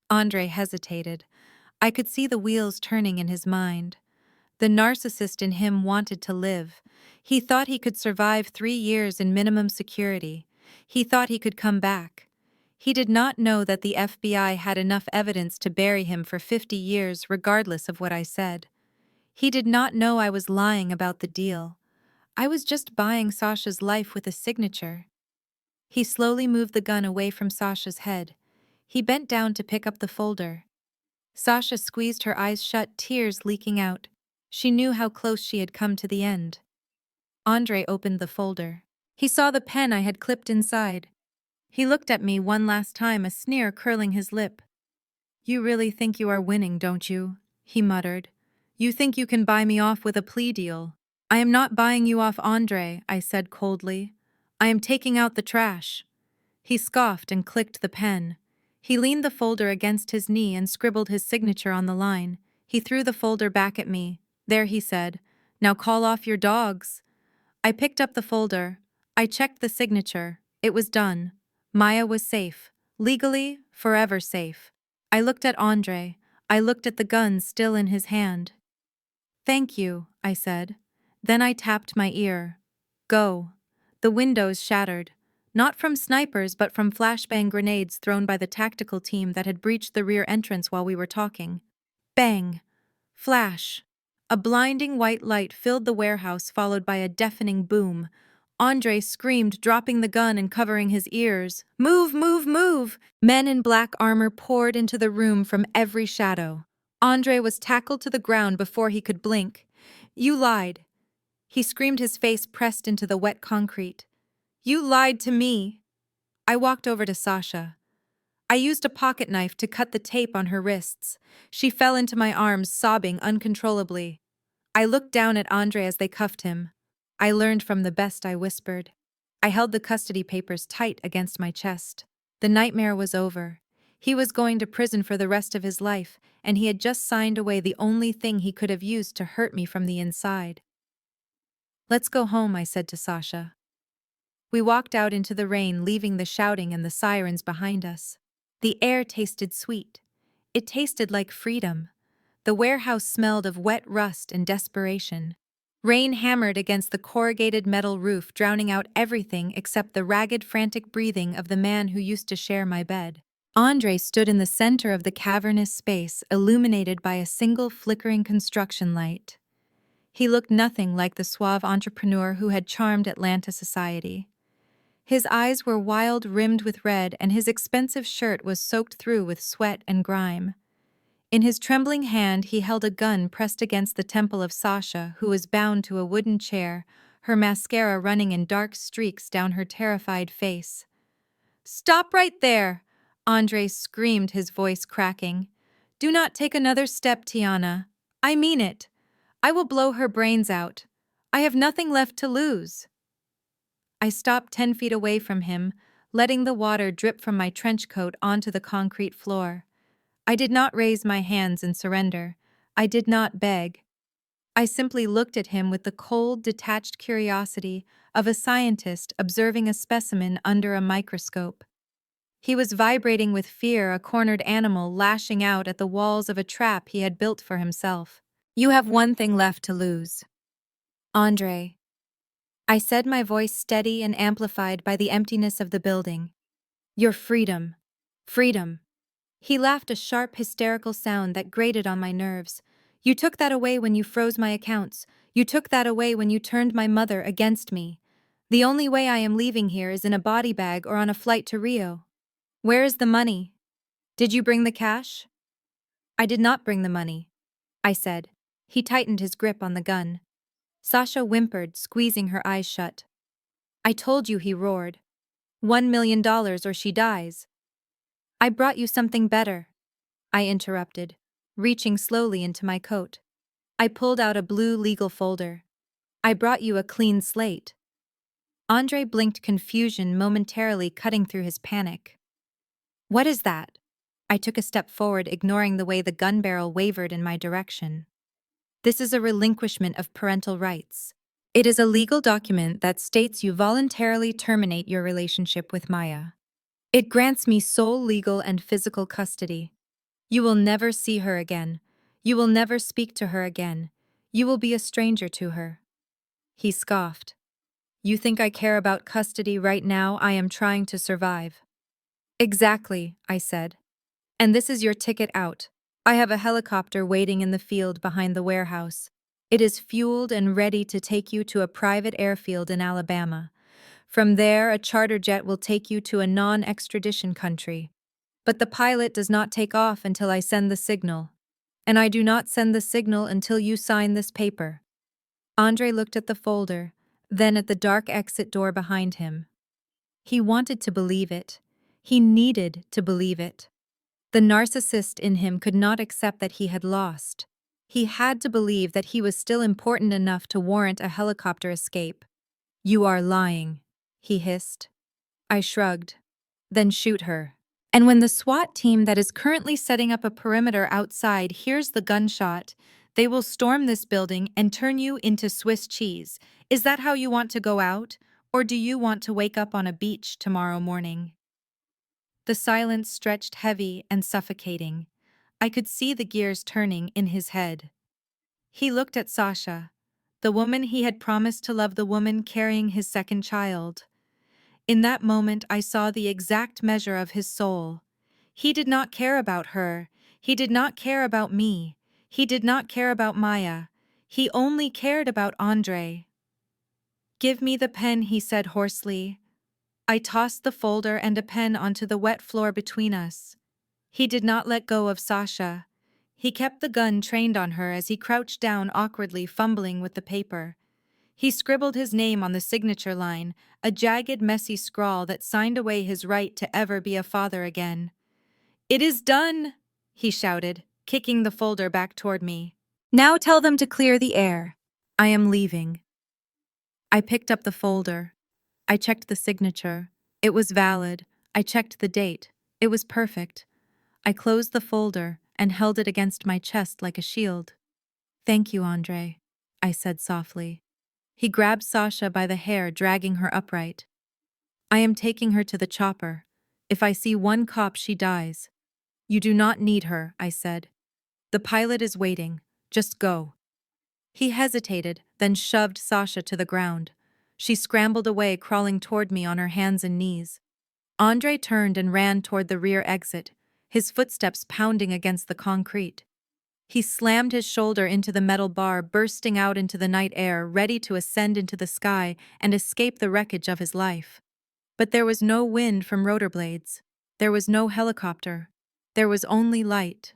Andre hesitated. I could see the wheels turning in his mind. The narcissist in him wanted to live. He thought he could survive 3 years in minimum security. He thought he could come back. He did not know that the FBI had enough evidence to bury him for 50 years regardless of what I said. He did not know I was lying about the deal. I was just buying Sasha's life with a signature. He slowly moved the gun away from Sasha's head. He bent down to pick up the folder. Sasha squeezed her eyes shut, tears leaking out. She knew how close she had come to the end. Andre opened the folder. He saw the pen I had clipped inside. He looked at me one last time, a sneer curling his lip. "You really think you are winning, don't you?" he muttered. "You think you can buy me off with a plea deal." "I am not buying you off, Andre," I said coldly. "I am taking out the trash." He scoffed and clicked the pen. He leaned the folder against his knee and scribbled his signature on the line. He threw the folder back at me. "There," he said. "Now call off your dogs." I picked up the folder. I checked the signature. It was done. Maya was safe. Legally, forever safe. I looked at Andre. I looked at the gun still in his hand. "Thank you," I said. Then I tapped my ear. "Go." The windows shattered. Not from snipers but from flashbang grenades thrown by the tactical team that had breached the rear entrance while we were talking. Bang! Flash! A blinding white light filled the warehouse, followed by a deafening boom. Andre screamed, dropping the gun and covering his ears. "Move, move, move!" Men in black armor poured into the room from every shadow. Andre was tackled to the ground before he could blink. "You lied." He screamed, his face pressed into the wet concrete. "You lied to me." I walked over to Sasha. I used a pocket knife to cut the tape on her wrists. She fell into my arms, sobbing uncontrollably. I looked down at Andre as they cuffed him. "I learned from the best," I whispered. I held the custody papers tight against my chest. The nightmare was over. He was going to prison for the rest of his life, and he had just signed away the only thing he could have used to hurt me from the inside. "Let's go home," I said to Sasha. We walked out into the rain, leaving the shouting and the sirens behind us. The air tasted sweet. It tasted like freedom. The warehouse smelled of wet rust and desperation. Rain hammered against the corrugated metal roof, drowning out everything except the ragged, frantic breathing of the man who used to share my bed. Andre stood in the center of the cavernous space, illuminated by a single flickering construction light. He looked nothing like the suave entrepreneur who had charmed Atlanta society. His eyes were wild, rimmed with red, and his expensive shirt was soaked through with sweat and grime. In his trembling hand he held a gun pressed against the temple of Sasha, who was bound to a wooden chair, her mascara running in dark streaks down her terrified face. "Stop right there!" Andre screamed, his voice cracking. "Do not take another step, Tiana. I mean it. I will blow her brains out. I have nothing left to lose." I stopped 10 feet away from him, letting the water drip from my trench coat onto the concrete floor. I did not raise my hands in surrender. I did not beg. I simply looked at him with the cold, detached curiosity of a scientist observing a specimen under a microscope. He was vibrating with fear, a cornered animal lashing out at the walls of a trap he had built for himself. "You have one thing left to lose, Andre," I said, my voice steady and amplified by the emptiness of the building. "Your freedom. Freedom." He laughed, a sharp, hysterical sound that grated on my nerves. "You took that away when you froze my accounts. You took that away when you turned my mother against me. The only way I am leaving here is in a body bag or on a flight to Rio. Where is the money? Did you bring the cash?" "I did not bring the money," I said. He tightened his grip on the gun. Sasha whimpered, squeezing her eyes shut. "I told you," he roared. $1 million or she dies." "I brought you something better," I interrupted, reaching slowly into my coat. I pulled out a blue legal folder. "I brought you a clean slate." Andre blinked, confusion momentarily cutting through his panic. "What is that?" I took a step forward, ignoring the way the gun barrel wavered in my direction. "This is a relinquishment of parental rights. It is a legal document that states you voluntarily terminate your relationship with Maya. It grants me sole legal and physical custody. You will never see her again. You will never speak to her again. You will be a stranger to her. He scoffed. You think I care about custody right now? I am trying to survive. Exactly, I said. And this is your ticket out. I have a helicopter waiting in the field behind the warehouse. It is fueled and ready to take you to a private airfield in Alabama. From there, a charter jet will take you to a non-extradition country. But the pilot does not take off until I send the signal. And I do not send the signal until you sign this paper. Andre looked at the folder, then at the dark exit door behind him. He wanted to believe it. He needed to believe it. The narcissist in him could not accept that he had lost. He had to believe that he was still important enough to warrant a helicopter escape. You are lying, he hissed. I shrugged. Then shoot her. And when the SWAT team that is currently setting up a perimeter outside hears the gunshot, they will storm this building and turn you into Swiss cheese. Is that how you want to go out? Or do you want to wake up on a beach tomorrow morning? The silence stretched heavy and suffocating. I could see the gears turning in his head. He looked at Sasha, the woman he had promised to love, the woman carrying his second child. In that moment, I saw the exact measure of his soul. He did not care about her. He did not care about me. He did not care about Maya. He only cared about Andre. Give me the pen, he said hoarsely. I tossed the folder and a pen onto the wet floor between us. He did not let go of Sasha. He kept the gun trained on her as he crouched down awkwardly, fumbling with the paper. He scribbled his name on the signature line, a jagged, messy scrawl that signed away his right to ever be a father again. It is done, he shouted, kicking the folder back toward me. Now tell them to clear the air. I am leaving. I picked up the folder. I checked the signature. It was valid. I checked the date. It was perfect. I closed the folder and held it against my chest like a shield. Thank you, Andre, I said softly. He grabbed Sasha by the hair, dragging her upright. I am taking her to the chopper. If I see one cop, she dies. You do not need her, I said. The pilot is waiting. Just go. He hesitated, then shoved Sasha to the ground. She scrambled away, crawling toward me on her hands and knees. Andre turned and ran toward the rear exit, his footsteps pounding against the concrete. He slammed his shoulder into the metal bar, bursting out into the night air, ready to ascend into the sky and escape the wreckage of his life. But there was no wind from rotor blades. There was no helicopter. There was only light.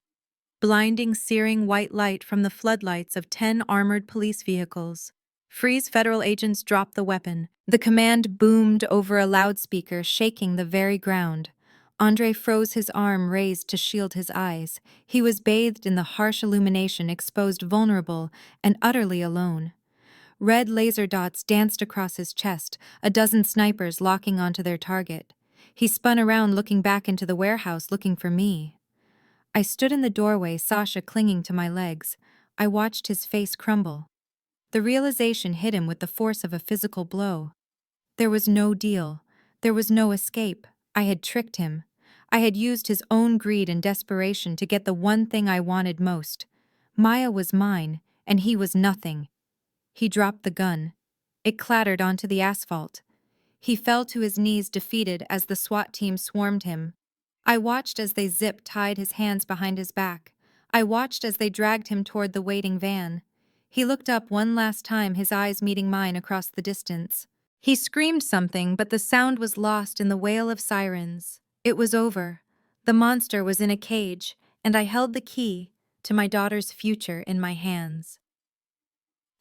Blinding, searing white light from the floodlights of 10 armored police vehicles. Freeze! Federal agents dropped the weapon. The command boomed over a loudspeaker, shaking the very ground. Andre froze, his arm raised to shield his eyes. He was bathed in the harsh illumination, exposed, vulnerable, and utterly alone. Red laser dots danced across his chest, a dozen snipers locking onto their target. He spun around, looking back into the warehouse, looking for me. I stood in the doorway, Sasha clinging to my legs. I watched his face crumble. The realization hit him with the force of a physical blow. There was no deal. There was no escape. I had tricked him. I had used his own greed and desperation to get the one thing I wanted most. Maya was mine, and he was nothing. He dropped the gun. It clattered onto the asphalt. He fell to his knees, defeated, as the SWAT team swarmed him. I watched as they tied his hands behind his back. I watched as they dragged him toward the waiting van. He looked up one last time, his eyes meeting mine across the distance. He screamed something, but the sound was lost in the wail of sirens. It was over. The monster was in a cage, and I held the key to my daughter's future in my hands.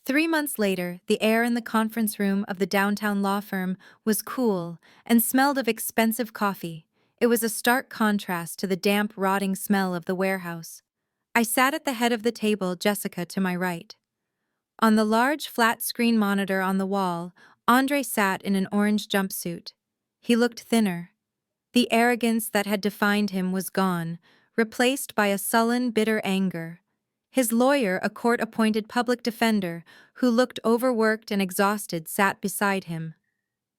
3 months later, the air in the conference room of the downtown law firm was cool and smelled of expensive coffee. It was a stark contrast to the damp, rotting smell of the warehouse. I sat at the head of the table, Jessica to my right. On the large, flat-screen monitor on the wall, Andre sat in an orange jumpsuit. He looked thinner. The arrogance that had defined him was gone, replaced by a sullen, bitter anger. His lawyer, a court-appointed public defender, who looked overworked and exhausted, sat beside him.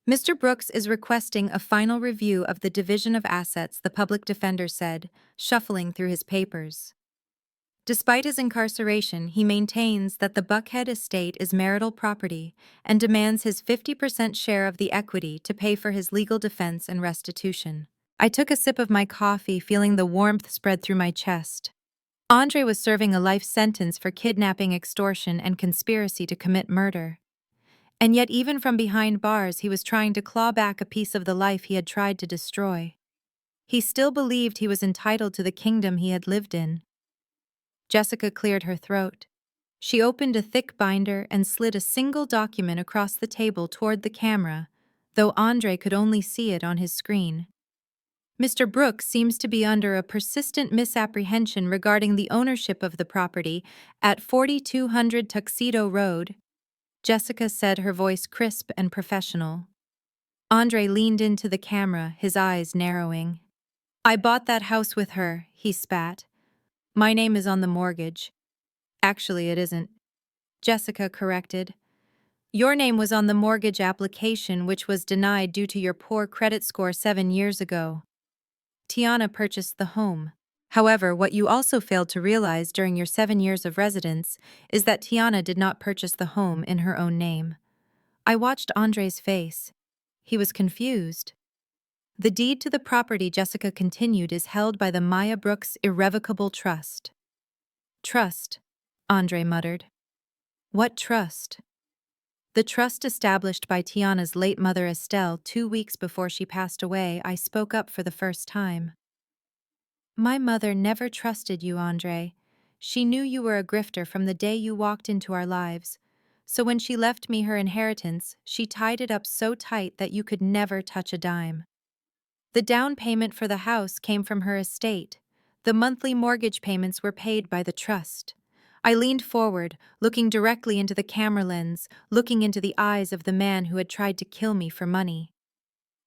Mr. Brooks is requesting a final review of the division of assets, the public defender said, shuffling through his papers. Despite his incarceration, he maintains that the Buckhead estate is marital property and demands his 50% share of the equity to pay for his legal defense and restitution. I took a sip of my coffee, feeling the warmth spread through my chest. Andre was serving a life sentence for kidnapping, extortion, and conspiracy to commit murder. And yet, even from behind bars, he was trying to claw back a piece of the life he had tried to destroy. He still believed he was entitled to the kingdom he had lived in. Jessica cleared her throat. She opened a thick binder and slid a single document across the table toward the camera, though Andre could only see it on his screen. Mr. Brooks seems to be under a persistent misapprehension regarding the ownership of the property at 4200 Tuxedo Road, Jessica said, her voice crisp and professional. Andre leaned into the camera, his eyes narrowing. I bought that house with her, he spat. My name is on the mortgage. Actually, it isn't. Jessica corrected. Your name was on the mortgage application, which was denied due to your poor credit score 7 years ago. Tiana purchased the home. However, what you also failed to realize during your 7 years of residence is that Tiana did not purchase the home in her own name. I watched Andre's face. He was confused. The deed to the property, Jessica continued, is held by the Maya Brooks Irrevocable Trust. Trust, Andre muttered. What trust? The trust established by Tiana's late mother Estelle 2 weeks before she passed away. I spoke up for the first time. My mother never trusted you, Andre. She knew you were a grifter from the day you walked into our lives. So when she left me her inheritance, she tied it up so tight that you could never touch a dime. The down payment for the house came from her estate. The monthly mortgage payments were paid by the trust. I leaned forward, looking directly into the camera lens, looking into the eyes of the man who had tried to kill me for money.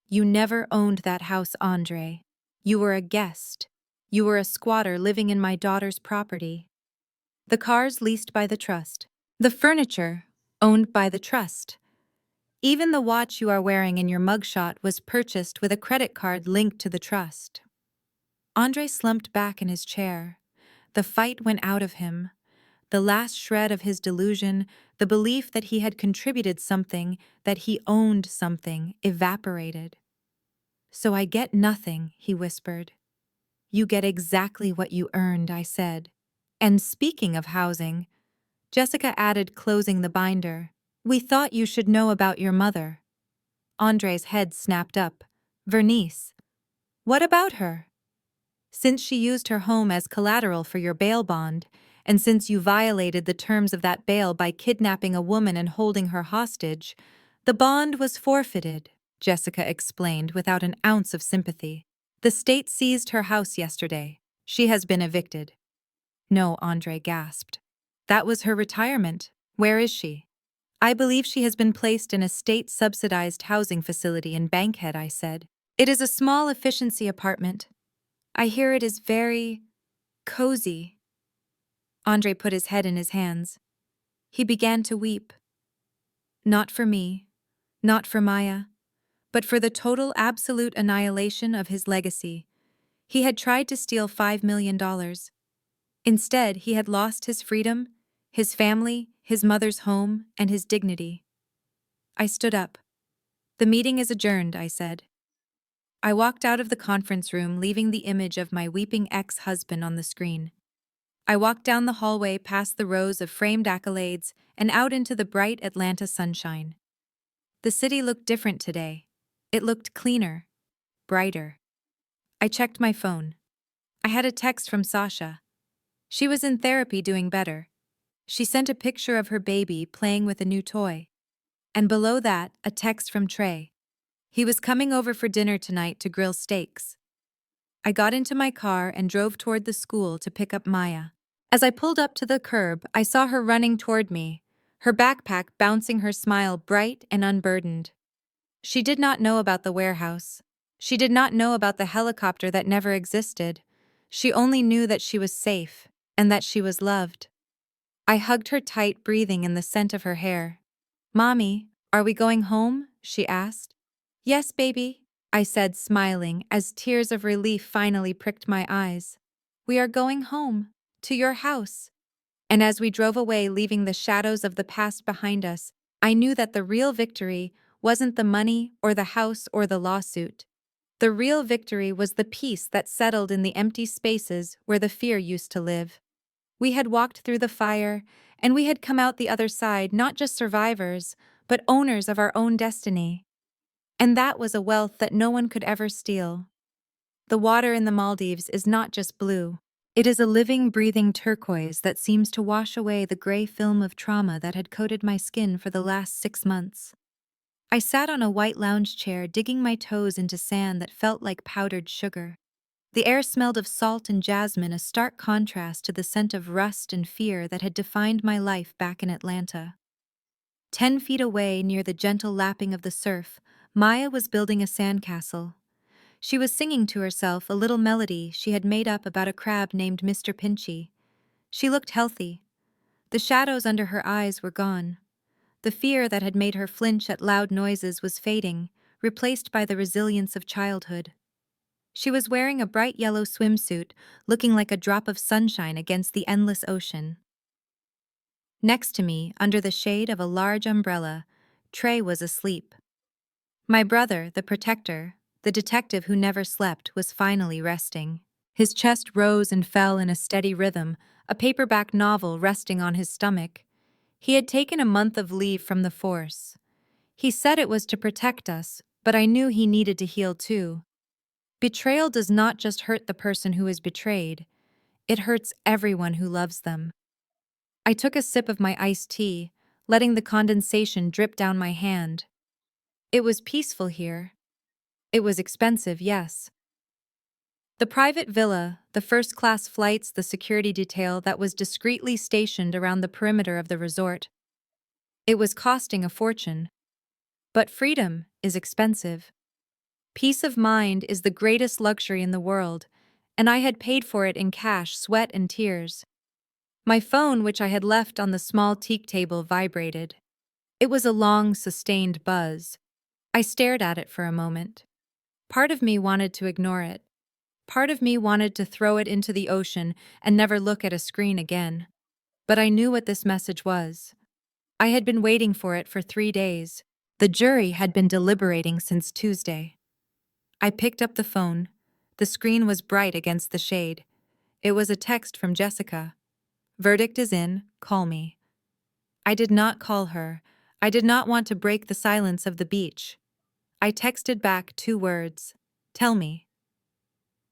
You never owned that house, Andre. You were a guest. You were a squatter living in my daughter's property. The cars leased by the trust. The furniture owned by the trust. Even the watch you are wearing in your mugshot was purchased with a credit card linked to the trust. Andre slumped back in his chair. The fight went out of him. The last shred of his delusion, the belief that he had contributed something, that he owned something, evaporated. So I get nothing, he whispered. You get exactly what you earned, I said. And speaking of housing, Jessica added, closing the binder, we thought you should know about your mother. Andre's head snapped up. Vernice. What about her? Since she used her home as collateral for your bail bond, and since you violated the terms of that bail by kidnapping a woman and holding her hostage, the bond was forfeited, Jessica explained without an ounce of sympathy. The state seized her house yesterday. She has been evicted. No, Andre gasped. That was her retirement. Where is she? I believe she has been placed in a state-subsidized housing facility in Buckhead, I said. It is a small efficiency apartment. I hear it is very cozy. Andre put his head in his hands. He began to weep. Not for me, not for Maya, but for the total absolute annihilation of his legacy. He had tried to steal $5 million. Instead, he had lost his freedom, his family, his mother's home, and his dignity. I stood up. The meeting is adjourned, I said. I walked out of the conference room, leaving the image of my weeping ex-husband on the screen. I walked down the hallway past the rows of framed accolades and out into the bright Atlanta sunshine. The city looked different today. It looked cleaner, brighter. I checked my phone. I had a text from Sasha. She was in therapy, doing better. She sent a picture of her baby playing with a new toy. And below that, a text from Trey. He was coming over for dinner tonight to grill steaks. I got into my car and drove toward the school to pick up Maya. As I pulled up to the curb, I saw her running toward me, her backpack bouncing, her smile bright and unburdened. She did not know about the warehouse. She did not know about the helicopter that never existed. She only knew that she was safe and that she was loved. I hugged her tight, breathing in the scent of her hair. Mommy, are we going home? She asked. Yes, baby, I said, smiling as tears of relief finally pricked my eyes. We are going home. To your house. And as we drove away, leaving the shadows of the past behind us, I knew that the real victory wasn't the money or the house or the lawsuit. The real victory was the peace that settled in the empty spaces where the fear used to live. We had walked through the fire, and we had come out the other side not just survivors, but owners of our own destiny. And that was a wealth that no one could ever steal. The water in the Maldives is not just blue. It is a living, breathing turquoise that seems to wash away the gray film of trauma that had coated my skin for the last 6 months. I sat on a white lounge chair, digging my toes into sand that felt like powdered sugar. The air smelled of salt and jasmine, a stark contrast to the scent of rust and fear that had defined my life back in Atlanta. 10 feet away, near the gentle lapping of the surf, Maya was building a sandcastle. She was singing to herself a little melody she had made up about a crab named Mr. Pinchy. She looked healthy. The shadows under her eyes were gone. The fear that had made her flinch at loud noises was fading, replaced by the resilience of childhood. She was wearing a bright yellow swimsuit, looking like a drop of sunshine against the endless ocean. Next to me, under the shade of a large umbrella, Trey was asleep. My brother, the protector, the detective who never slept, was finally resting. His chest rose and fell in a steady rhythm, a paperback novel resting on his stomach. He had taken a month of leave from the force. He said it was to protect us, but I knew he needed to heal too. Betrayal does not just hurt the person who is betrayed, it hurts everyone who loves them. I took a sip of my iced tea, letting the condensation drip down my hand. It was peaceful here. It was expensive, yes. The private villa, the first-class flights, the security detail that was discreetly stationed around the perimeter of the resort. It was costing a fortune. But freedom is expensive. Peace of mind is the greatest luxury in the world, and I had paid for it in cash, sweat, and tears. My phone, which I had left on the small teak table, vibrated. It was a long, sustained buzz. I stared at it for a moment. Part of me wanted to ignore it. Part of me wanted to throw it into the ocean and never look at a screen again. But I knew what this message was. I had been waiting for it for 3 days. The jury had been deliberating since Tuesday. I picked up the phone. The screen was bright against the shade. It was a text from Jessica. "Verdict is in, call me." I did not call her. I did not want to break the silence of the beach. I texted back 2 words. "Tell me."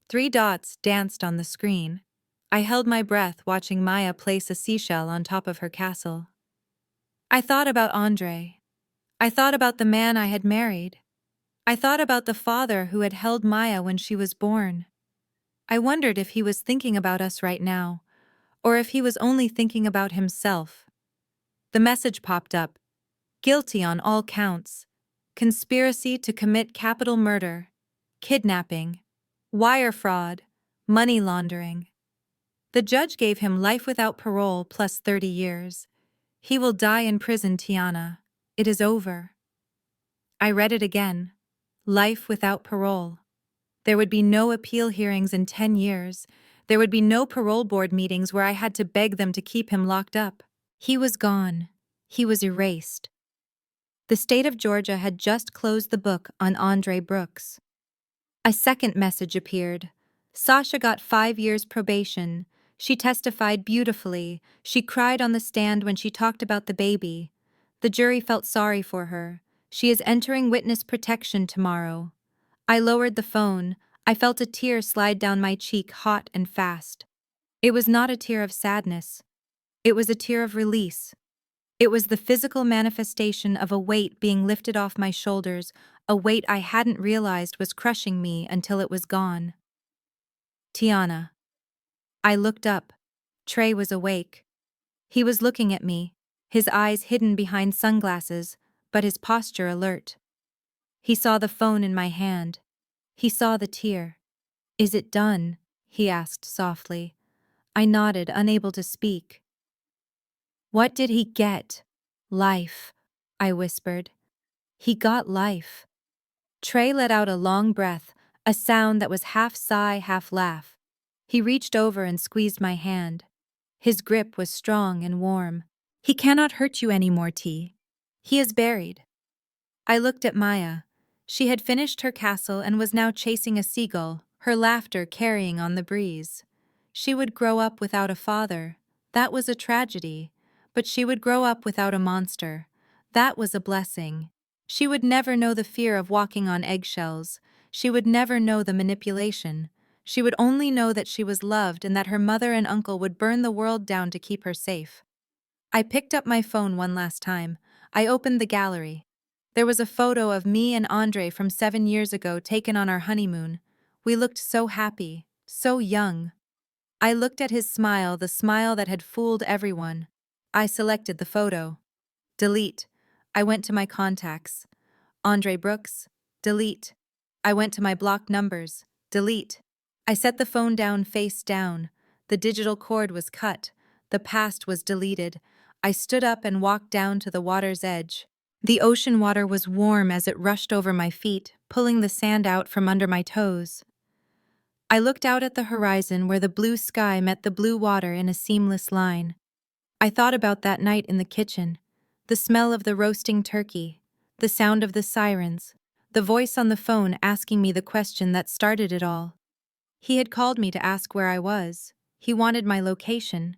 3 dots danced on the screen. I held my breath, watching Maya place a seashell on top of her castle. I thought about Andre. I thought about the man I had married. I thought about the father who had held Maya when she was born. I wondered if he was thinking about us right now, or if he was only thinking about himself. The message popped up. Guilty on all counts. Conspiracy to commit capital murder, kidnapping, wire fraud, money laundering. The judge gave him life without parole plus 30 years. He will die in prison, Tiana. It is over. I read it again. Life without parole. There would be no appeal hearings in 10 years. There would be no parole board meetings where I had to beg them to keep him locked up. He was gone. He was erased. The state of Georgia had just closed the book on Andre Brooks. A second message appeared. Sasha got 5 years probation. She testified beautifully. She cried on the stand when she talked about the baby. The jury felt sorry for her. She is entering witness protection tomorrow. I lowered the phone. I felt a tear slide down my cheek, hot and fast. It was not a tear of sadness. It was a tear of release. It was the physical manifestation of a weight being lifted off my shoulders, a weight I hadn't realized was crushing me until it was gone. Tiana. I looked up. Trey was awake. He was looking at me, his eyes hidden behind sunglasses, but his posture alert. He saw the phone in my hand. He saw the tear. "Is it done?" he asked softly. I nodded, unable to speak. "What did he get?" "Life," I whispered. "He got life." Trey let out a long breath, a sound that was half sigh, half laugh. He reached over and squeezed my hand. His grip was strong and warm. "He cannot hurt you anymore, T. He is buried." I looked at Maya. She had finished her castle and was now chasing a seagull, her laughter carrying on the breeze. She would grow up without a father. That was a tragedy. But she would grow up without a monster. That was a blessing. She would never know the fear of walking on eggshells. She would never know the manipulation. She would only know that she was loved and that her mother and uncle would burn the world down to keep her safe. I picked up my phone one last time. I opened the gallery. There was a photo of me and Andre from 7 years ago taken on our honeymoon. We looked so happy, so young. I looked at his smile, the smile that had fooled everyone. I selected the photo. Delete. I went to my contacts. Andre Brooks. Delete. I went to my blocked numbers. Delete. I set the phone down face down. The digital cord was cut. The past was deleted. I stood up and walked down to the water's edge. The ocean water was warm as it rushed over my feet, pulling the sand out from under my toes. I looked out at the horizon where the blue sky met the blue water in a seamless line. I thought about that night in the kitchen, the smell of the roasting turkey, the sound of the sirens, the voice on the phone asking me the question that started it all. He had called me to ask where I was. He wanted my location.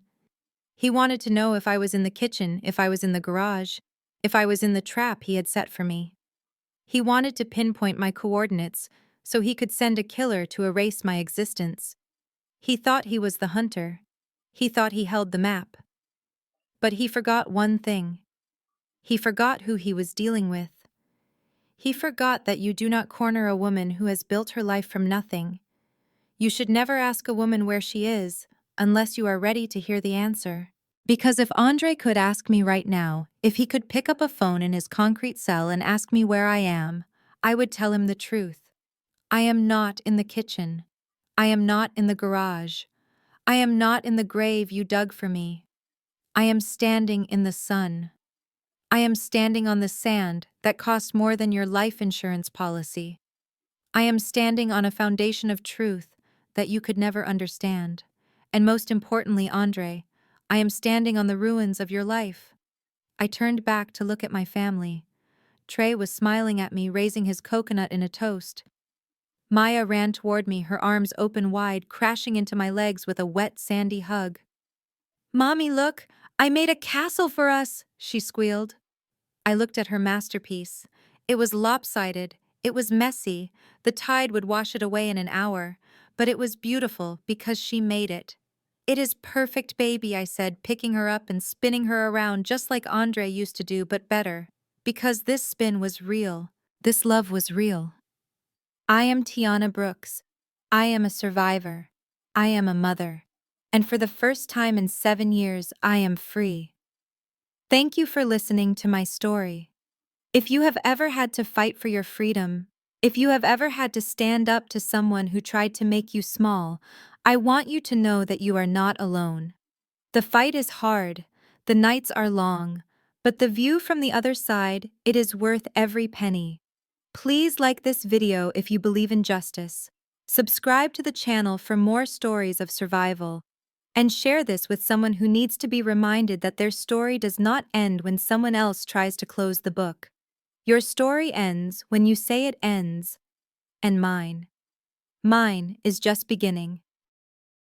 He wanted to know if I was in the kitchen, if I was in the garage, if I was in the trap he had set for me. He wanted to pinpoint my coordinates so he could send a killer to erase my existence. He thought he was the hunter. He thought he held the map. But he forgot one thing. He forgot who he was dealing with. He forgot that you do not corner a woman who has built her life from nothing. You should never ask a woman where she is unless you are ready to hear the answer. Because if Andre could ask me right now, if he could pick up a phone in his concrete cell and ask me where I am, I would tell him the truth. I am not in the kitchen. I am not in the garage. I am not in the grave you dug for me. I am standing in the sun. I am standing on the sand that cost more than your life insurance policy. I am standing on a foundation of truth that you could never understand. And most importantly, Andre, I am standing on the ruins of your life. I turned back to look at my family. Trey was smiling at me, raising his coconut in a toast. Maya ran toward me, her arms open wide, crashing into my legs with a wet, sandy hug. "Mommy, look! I made a castle for us!" she squealed. I looked at her masterpiece. It was lopsided, it was messy, the tide would wash it away in an hour, but it was beautiful because she made it. "It is perfect, baby," I said, picking her up and spinning her around just like Andre used to do, but better. Because this spin was real. This love was real. I am Tiana Brooks. I am a survivor. I am a mother. And for the first time in 7 years, I am free. Thank you for listening to my story. If you have ever had to fight for your freedom, if you have ever had to stand up to someone who tried to make you small, I want you to know that you are not alone. The fight is hard, the nights are long, but the view from the other side, it is worth every penny. Please like this video if you believe in justice. Subscribe to the channel for more stories of survival. And share this with someone who needs to be reminded that their story does not end when someone else tries to close the book. Your story ends when you say it ends. And mine is just beginning.